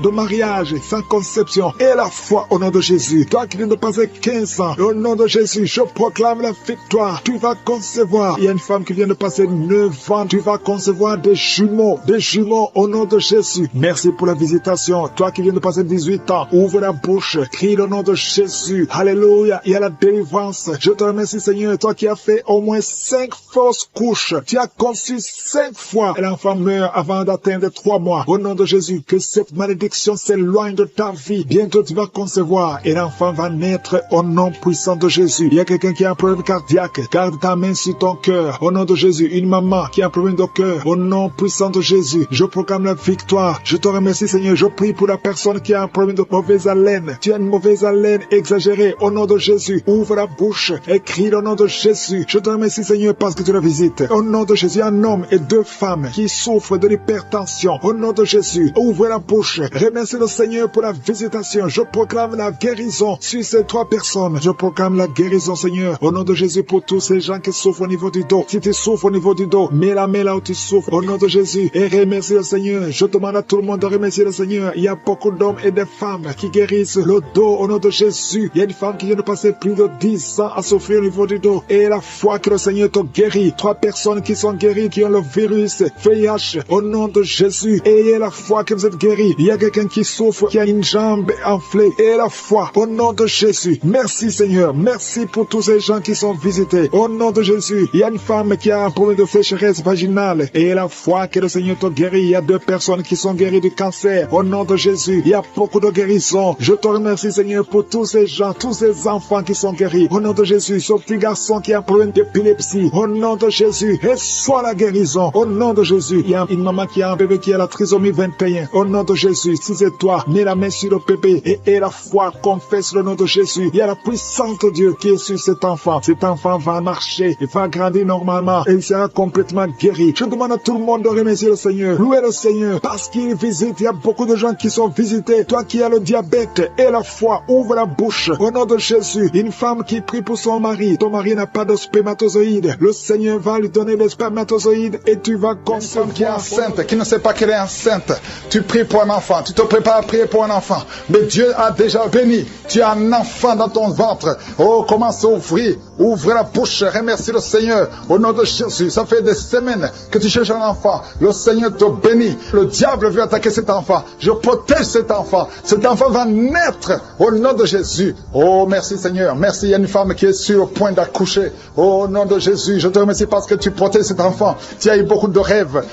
B: de mariage sans conception. Et la foi au nom de Jésus. Toi qui viens de passer 15 ans. Au nom de Jésus, je proclame la victoire. Tu vas concevoir. Il y a une femme qui vient de passer 9 ans. Tu vas concevoir des jumeaux. Des jumeaux au nom de Jésus. Merci pour la visitation. Toi qui viens de passer 18 ans. Ouvre la bouche. Crie le nom de Jésus. Alléluia. Il y a la délivrance. Je te remercie Seigneur. Toi qui as fait au moins 5 fausses couches. Tu as conçu 5 fois. Et l'enfant meurt avant d'atteindre 3 mois. Au nom de Jésus. Que cette malédiction s'éloigne de ta vie. Bientôt tu vas concevoir. Et l'enfant va naître au nom puissant de Jésus. Il y a quelqu'un qui a un problème cardiaque. Garde ta main sur ton cœur. Au nom de Jésus. Une maman qui a un problème de cœur. Au nom puissant de Jésus. Je proclame la victoire. Je te remercie Seigneur. Je prie pour la personne qui a un problème de mauvaise haleine. Tu as une mauvaise haleine exagérée. Au nom de Jésus. Ouvre la bouche et crie le nom de Jésus. Je te remercie Seigneur parce que tu la visites. Au nom de Jésus. Un homme et 2 femmes qui souffrent de l'hypertension. Au nom de Jésus. Ouvre la bouche. Remercie le Seigneur pour la visitation. Je proclame la guérison sur ces 3 personnes. Je proclame la guérison Seigneur. Au nom de Jésus pour tous ces gens qui souffrent au niveau du dos. Si tu souffres au niveau du dos, mets la où tu souffres. Au nom de Jésus. Et remercie le Seigneur. Je demande à tout le monde de remercier le Seigneur. Il y a beaucoup d'hommes hommes et des femmes qui guérissent le dos au nom de Jésus. Il y a une femme qui vient de passer plus de 10 ans à souffrir au niveau du dos. Et la foi que le Seigneur te guérit. 3 personnes qui sont guéries, qui ont le virus VIH au nom de Jésus. Ayez la foi que vous êtes guéris. Il y a quelqu'un qui souffre, qui a une jambe enflée. Et la foi au nom de Jésus. Merci Seigneur. Merci pour tous ces gens qui sont visités. Au nom de Jésus. Il y a une femme qui a un problème de sécheresse vaginale. Et la foi que le Seigneur te guérit. Il y a 2 personnes qui sont guéries du cancer. Au nom de Jésus. Il y a beaucoup de guérisons. Je te remercie Seigneur pour tous ces gens, tous ces enfants qui sont guéris. Au nom de Jésus. Ce petit garçon qui a un problème d'épilepsie. Au nom de Jésus. Reçois la guérison. Au nom de Jésus. Il y a une maman qui a un bébé qui a la trisomie 21. Au nom de Jésus. Si c'est toi, mets la main sur le bébé et la foi confesse le nom de Jésus. Il y a la puissance de Dieu qui est sur cet enfant. Cet enfant va marcher, il va grandir normalement et il sera complètement guéri. Je demande à tout le monde de remercier le Seigneur. Louez le Seigneur parce qu'il visite. Il y a beaucoup de gens qui sont visités. Toi qui as le diabète et la foi, ouvre la bouche. Au nom de Jésus, une femme qui prie pour son mari. Ton mari n'a pas de spermatozoïde. Le Seigneur va lui donner les spermatozoïdes et tu vas concevoir.
A: Une femme qui est enceinte, qui ne sait pas qu'elle est enceinte. Tu pries pour un enfant. Tu te prépares à prier pour un enfant. Mais Dieu a déjà béni. Tu as un enfant dans ton ventre. Oh, commence à ouvrir. Ouvre la bouche. Remercie le Seigneur. Au nom de Jésus. Ça fait des semaines que tu cherches un enfant. Le Seigneur te bénit. Le diable veut attaquer cet enfant. Je protège cet enfant. Cet enfant va naître au nom de Jésus. Oh, merci Seigneur. Merci. Il y a une femme qui est sur le point d'accoucher. Oh, au nom de Jésus. Je te remercie parce que tu protèges cet enfant. Tu as eu beaucoup de rêves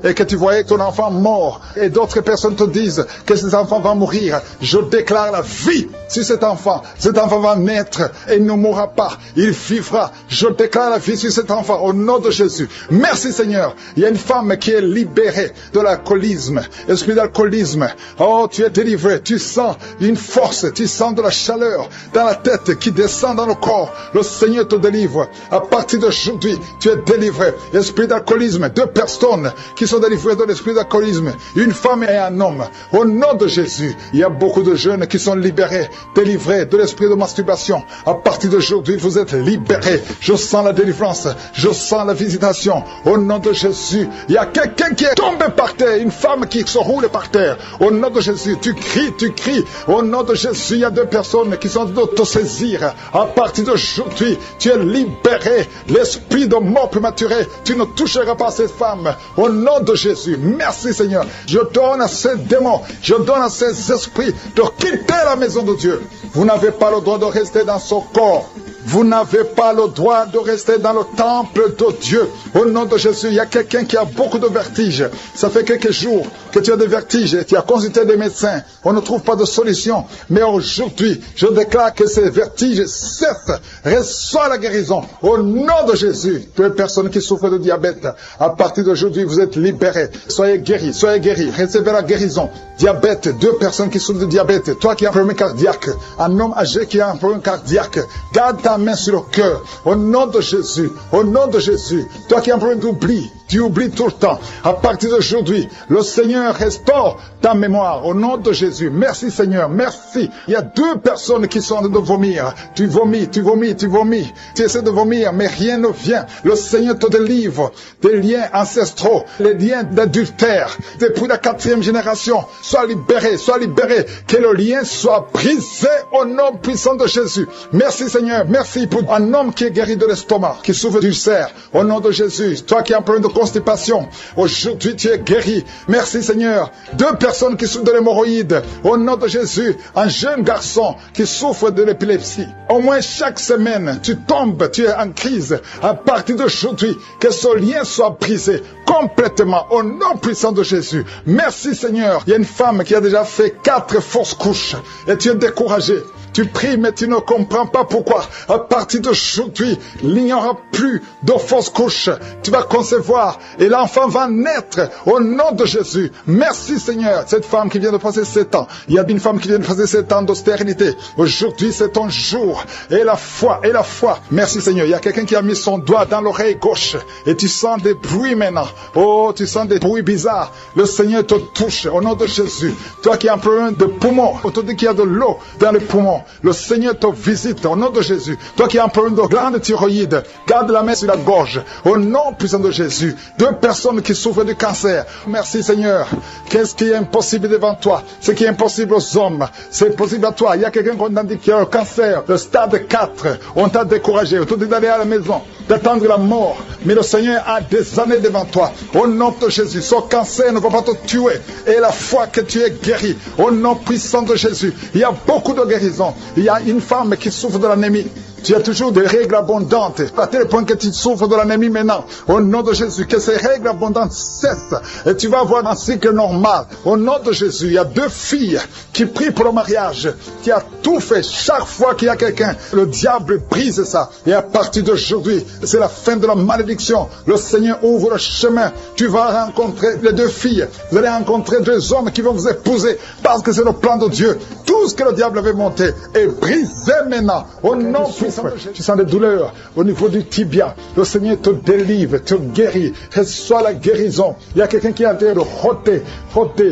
A: et que tu voyais ton enfant mort. Et d'autres personnes te disent que cet enfant va mourir. Je déclare la vie sur cet enfant. Cet enfant va naître et il ne mourra pas. Il vivra. Je déclare la vie sur cet enfant au nom de Jésus. Merci Seigneur. Il y a une femme qui est libérée de l'alcoolisme. Esprit d'alcoolisme. Oh, tu es délivré. Tu sens une force. Tu sens de la chaleur dans la tête qui descend dans le corps. Le Seigneur te délivre. À partir d'aujourd'hui, tu es délivré. Esprit d'alcoolisme. 2 personnes qui sont délivrées de l'esprit d'alcoolisme. Une femme et un homme. Au nom de Jésus, il y a beaucoup de jeunes qui sont libérés, délivrés de l'esprit de masturbation. À partir d'aujourd'hui, vous êtes libérés. Je sens la délivrance. Je sens la visitation. Au nom de Jésus, il y a quelqu'un qui est tombé par terre. Une femme qui se roule par terre. Au nom de Jésus, tu cries, tu cries. Au nom de Jésus, il y a 2 personnes qui sont d'autosaisir. À partir d'aujourd'hui, tu es libéré. L'esprit de mort prématurée, tu ne toucheras pas cette femme. Au nom de Jésus, merci Seigneur. Je donne à ces démons, je donne à ces esprits de quitter la maison de Dieu. Vous n'avez pas le droit de rester dans son corps. Vous n'avez pas le droit de rester dans le temple de Dieu. Au nom de Jésus, il y a quelqu'un qui a beaucoup de vertiges. Ça fait quelques jours que tu as des vertiges. Tu as consulté des médecins. On ne trouve pas de solution. Mais aujourd'hui, je déclare que ces vertiges cessent. Reçois la guérison. Au nom de Jésus, toutes les personnes qui souffrent de diabète, à partir d'aujourd'hui, vous êtes libérés. Soyez guéris, soyez guéris. Recevez la guérison. Diabète, 2 personnes qui souffrent de diabète. Toi qui as un problème cardiaque, un homme âgé qui a un problème cardiaque, garde ta main sur le cœur, au nom de Jésus, au nom de Jésus. Toi qui as un problème d'oubli, tu oublies tout le temps. À partir d'aujourd'hui, le Seigneur restaure ta mémoire, au nom de Jésus. Merci Seigneur, merci. Il y a 2 personnes qui sont en train de vomir. Tu vomis, tu vomis, tu vomis. Tu essaies de vomir, mais rien ne vient. Le Seigneur te délivre des liens ancestraux, les liens d'adultère, depuis la 4e génération. Sois libéré, sois libéré. Que le lien soit brisé au nom puissant de Jésus. Merci Seigneur, merci pour un homme qui est guéri de l'estomac, qui souffre d'ulcère. Au nom de Jésus, toi qui as un problème de constipation, aujourd'hui tu es guéri. Merci Seigneur. 2 personnes qui souffrent de l'hémorroïde. Au nom de Jésus, un jeune garçon qui souffre de l'épilepsie. Au moins chaque semaine, tu tombes, tu es en crise. À partir d'aujourd'hui, que ce lien soit brisé complètement au nom puissant de Jésus. Merci Seigneur. Il y a une femme qui a déjà fait 4 fausses couches et tu es découragé. Tu pries, mais tu ne comprends pas pourquoi. À partir d'aujourd'hui, il n'y aura plus de fausses couches. Tu vas concevoir et l'enfant va naître au nom de Jésus. Merci Seigneur. Cette femme qui vient de passer 7 ans. Il y a une femme qui vient de passer 7 ans d'austérité. Aujourd'hui, c'est ton jour. Et la foi, et la foi. Merci Seigneur. Il y a quelqu'un qui a mis son doigt dans l'oreille gauche. Et tu sens des bruits maintenant. Oh, tu sens des bruits bizarres. Le Seigneur te touche au nom de Jésus. Toi qui as un problème de poumon. On te dit qu'il y a de l'eau dans les poumons.
B: guérison. Le Seigneur te visite au nom de Jésus. Toi qui as un problème de glande thyroïde, garde la main sur la gorge. Au nom puissant de Jésus. 2 personnes qui souffrent du cancer. Merci Seigneur. Qu'est-ce qui est impossible devant toi? Ce qui est impossible aux hommes, c'est possible à toi. Il y a quelqu'un qu'on a dit qui a un cancer, le stade 4. On t'a découragé. On t'a dit d'aller à la maison, d'attendre la mort. Mais le Seigneur a des années devant toi. Au nom de Jésus, ce cancer ne va pas te tuer. Et la foi que tu es guéri. Au nom puissant de Jésus. Il y a beaucoup de guérisons. Il y a une femme qui souffre de l'anémie. Tu as toujours des règles abondantes, à tel point que tu souffres de l'anémie maintenant. Au nom de Jésus, que ces règles abondantes cessent. Et tu vas avoir un cycle normal. Au nom de Jésus, il y a 2 filles qui prient pour le mariage. Qui a tout fait. Chaque fois qu'il y a quelqu'un, le diable brise ça. Et à partir d'aujourd'hui, c'est la fin de la malédiction. Le Seigneur ouvre le chemin. Tu vas rencontrer les 2 filles. Vous allez rencontrer 2 hommes qui vont vous épouser. Parce que c'est le plan de Dieu. Tout ce que le diable avait monté est brisé maintenant. Au nom puissant. Tu sens des douleurs au niveau du tibia. Le Seigneur te délivre, te guérit. Reçois la guérison. Il y a quelqu'un qui est en train de roter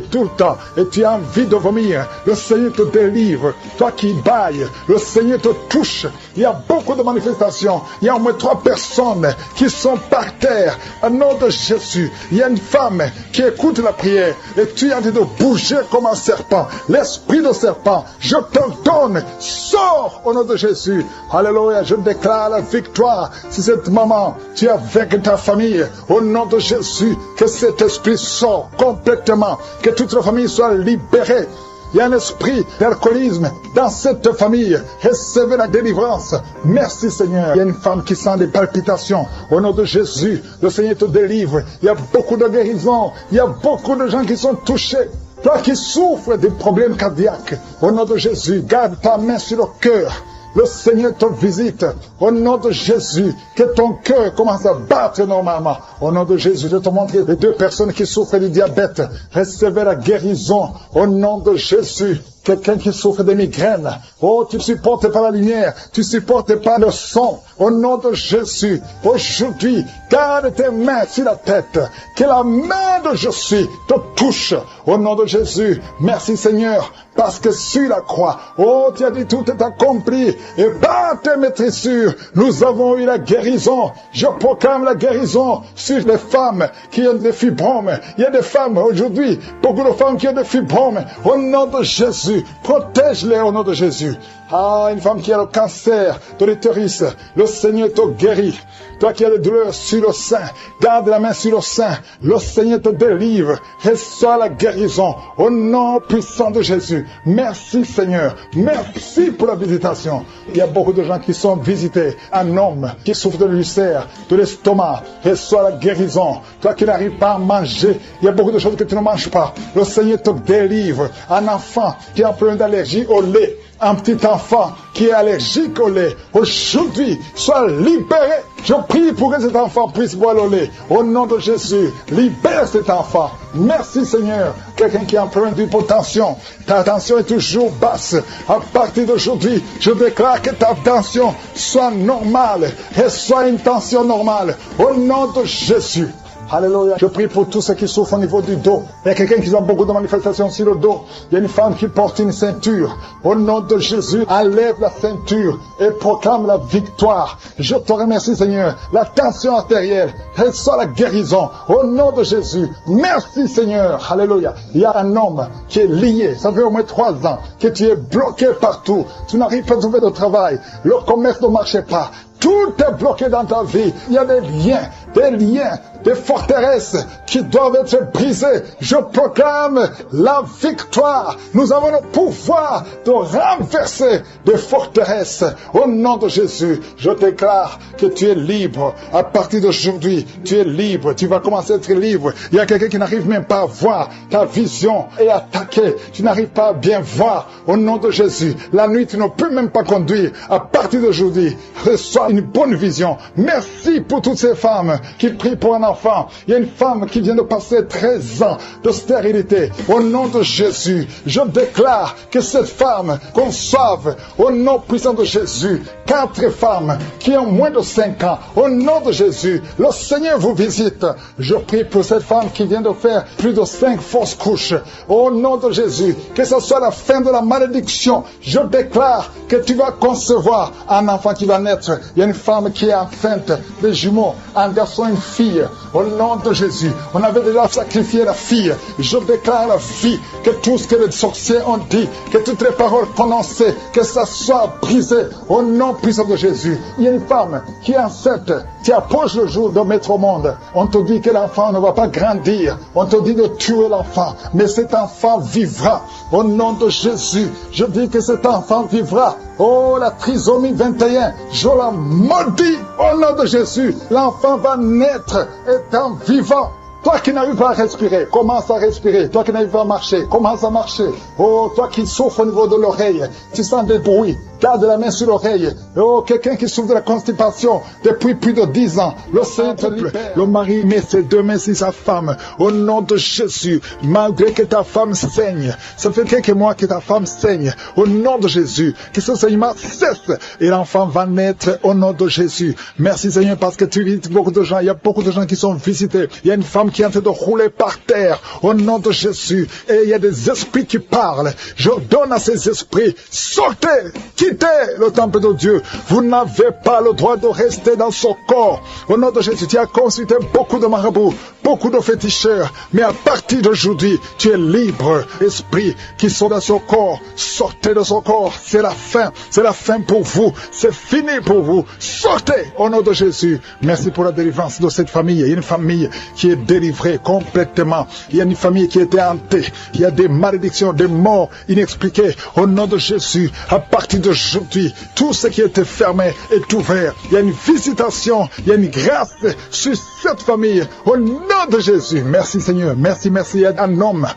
B: tout le temps. Et tu as envie de vomir. Le Seigneur te délivre. Toi qui bailles, le Seigneur te touche. Il y a beaucoup de manifestations. Il y a au moins 3 personnes qui sont par terre. Au nom de Jésus, il y a une femme qui écoute la prière. Et tu es en train de bouger comme un serpent. L'esprit de serpent, je te donne. Sors au nom de Jésus. Alléluia, je déclare la victoire. Si cette maman, tu as vaincu ta famille, au nom de Jésus, que cet esprit sort complètement, que toute la famille soit libérée. Il y a un esprit d'alcoolisme dans cette famille. Recevez la délivrance. Merci Seigneur. Il y a une femme qui sent des palpitations. Au nom de Jésus, le Seigneur te délivre. Il y a beaucoup de guérisons. Il y a beaucoup de gens qui sont touchés. Toi qui souffres des problèmes cardiaques, au nom de Jésus, garde ta main sur le cœur. Le Seigneur te visite. Au nom de Jésus, que ton cœur commence à battre normalement. Au nom de Jésus, je te montre les 2 personnes qui souffrent du diabète. Recevez la guérison. Au nom de Jésus. Quelqu'un qui souffre de migraines. Oh, tu ne supportes pas la lumière. Tu ne supportes pas le son. Au nom de Jésus, aujourd'hui, garde tes mains sur la tête. Que la main de Jésus te touche. Au nom de Jésus, merci Seigneur. Parce que sur la croix, oh, tu as dit tout est accompli. Et par tes maîtrissures, nous avons eu la guérison. Je proclame la guérison sur les femmes qui ont des fibromes. Il y a des femmes aujourd'hui, beaucoup de femmes qui ont des fibromes. Au nom de Jésus, protège-les au nom de Jésus. Ah, une femme qui a le cancer de l'utérus, le Seigneur te guérit. Toi qui as des douleurs sur le sein, garde la main sur le sein. Le Seigneur te délivre. Reçois la guérison au nom puissant de Jésus. Merci Seigneur. Merci pour la visitation. Il y a beaucoup de gens qui sont visités. Un homme qui souffre de l'ulcère, de l'estomac. Reçois la guérison. Toi qui n'arrives pas à manger, il y a beaucoup de choses que tu ne manges pas. Le Seigneur te délivre. Un enfant qui a un problème d'allergie au lait. Un petit enfant qui est allergique au lait, aujourd'hui, soit libéré. Je prie pour que cet enfant puisse boire le lait. Au nom de Jésus, libère cet enfant. Merci Seigneur. Quelqu'un qui a un problème d'hypotension, ta tension est toujours basse. À partir d'aujourd'hui, je déclare que ta tension soit normale et soit une tension normale. Au nom de Jésus. Alléluia. Je prie pour tous ceux qui souffrent au niveau du dos. Il y a quelqu'un qui a beaucoup de manifestations sur le dos. Il y a une femme qui porte une ceinture. Au nom de Jésus, enlève la ceinture et proclame la victoire. Je te remercie Seigneur. La tension artérielle, reçoit la guérison. Au nom de Jésus. Merci Seigneur. Alléluia. Il y a un homme qui est lié. Ça fait au moins 3 ans que tu es bloqué partout. Tu n'arrives pas à trouver de travail. Le commerce ne marchait pas. Tout est bloqué dans ta vie. Il y a des liens, des forteresses qui doivent être brisées. Je proclame la victoire. Nous avons le pouvoir de renverser des forteresses. Au nom de Jésus, je déclare que tu es libre. À partir d'aujourd'hui, tu es libre. Tu vas commencer à être libre. Il y a quelqu'un qui n'arrive même pas à voir. Ta vision est attaquée. Tu n'arrives pas à bien voir. Au nom de Jésus, la nuit, tu ne peux même pas conduire. À partir d'aujourd'hui, reçois une bonne vision. Merci pour toutes ces femmes qui prie pour un enfant. Il y a une femme qui vient de passer 13 ans de stérilité. Au nom de Jésus, je déclare que cette femme conçoive au nom puissant de Jésus. 4 femmes qui ont moins de 5 ans. Au nom de Jésus, le Seigneur vous visite. Je prie pour cette femme qui vient de faire plus de 5 fausses couches. Au nom de Jésus, que ce soit la fin de la malédiction, je déclare que tu vas concevoir un enfant qui va naître. Il y a une femme qui est enceinte de jumeaux, un garçon et une fille. Au nom de Jésus, on avait déjà sacrifié la fille. Je déclare la vie, que tout ce que les sorciers ont dit, que toutes les paroles prononcées, que ça soit brisé au nom puissant de Jésus. Il y a une femme qui est enceinte, qui approche le jour de mettre au monde. On te dit que l'enfant ne va pas grandir. On te dit de tuer l'enfant. Mais cet enfant vivra. Au nom de Jésus, je dis que cet enfant vivra. Oh, la trisomie 21, je la maudis au nom de Jésus. L'enfant va naître étant vivant. Toi qui n'arrives pas à respirer, commence à respirer. Toi qui n'arrives pas à marcher, commence à marcher. Oh, toi qui souffres au niveau de l'oreille, tu sens des bruits. Garde la main sur l'oreille. Oh, quelqu'un qui souffre de la constipation depuis plus de 10 ans. Le Seigneur te libère. Le mari met ses 2 mains sur sa femme. Au nom de Jésus, malgré que ta femme saigne, ça fait quelques mois que ta femme saigne. Au nom de Jésus, que ce saignement cesse et l'enfant va naître au nom de Jésus. Merci Seigneur parce que tu visites beaucoup de gens. Il y a beaucoup de gens qui sont visités. Il y a une femme qui est en train de rouler par terre. Au nom de Jésus. Et il y a des esprits qui parlent. Je donne à ces esprits, sortez, quittez le temple de Dieu. Vous n'avez pas le droit de rester dans son corps. Au nom de Jésus, tu as consulté beaucoup de marabouts, beaucoup de féticheurs, mais à partir d'aujourd'hui, tu es libre. Esprit qui sont dans son corps, sortez de son corps. C'est la fin pour vous. C'est fini pour vous. Sortez au nom de Jésus. Merci pour la délivrance de cette famille. Il y a une famille qui est délivrée complètement. Il y a une famille qui était hantée. Il y a des malédictions, des morts inexpliquées. Au nom de Jésus, à partir d'aujourd'hui, tout ce qui était fermé est ouvert. Il y a une visitation, il y a une grâce sur cette famille. Au nom de Jésus. Merci Seigneur. Merci. Il y a un homme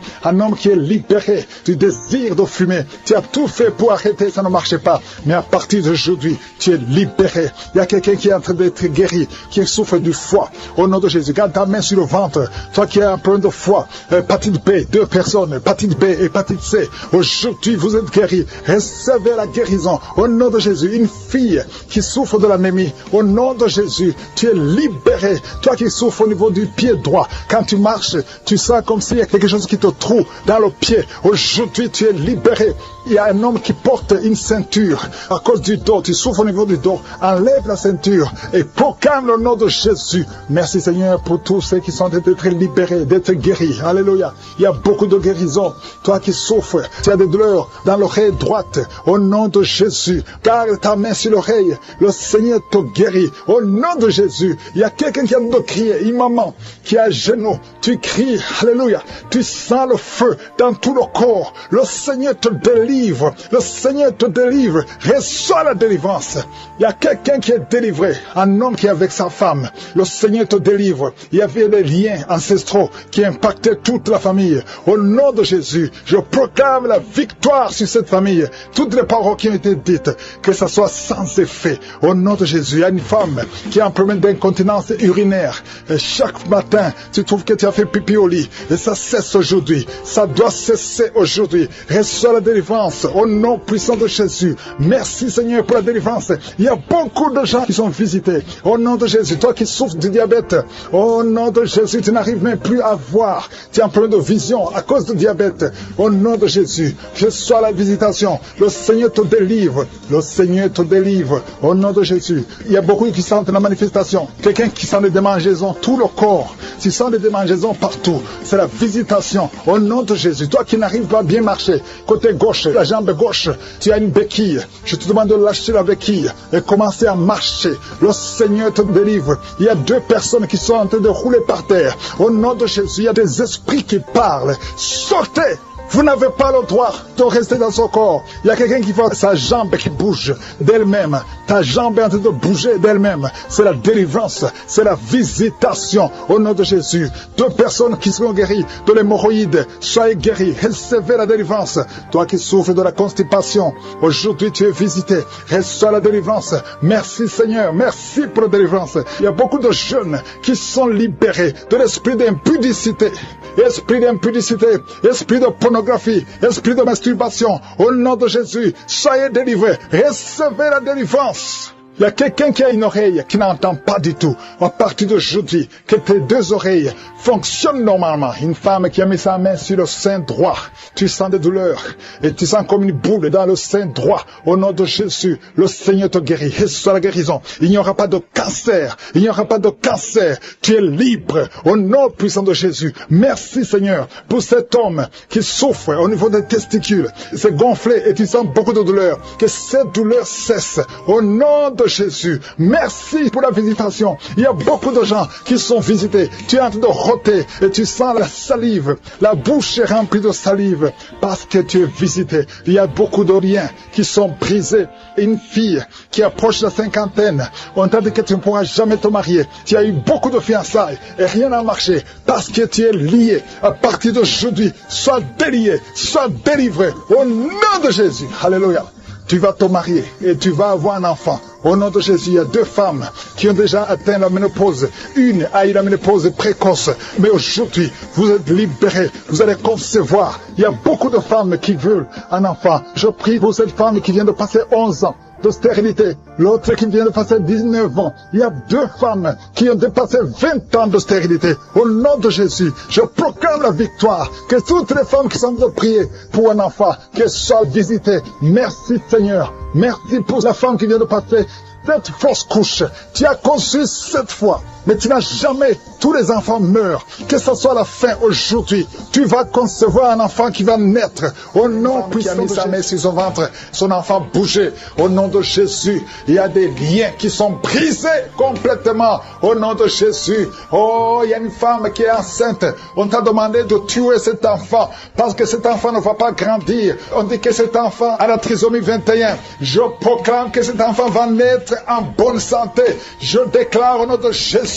B: qui est libéré du désir de fumer. Tu as tout fait pour arrêter, ça ne marchait pas. Mais à partir d'aujourd'hui, tu es libéré. Il y a quelqu'un qui est en train d'être guéri, qui souffre du foie. Au nom de Jésus, garde ta main sur le ventre. Toi qui as un problème de foie, hépatite B, 2 personnes, hépatite B, hépatite C. Aujourd'hui, vous êtes guéris. Recevez la guérison. Au nom de Jésus, une fille qui souffre de l'anémie. Au nom de Jésus, tu es libéré. Toi qui souffres au niveau du pied droit, quand tu marches, tu sens comme s'il y a quelque chose qui te trouve dans le pied. Aujourd'hui, tu es libéré. Il y a un homme qui porte une ceinture à cause du dos. Tu souffres au niveau du dos. Enlève la ceinture et proclame le nom de Jésus. Merci Seigneur pour tous ceux qui sont d'être libérés, d'être guéris. Alléluia. Il y a beaucoup de guérisons. Toi qui souffres, tu as des douleurs dans l'oreille droite. Au nom de Jésus, garde ta main sur l'oreille. Le Seigneur te guérit. Au nom de Jésus, il y a quelqu'un qui a de crier. Une maman qui est à genoux. Tu cries. Alléluia. Tu sens le feu dans tout le corps. Le Seigneur te délivre. Le Seigneur te délivre. Reçois la délivrance. Il y a quelqu'un qui est délivré. Un homme qui est avec sa femme. Le Seigneur te délivre. Il y avait des liens ancestraux qui impactaient toute la famille. Au nom de Jésus, je proclame la victoire sur cette famille. Toutes les paroles qui ont été dites, que ça soit sans effet. Au nom de Jésus, il y a une femme qui a un problème d'incontinence urinaire. Et chaque matin, tu trouves que tu as fait pipi au lit. Et ça cesse aujourd'hui. Ça doit cesser aujourd'hui. Reçois la délivrance au nom puissant de Jésus. Merci Seigneur pour la délivrance. Il y a beaucoup de gens qui sont visités. Au nom de Jésus, toi qui souffres du diabète, au nom de Jésus, tu n'arrives même plus à voir. Tu as un problème de vision à cause du diabète. Au nom de Jésus, reçois la visitation. Le Seigneur te délivre. Le Seigneur te délivre. Au nom de Jésus. Il y a beaucoup qui sentent la manifestation. Quelqu'un qui sent des démangeaisons, tout le corps. Tu sens des démangeaisons partout. C'est la visitation. Au nom de Jésus. Toi qui n'arrives pas à bien marcher, côté gauche, la jambe gauche, tu as une béquille. Je te demande de lâcher la béquille et commencer à marcher. Le Seigneur te délivre. Il y a 2 personnes qui sont en train de rouler par terre. Au nom de Jésus, il y a des esprits qui parlent. Sortez! Vous n'avez pas le droit de rester dans son corps. Il y a quelqu'un qui voit sa jambe qui bouge d'elle-même. Ta jambe est en train de bouger d'elle-même. C'est la délivrance, c'est la visitation au nom de Jésus. 2 personnes qui seront guéries de l'hémorroïde, soyez guéris, recevez la délivrance. Toi qui souffres de la constipation, aujourd'hui tu es visité, reçois la délivrance. Merci Seigneur, merci pour la délivrance. Il y a beaucoup de jeunes qui sont libérés de l'esprit d'impudicité, esprit d'impudicité, esprit de pornographie, esprit de masturbation. Au nom de Jésus, soyez délivrés, recevez la délivrance. Il y a quelqu'un qui a une oreille qui n'entend pas du tout. À partir d'aujourd'hui, que tes 2 oreilles fonctionnent normalement. Une femme qui a mis sa main sur le sein droit, tu sens des douleurs et tu sens comme une boule dans le sein droit. Au nom de Jésus, le Seigneur te guérit. Reçois la guérison. Il n'y aura pas de cancer. Il n'y aura pas de cancer. Tu es libre. Au nom puissant de Jésus. Merci Seigneur pour cet homme qui souffre au niveau des testicules. C'est gonflé et tu sens beaucoup de douleurs. Que cette douleur cesse. Au nom de Jésus. Merci pour la visitation. Il y a beaucoup de gens qui sont visités. Tu es en train de roter et tu sens la salive. La bouche est remplie de salive parce que tu es visité. Il y a beaucoup de liens qui sont brisés. Une fille qui approche la cinquantaine, on t'a dit que tu ne pourras jamais te marier. Tu as eu beaucoup de fiançailles et rien n'a marché parce que tu es lié. À partir d'aujourd'hui, sois délié, sois délivré au nom de Jésus. Alléluia. Tu vas te marier et tu vas avoir un enfant. Au nom de Jésus, il y a 2 femmes qui ont déjà atteint la ménopause. Une a eu la ménopause précoce. Mais aujourd'hui, vous êtes libérés. Vous allez concevoir. Il y a beaucoup de femmes qui veulent un enfant. Je prie pour cette femme qui vient de passer 11 ans de stérilité. L'autre qui vient de passer 19 ans. Il y a 2 femmes qui ont dépassé 20 ans de stérilité. Au nom de Jésus, je proclame la victoire. Que toutes les femmes qui sont de prier pour un enfant, qu'elles soient visitées. Merci Seigneur. Merci pour la femme qui vient de passer 7 fausses couches. Tu as conçu 7 fois. Mais tu n'as jamais, tous les enfants meurent. Que ce soit la fin aujourd'hui, tu vas concevoir un enfant qui va naître. Au nom puissant de Jésus. Sa main sur son ventre, son enfant bougeait. Au nom de Jésus, il y a des liens qui sont brisés complètement. Au nom de Jésus. Oh, il y a une femme qui est enceinte. On t'a demandé de tuer cet enfant parce que cet enfant ne va pas grandir. On dit que cet enfant a la trisomie 21. Je proclame que cet enfant va naître en bonne santé. Je déclare au nom de Jésus.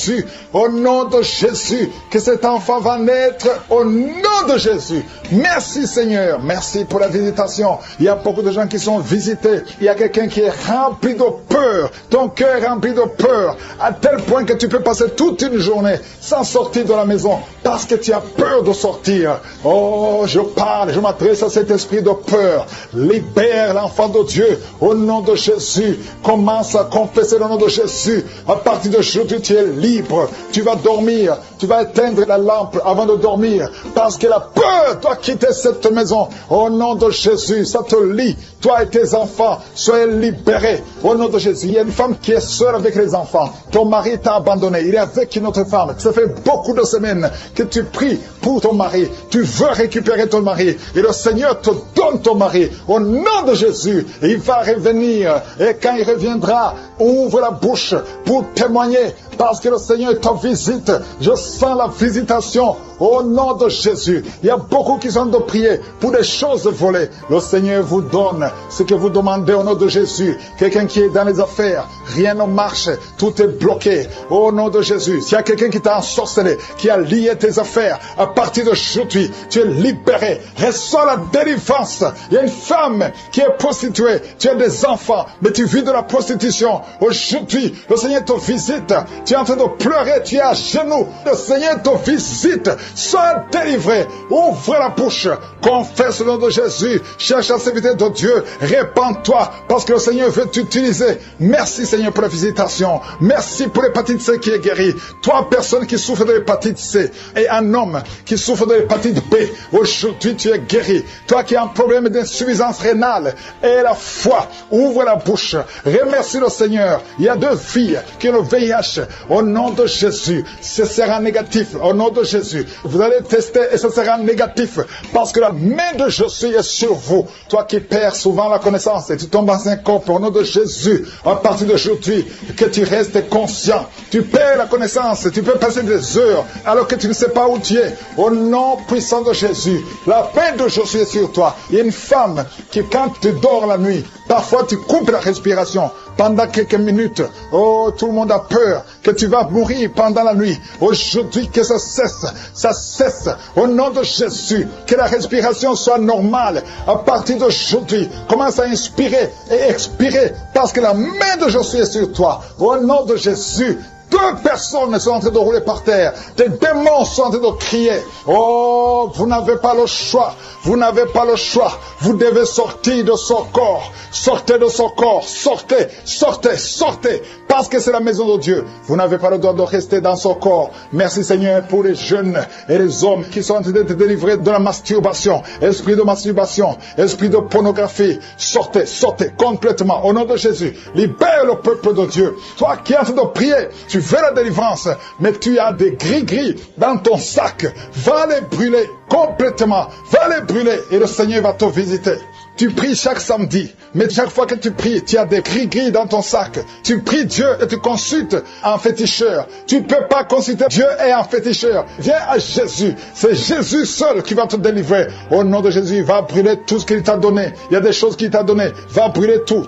B: Au nom de Jésus, que cet enfant va naître au nom de Jésus. Merci Seigneur, merci pour la visitation. Il y a beaucoup de gens qui sont visités. Il y a quelqu'un qui est rempli de peur. Ton cœur est rempli de peur, à tel point que tu peux passer toute une journée sans sortir de la maison, parce que tu as peur de sortir. Oh, je parle, je m'adresse à cet esprit de peur. Libère l'enfant de Dieu au nom de Jésus. Commence à confesser le nom de Jésus. À partir d'aujourd'hui, tu es libre. Tu vas dormir. Tu vas éteindre la lampe avant de dormir. Parce que la peur doit quitter cette maison. Au nom de Jésus, ça te lie. Toi et tes enfants, soyez libérés. Au nom de Jésus, il y a une femme qui est seule avec les enfants. Ton mari t'a abandonné. Il est avec une autre femme. Ça fait beaucoup de semaines que tu pries pour ton mari. Tu veux récupérer ton mari. Et le Seigneur te donne ton mari. Au nom de Jésus, il va revenir. Et quand il reviendra, ouvre la bouche pour témoigner. Parce que le Seigneur te visite. Je sens la visitation au nom de Jésus. Il y a beaucoup qui sont de prier pour des choses volées. Le Seigneur vous donne ce que vous demandez au nom de Jésus. Quelqu'un qui est dans les affaires, rien ne marche, tout est bloqué. Au nom de Jésus. S'il y a quelqu'un qui t'a ensorcelé, qui a lié tes affaires, à partir d'aujourd'hui, tu es libéré. Reçois la délivrance. Il y a une femme qui est prostituée. Tu as des enfants, mais tu vis de la prostitution. Aujourd'hui, le Seigneur te visite. Tu es en train de pleurer, tu es à genoux. Le Seigneur te visite. Sois délivré. Ouvre la bouche. Confesse le nom de Jésus. Cherche la sécurité de Dieu. Répands-toi parce que le Seigneur veut t'utiliser. Merci Seigneur pour la visitation. Merci pour l'hépatite C qui est guérie. Toi, personne qui souffre de l'hépatite C et un homme qui souffre de l'hépatite B, aujourd'hui tu es guéri. Toi qui as un problème d'insuffisance rénale et la foi, ouvre la bouche. Remercie le Seigneur. Il y a 2 filles qui ont le VIH. Au nom de Jésus, ce sera négatif. Au nom de Jésus, vous allez tester et ce sera négatif parce que la main de Jésus est sur vous. Toi qui perds souvent la connaissance et tu tombes en syncope, au nom de Jésus, à partir d'aujourd'hui, que tu restes conscient. Tu perds la connaissance, tu peux passer des heures alors que tu ne sais pas où tu es. Au nom puissant de Jésus, la paix de Jésus est sur toi. Il y a une femme qui, quand tu dors la nuit, Parfois, tu coupes la respiration pendant quelques minutes. Oh, tout le monde a peur que tu vas mourir pendant la nuit. Aujourd'hui, que ça cesse. Ça cesse. Au nom de Jésus, que la respiration soit normale. À partir d'aujourd'hui, commence à inspirer et expirer parce que la main de Jésus est sur toi. Au nom de Jésus, 2 personnes sont en train de rouler par terre. Des démons sont en train de crier. Oh, vous n'avez pas le choix. Vous n'avez pas le choix. Vous devez sortir de son corps. Sortez de son corps. Sortez, sortez, sortez. Parce que c'est la maison de Dieu. Vous n'avez pas le droit de rester dans son corps. Merci Seigneur pour les jeunes et les hommes qui sont en train d'être délivrés de la masturbation. Esprit de masturbation. Esprit de pornographie. Sortez, sortez complètement. Au nom de Jésus. Libère le peuple de Dieu. Toi qui es en train de prier. Tu veux la délivrance, mais tu as des gris-gris dans ton sac. Va les brûler complètement. Va les brûler et le Seigneur va te visiter. Tu pries chaque samedi, mais chaque fois que tu pries, tu as des gris-gris dans ton sac. Tu pries Dieu et tu consultes un féticheur. Tu ne peux pas consulter Dieu et un féticheur. Viens à Jésus. C'est Jésus seul qui va te délivrer. Au nom de Jésus, va brûler tout ce qu'il t'a donné. Il y a des choses qu'il t'a donné. Va brûler tout.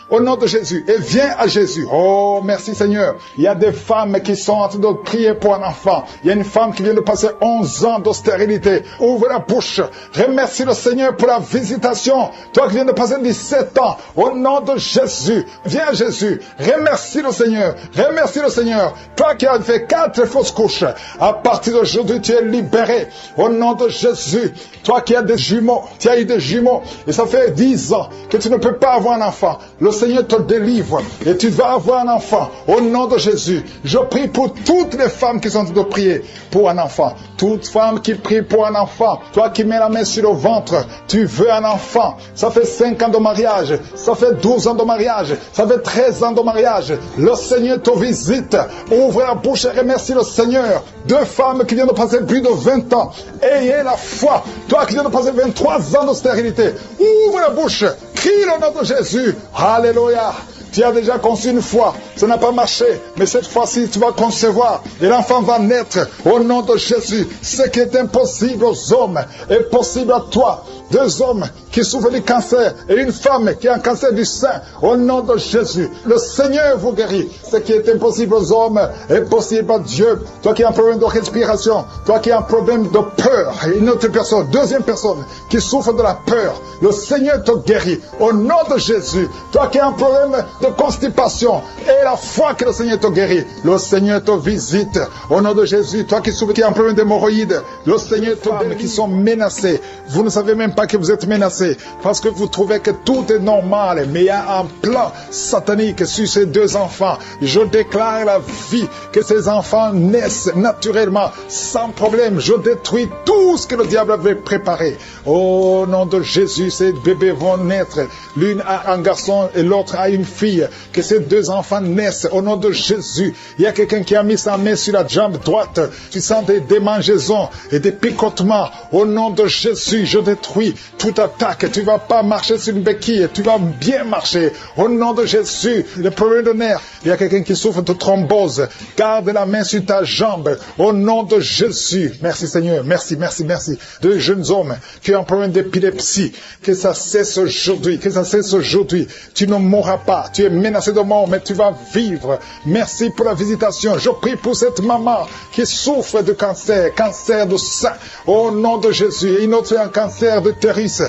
B: Au nom de Jésus. Et viens à Jésus. Oh, merci Seigneur. Il y a des femmes qui sont en train de prier pour un enfant. Il y a une femme qui vient de passer 11 ans de stérilité. Ouvre la bouche. Remercie le Seigneur pour la visitation. Toi qui viens de passer 17 ans, au nom de Jésus, viens Jésus, remercie le Seigneur, remercie le Seigneur. Toi qui as fait 4 fausses couches, à partir d'aujourd'hui tu es libéré, au nom de Jésus. Toi qui as des jumeaux, tu as eu des jumeaux, et ça fait 10 ans que tu ne peux pas avoir un enfant. Le Seigneur te délivre, et tu vas avoir un enfant, au nom de Jésus. Je prie pour toutes les femmes qui sont en train de prier pour un enfant. Toute femme qui prie pour un enfant, toi qui mets la main sur le ventre, tu veux un enfant. Ça fait 5 ans de mariage, ça fait 12 ans de mariage, ça fait 13 ans de mariage. Le Seigneur te visite. Ouvre la bouche et remercie le Seigneur. 2 femmes qui viennent de passer plus de 20 ans. Ayez la foi. Toi qui viens de passer 23 ans de stérilité, ouvre la bouche. Crie le nom de Jésus. Alléluia. Tu as déjà conçu une fois, ça n'a pas marché, mais cette fois-ci tu vas concevoir et l'enfant va naître au nom de Jésus. Ce qui est impossible aux hommes est possible à toi. 2 hommes qui souffrent du cancer et une femme qui a un cancer du sein, au nom de Jésus. Le Seigneur vous guérit. Ce qui est impossible aux hommes est possible à Dieu. Toi qui as un problème de respiration, toi qui as un problème de peur, et une autre personne, 2e personne qui souffre de la peur, le Seigneur te guérit au nom de Jésus. Toi qui as un problème de constipation et la foi que le Seigneur te guérit, le Seigneur te visite au nom de Jésus. Toi qui souffres, qui as un problème d'hémorroïdes, le Seigneur te guérit. Qui sont menacés, vous ne savez même pas que vous êtes menacés parce que vous trouvez que tout est normal, mais il y a un plan satanique sur ces 2 enfants. Je déclare la vie, que ces enfants naissent naturellement sans problème. Je détruis tout ce que le diable avait préparé. Au nom de Jésus, ces bébés vont naître. L'une a un garçon et l'autre a une fille. Que ces 2 enfants naissent au nom de Jésus. Il y a quelqu'un qui a mis sa main sur la jambe droite. Tu sens des démangeaisons et des picotements. Au nom de Jésus, je détruis toute attaque. Tu ne vas pas marcher sur une béquille. Tu vas bien marcher. Au nom de Jésus, le problème de nerfs. Il y a quelqu'un qui souffre de thrombose. Garde la main sur ta jambe. Au nom de Jésus. Merci Seigneur. Merci, merci, merci. 2 jeunes hommes qui ont un problème d'épilepsie. Que ça cesse aujourd'hui. Que ça cesse aujourd'hui. Tu ne mourras pas. Tu es menacé de mort, mais tu vas vivre. Merci pour la visitation. Je prie pour cette maman qui souffre de cancer. Cancer de sein. Au nom de Jésus. Et une autre un cancer de l'utérus.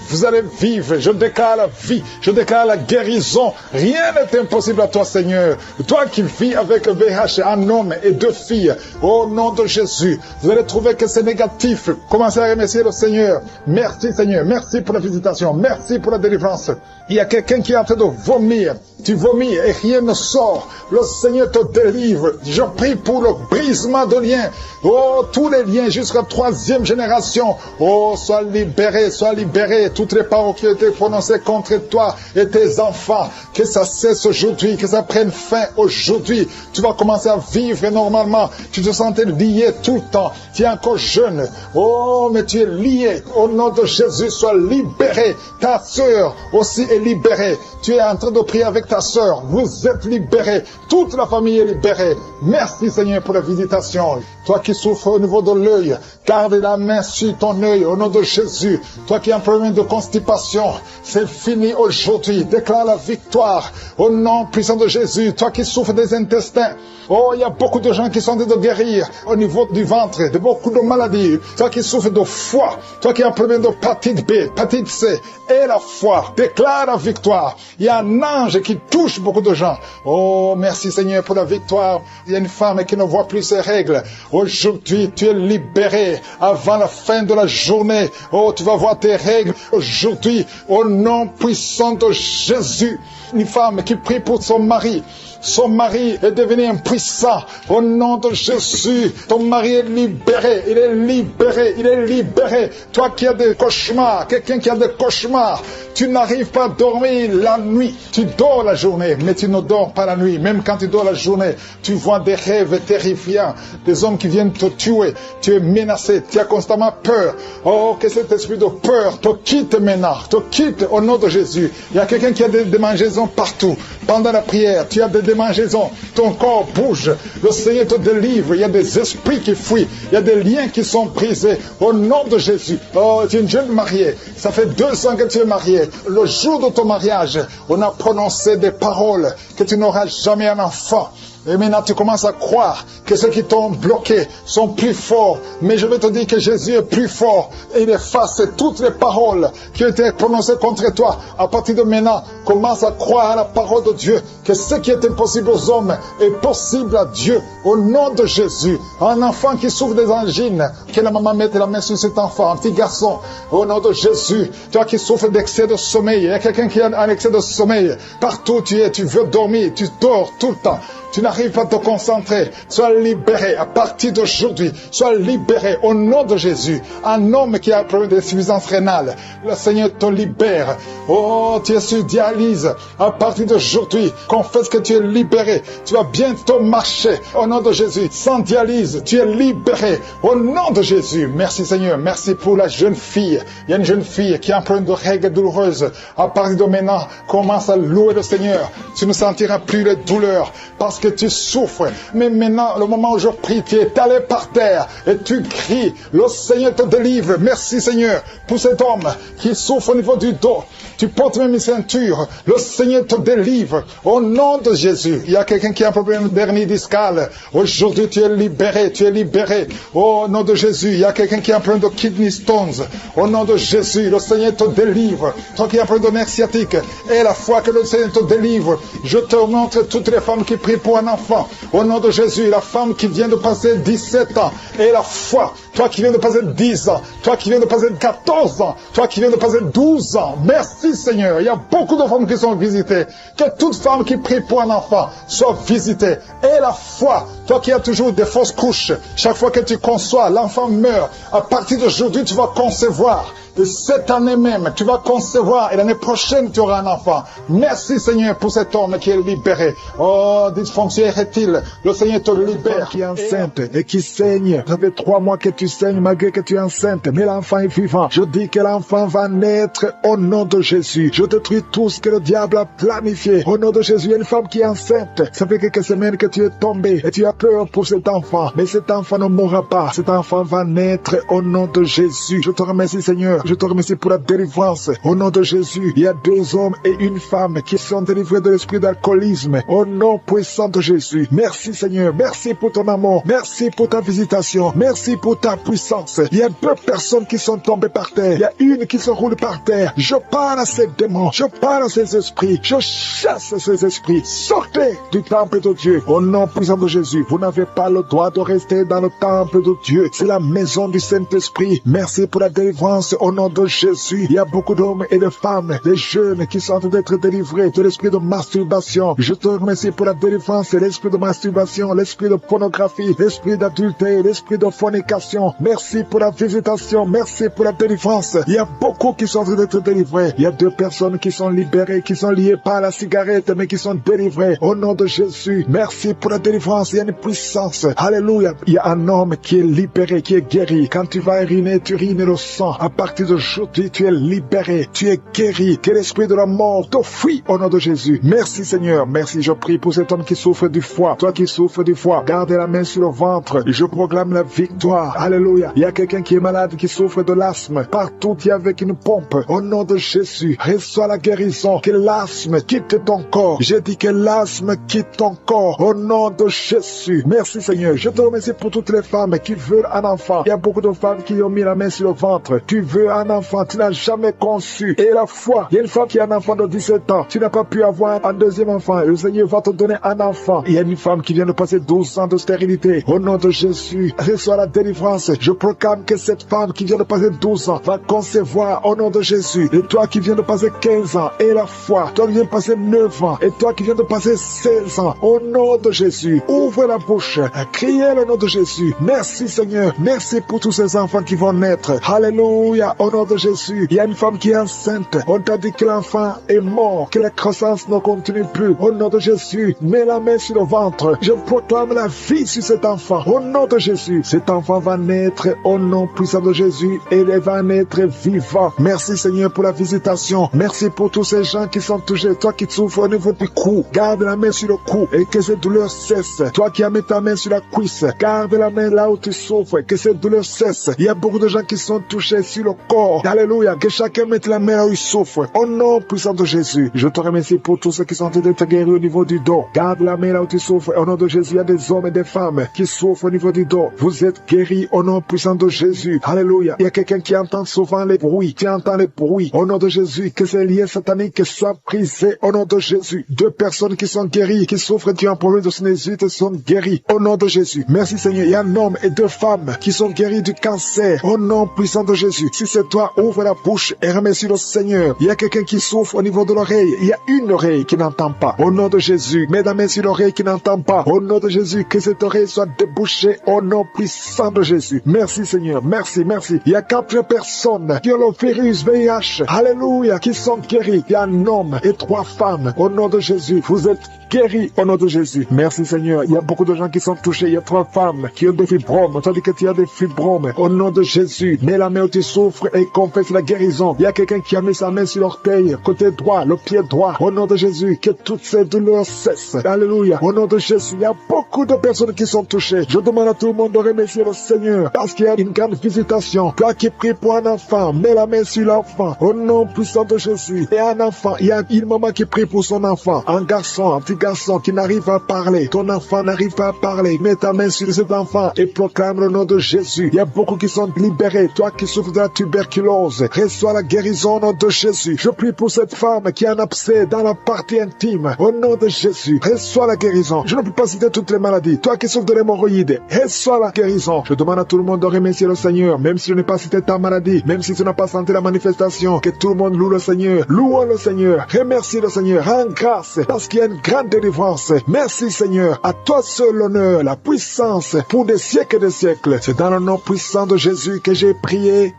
B: Vous allez vivre. Je déclare la vie. Je déclare la guérison. Rien n'est impossible à toi, Seigneur. Toi qui vis avec VIH, un homme et 2 filles. Au nom de Jésus. Vous allez trouver que c'est négatif. Commencez à remercier le Seigneur. Merci, Seigneur. Merci pour la visitation. Merci pour la délivrance. Il y a quelqu'un qui est en train de vomir. Tu vomis et rien ne sort. Le Seigneur te délivre. Je prie pour le brisement de liens. Oh, tous les liens jusqu'à 3e génération. Oh, sois libéré, sois libéré. Toutes les paroles qui ont été prononcées contre toi et tes enfants. Que ça cesse aujourd'hui, que ça prenne fin aujourd'hui. Tu vas commencer à vivre normalement. Tu te sentais lié tout le temps. Tu es encore jeune. Oh, mais tu es lié. Au nom de Jésus, sois libéré. Ta sœur aussi est libérée. Tu es en train de prier avec ta sœur. Vous êtes libérés. Toute la famille est libérée. Merci Seigneur pour la visitation. Toi qui souffres au niveau de l'œil, garde la main sur ton œil au nom de Jésus. Toi qui as un problème de constipation, c'est fini aujourd'hui. Déclare la victoire au nom puissant de Jésus. Toi qui souffres des intestins, oh, il y a beaucoup de gens qui sont en train de guérir au niveau du ventre, de beaucoup de maladies. Toi qui souffres de foie, toi qui as un problème de hépatite B, hépatite C, et la foi, déclare la victoire. Il y a un ange qui touche beaucoup de gens. Oh, merci Seigneur pour la victoire. Il y a une femme qui ne voit plus ses règles. Aujourd'hui, tu es libéré avant la fin de la journée. Oh, tu vas voir tes règles aujourd'hui au nom puissant de Jésus. Une femme qui prie pour son mari. Son mari est devenu impuissant. Au nom de Jésus, ton mari est libéré. Il est libéré. Il est libéré. Toi qui as des cauchemars, quelqu'un qui a des cauchemars, tu n'arrives pas à dormir la nuit. Tu dors la journée, mais tu ne dors pas la nuit. Même quand tu dors la journée, tu vois des rêves terrifiants. Des hommes qui viennent te tuer. Tu es menacé. Tu as constamment peur. Oh, que cet esprit de peur te quitte maintenant. Te quitte au nom de Jésus. Il y a quelqu'un qui a des démangeaisons partout. Pendant la prière, tu as des démangeaisons. Ton corps bouge. Le Seigneur te délivre. Il y a des esprits qui fuient. Il y a des liens qui sont brisés. Au nom de Jésus. Oh, tu es une jeune mariée. Ça fait 2 ans que tu es mariée. Le jour de ton mariage, on a prononcé des paroles que tu n'auras jamais un enfant. Et maintenant, tu commences à croire que ceux qui t'ont bloqué sont plus forts. Mais je vais te dire que Jésus est plus fort. Et il efface toutes les paroles qui ont été prononcées contre toi. À partir de maintenant, commence à croire à la parole de Dieu. Que ce qui est impossible aux hommes est possible à Dieu. Au nom de Jésus. Un enfant qui souffre des angines, que la maman mette la main sur cet enfant. Un petit garçon. Au nom de Jésus. Toi qui souffres d'excès de sommeil. Il y a quelqu'un qui a un excès de sommeil. Partout où tu es, tu veux dormir. Tu dors tout le temps. Tu n'arrives pas à te concentrer. Sois libéré à partir d'aujourd'hui. Sois libéré au nom de Jésus. Un homme qui a un problème d'insuffisance rénale, le Seigneur te libère. Oh, tu es sur dialyse. À partir d'aujourd'hui, confesse que tu es libéré. Tu vas bientôt marcher au nom de Jésus. Sans dialyse, tu es libéré au nom de Jésus. Merci Seigneur. Merci pour la jeune fille. Il y a une jeune fille qui a un problème de règles douloureuses. À partir de maintenant, commence à louer le Seigneur. Tu ne sentiras plus les douleurs parce que tu souffres. Mais maintenant, le moment où je prie, tu es allé par terre et tu cries. Le Seigneur te délivre. Merci Seigneur pour cet homme qui souffre au niveau du dos. Tu portes même une ceinture. Le Seigneur te délivre. Au nom de Jésus. Il y a quelqu'un qui a un problème d'hernie discale. Aujourd'hui, tu es libéré. Tu es libéré. Au nom de Jésus. Il y a quelqu'un qui a un problème de kidney stones. Au nom de Jésus. Le Seigneur te délivre. Toi qui as un problème de nerf sciatique. Et la foi que le Seigneur te délivre. Je te montre toutes les femmes qui prient pour un enfant. Au nom de Jésus. La femme qui vient de passer 17 ans. Et la foi. Toi qui viens de passer 10 ans. Toi qui viens de passer 14 ans. Toi qui viens de passer 12 ans. Merci Seigneur. Il y a beaucoup de femmes qui sont visitées. Que toute femme qui prie pour un enfant soit visitée. Et la foi. Toi qui as toujours des fausses couches. Chaque fois que tu conçois, l'enfant meurt. À partir d'aujourd'hui, tu vas concevoir. Et cette année même, tu vas concevoir et l'année prochaine, tu auras un enfant. Merci Seigneur pour cet homme qui est libéré. Oh, dysfonction érectile, le Seigneur te libère.
C: Qui est enceinte et qui saigne. Ça fait 3 mois que tu saignes malgré que tu es enceinte, mais l'enfant est vivant. Je dis que l'enfant va naître au nom de Jésus. Je détruis tout ce que le diable a planifié. Au nom de Jésus, il y a une femme qui est enceinte. Ça fait quelques semaines que tu es tombé et tu as peur pour cet enfant. Mais cet enfant ne mourra pas. Cet enfant va naître au nom de Jésus. Je te remercie Seigneur. Je te remercie pour la délivrance. Au nom de Jésus, il y a 2 hommes et une femme qui sont délivrés de l'esprit d'alcoolisme. Au nom puissant de Jésus. Merci Seigneur. Merci pour ton amour. Merci pour ta visitation. Merci pour ta puissance. Il y a 2 personnes qui sont tombées par terre. Il y a une qui se roule par terre. Je parle à ces démons. Je parle à ces esprits. Je chasse ces esprits. Sortez du temple de Dieu. Au nom puissant de Jésus. Vous n'avez pas le droit de rester dans le temple de Dieu. C'est la maison du Saint-Esprit. Merci pour la délivrance. Au nom de Jésus, il y a beaucoup d'hommes et de femmes, des jeunes qui sont en train d'être délivrés de l'esprit de masturbation. Je te remercie pour la délivrance, l'esprit de masturbation, l'esprit de pornographie, l'esprit d'adultère, l'esprit de fornication. Merci pour la visitation, merci pour la délivrance. Il y a beaucoup qui sont en train d'être délivrés. Il y a 2 personnes qui sont libérées, qui sont liées par la cigarette, mais qui sont délivrées. Au nom de Jésus, merci pour la délivrance. Il y a une une puissance. Alléluia. Il y a un homme qui est libéré, qui est guéri. Quand tu vas uriner, tu urines le sang. À partir d'aujourd'hui, tu es libéré, tu es guéri. Que l'esprit de la mort te fuit au nom de Jésus. Merci Seigneur. Merci, je prie pour cet homme qui souffre du foie. Toi qui souffres du foie, gardez la main sur le ventre. Je proclame la victoire. Alléluia. Il y a quelqu'un qui est malade, qui souffre de l'asthme. Partout, il y a avec une pompe. Au nom de Jésus, reçois la guérison. Que l'asthme quitte ton corps. J'ai dit que l'asthme quitte ton corps. Au nom de Jésus. Merci Seigneur. Je te remercie pour toutes les femmes qui veulent un enfant. Il y a beaucoup de femmes qui ont mis la main sur le ventre. Tu veux un enfant, tu n'as jamais conçu. Et la foi, il y a une femme qui a un enfant de 17 ans. Tu n'as pas pu avoir un deuxième enfant. Le Seigneur va te donner un enfant. Il y a une femme qui vient de passer 12 ans de stérilité. Au nom de Jésus, reçois la délivrance. Je proclame que cette femme qui vient de passer 12 ans va concevoir au nom de Jésus. Et toi qui viens de passer 15 ans, et la foi, toi qui viens de passer 9 ans, et toi qui viens de passer 16 ans, au nom de Jésus, ouvre la bouche, criez le nom de Jésus. Merci Seigneur, merci pour tous ces enfants qui vont naître. Alléluia, au nom de Jésus. Il y a une femme qui est enceinte. On t'a dit que l'enfant est mort, que la croissance ne continue plus. Au nom de Jésus, mets la main sur le ventre. Je proclame la vie sur cet enfant. Au nom de Jésus, cet enfant va naître au nom puissant de Jésus et il va naître vivant. Merci Seigneur pour la visitation. Merci pour tous ces gens qui sont touchés. Toi qui souffres au niveau du cou, garde la main sur le cou et que cette douleur cesse. Toi qui as mis ta main sur la cuisse, garde la main là où tu souffres, que cette douleur cesse. Il y a beaucoup de gens qui sont touchés sur le corps. Alléluia, que chacun mette la main là où il souffre. Au nom puissant de Jésus, je te remercie pour tous ceux qui sont en train d'être guéris au niveau du dos. Garde la main là où tu souffres. Au nom de Jésus, il y a des hommes et des femmes qui souffrent au niveau du dos. Vous êtes guéris au nom puissant de Jésus. Alléluia. Il y a quelqu'un qui entend souvent les bruits. Tu entends les bruits. Au nom de Jésus, que ces liens sataniques soient brisés au nom de Jésus. 2 personnes qui sont guéries, qui souffrent d'un problème de sinusite sont guéries au nom de Jésus. Merci Seigneur. Il y a un homme et 2 femmes qui sont guéris du cancer au nom puissant de Jésus. Si c'est toi, ouvre la bouche et remercie le Seigneur. Il y a quelqu'un qui souffre au niveau de l'oreille. Il y a une oreille qui n'entend pas. Au nom de Jésus, mets la main sur l'oreille qui n'entend pas. Au nom de Jésus, que cette oreille soit débouchée au nom puissant de Jésus. Merci Seigneur. Merci, merci. Il y a 4 personnes qui ont le virus VIH. Alléluia, qui sont guéris. Il y a un homme et 3 femmes. Au nom de Jésus, vous êtes guéris au nom de Jésus. Merci Seigneur. Il y a beaucoup de gens qui sont touchés. Il y a 3 femmes qui ont des fibromes. On t'a dit que tu as des fibromes. Au nom de Jésus, mets la main où tu souffres et confesse la guérison. Il y a quelqu'un qui a mis sa main sur l'orteil, côté droit, le pied droit. Au nom de Jésus, que toutes ces douleurs cessent. Alléluia. Au nom de Jésus, il y a beaucoup de personnes qui sont touchées. Je demande à tout le monde de remercier le Seigneur parce qu'il y a une grande visitation. Toi qui pries pour un enfant, mets la main sur l'enfant. Au nom puissant de Jésus. Et un enfant, il y a une maman qui prie pour son enfant. Un garçon, un petit garçon qui n'arrive pas à parler. Ton enfant n'arrive pas à parler. Mets ta main sur cet enfant et proclame le nom de Jésus. Il y a beaucoup qui sont libérés. Toi qui souffres de la tuberculose, reçois la guérison au nom de Jésus. Je prie pour cette femme qui a un abcès dans la partie intime. Au nom de Jésus, reçois la guérison. Je ne peux pas citer toutes les maladies. Toi qui souffres de l'hémorroïde, reçois la guérison. Je demande à tout le monde de remercier le Seigneur, même si je n'ai pas cité ta maladie, même si tu n'as pas senti la manifestation, que tout le monde loue le Seigneur. Louons le Seigneur. Remercie le Seigneur. Rends grâce parce qu'il y a une grande délivrance. Merci Seigneur. À toi seul l'honneur, la puissance pour des siècles et des siècles. C'est dans le nom puissant de Jésus que j'ai prié.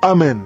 C: Amen.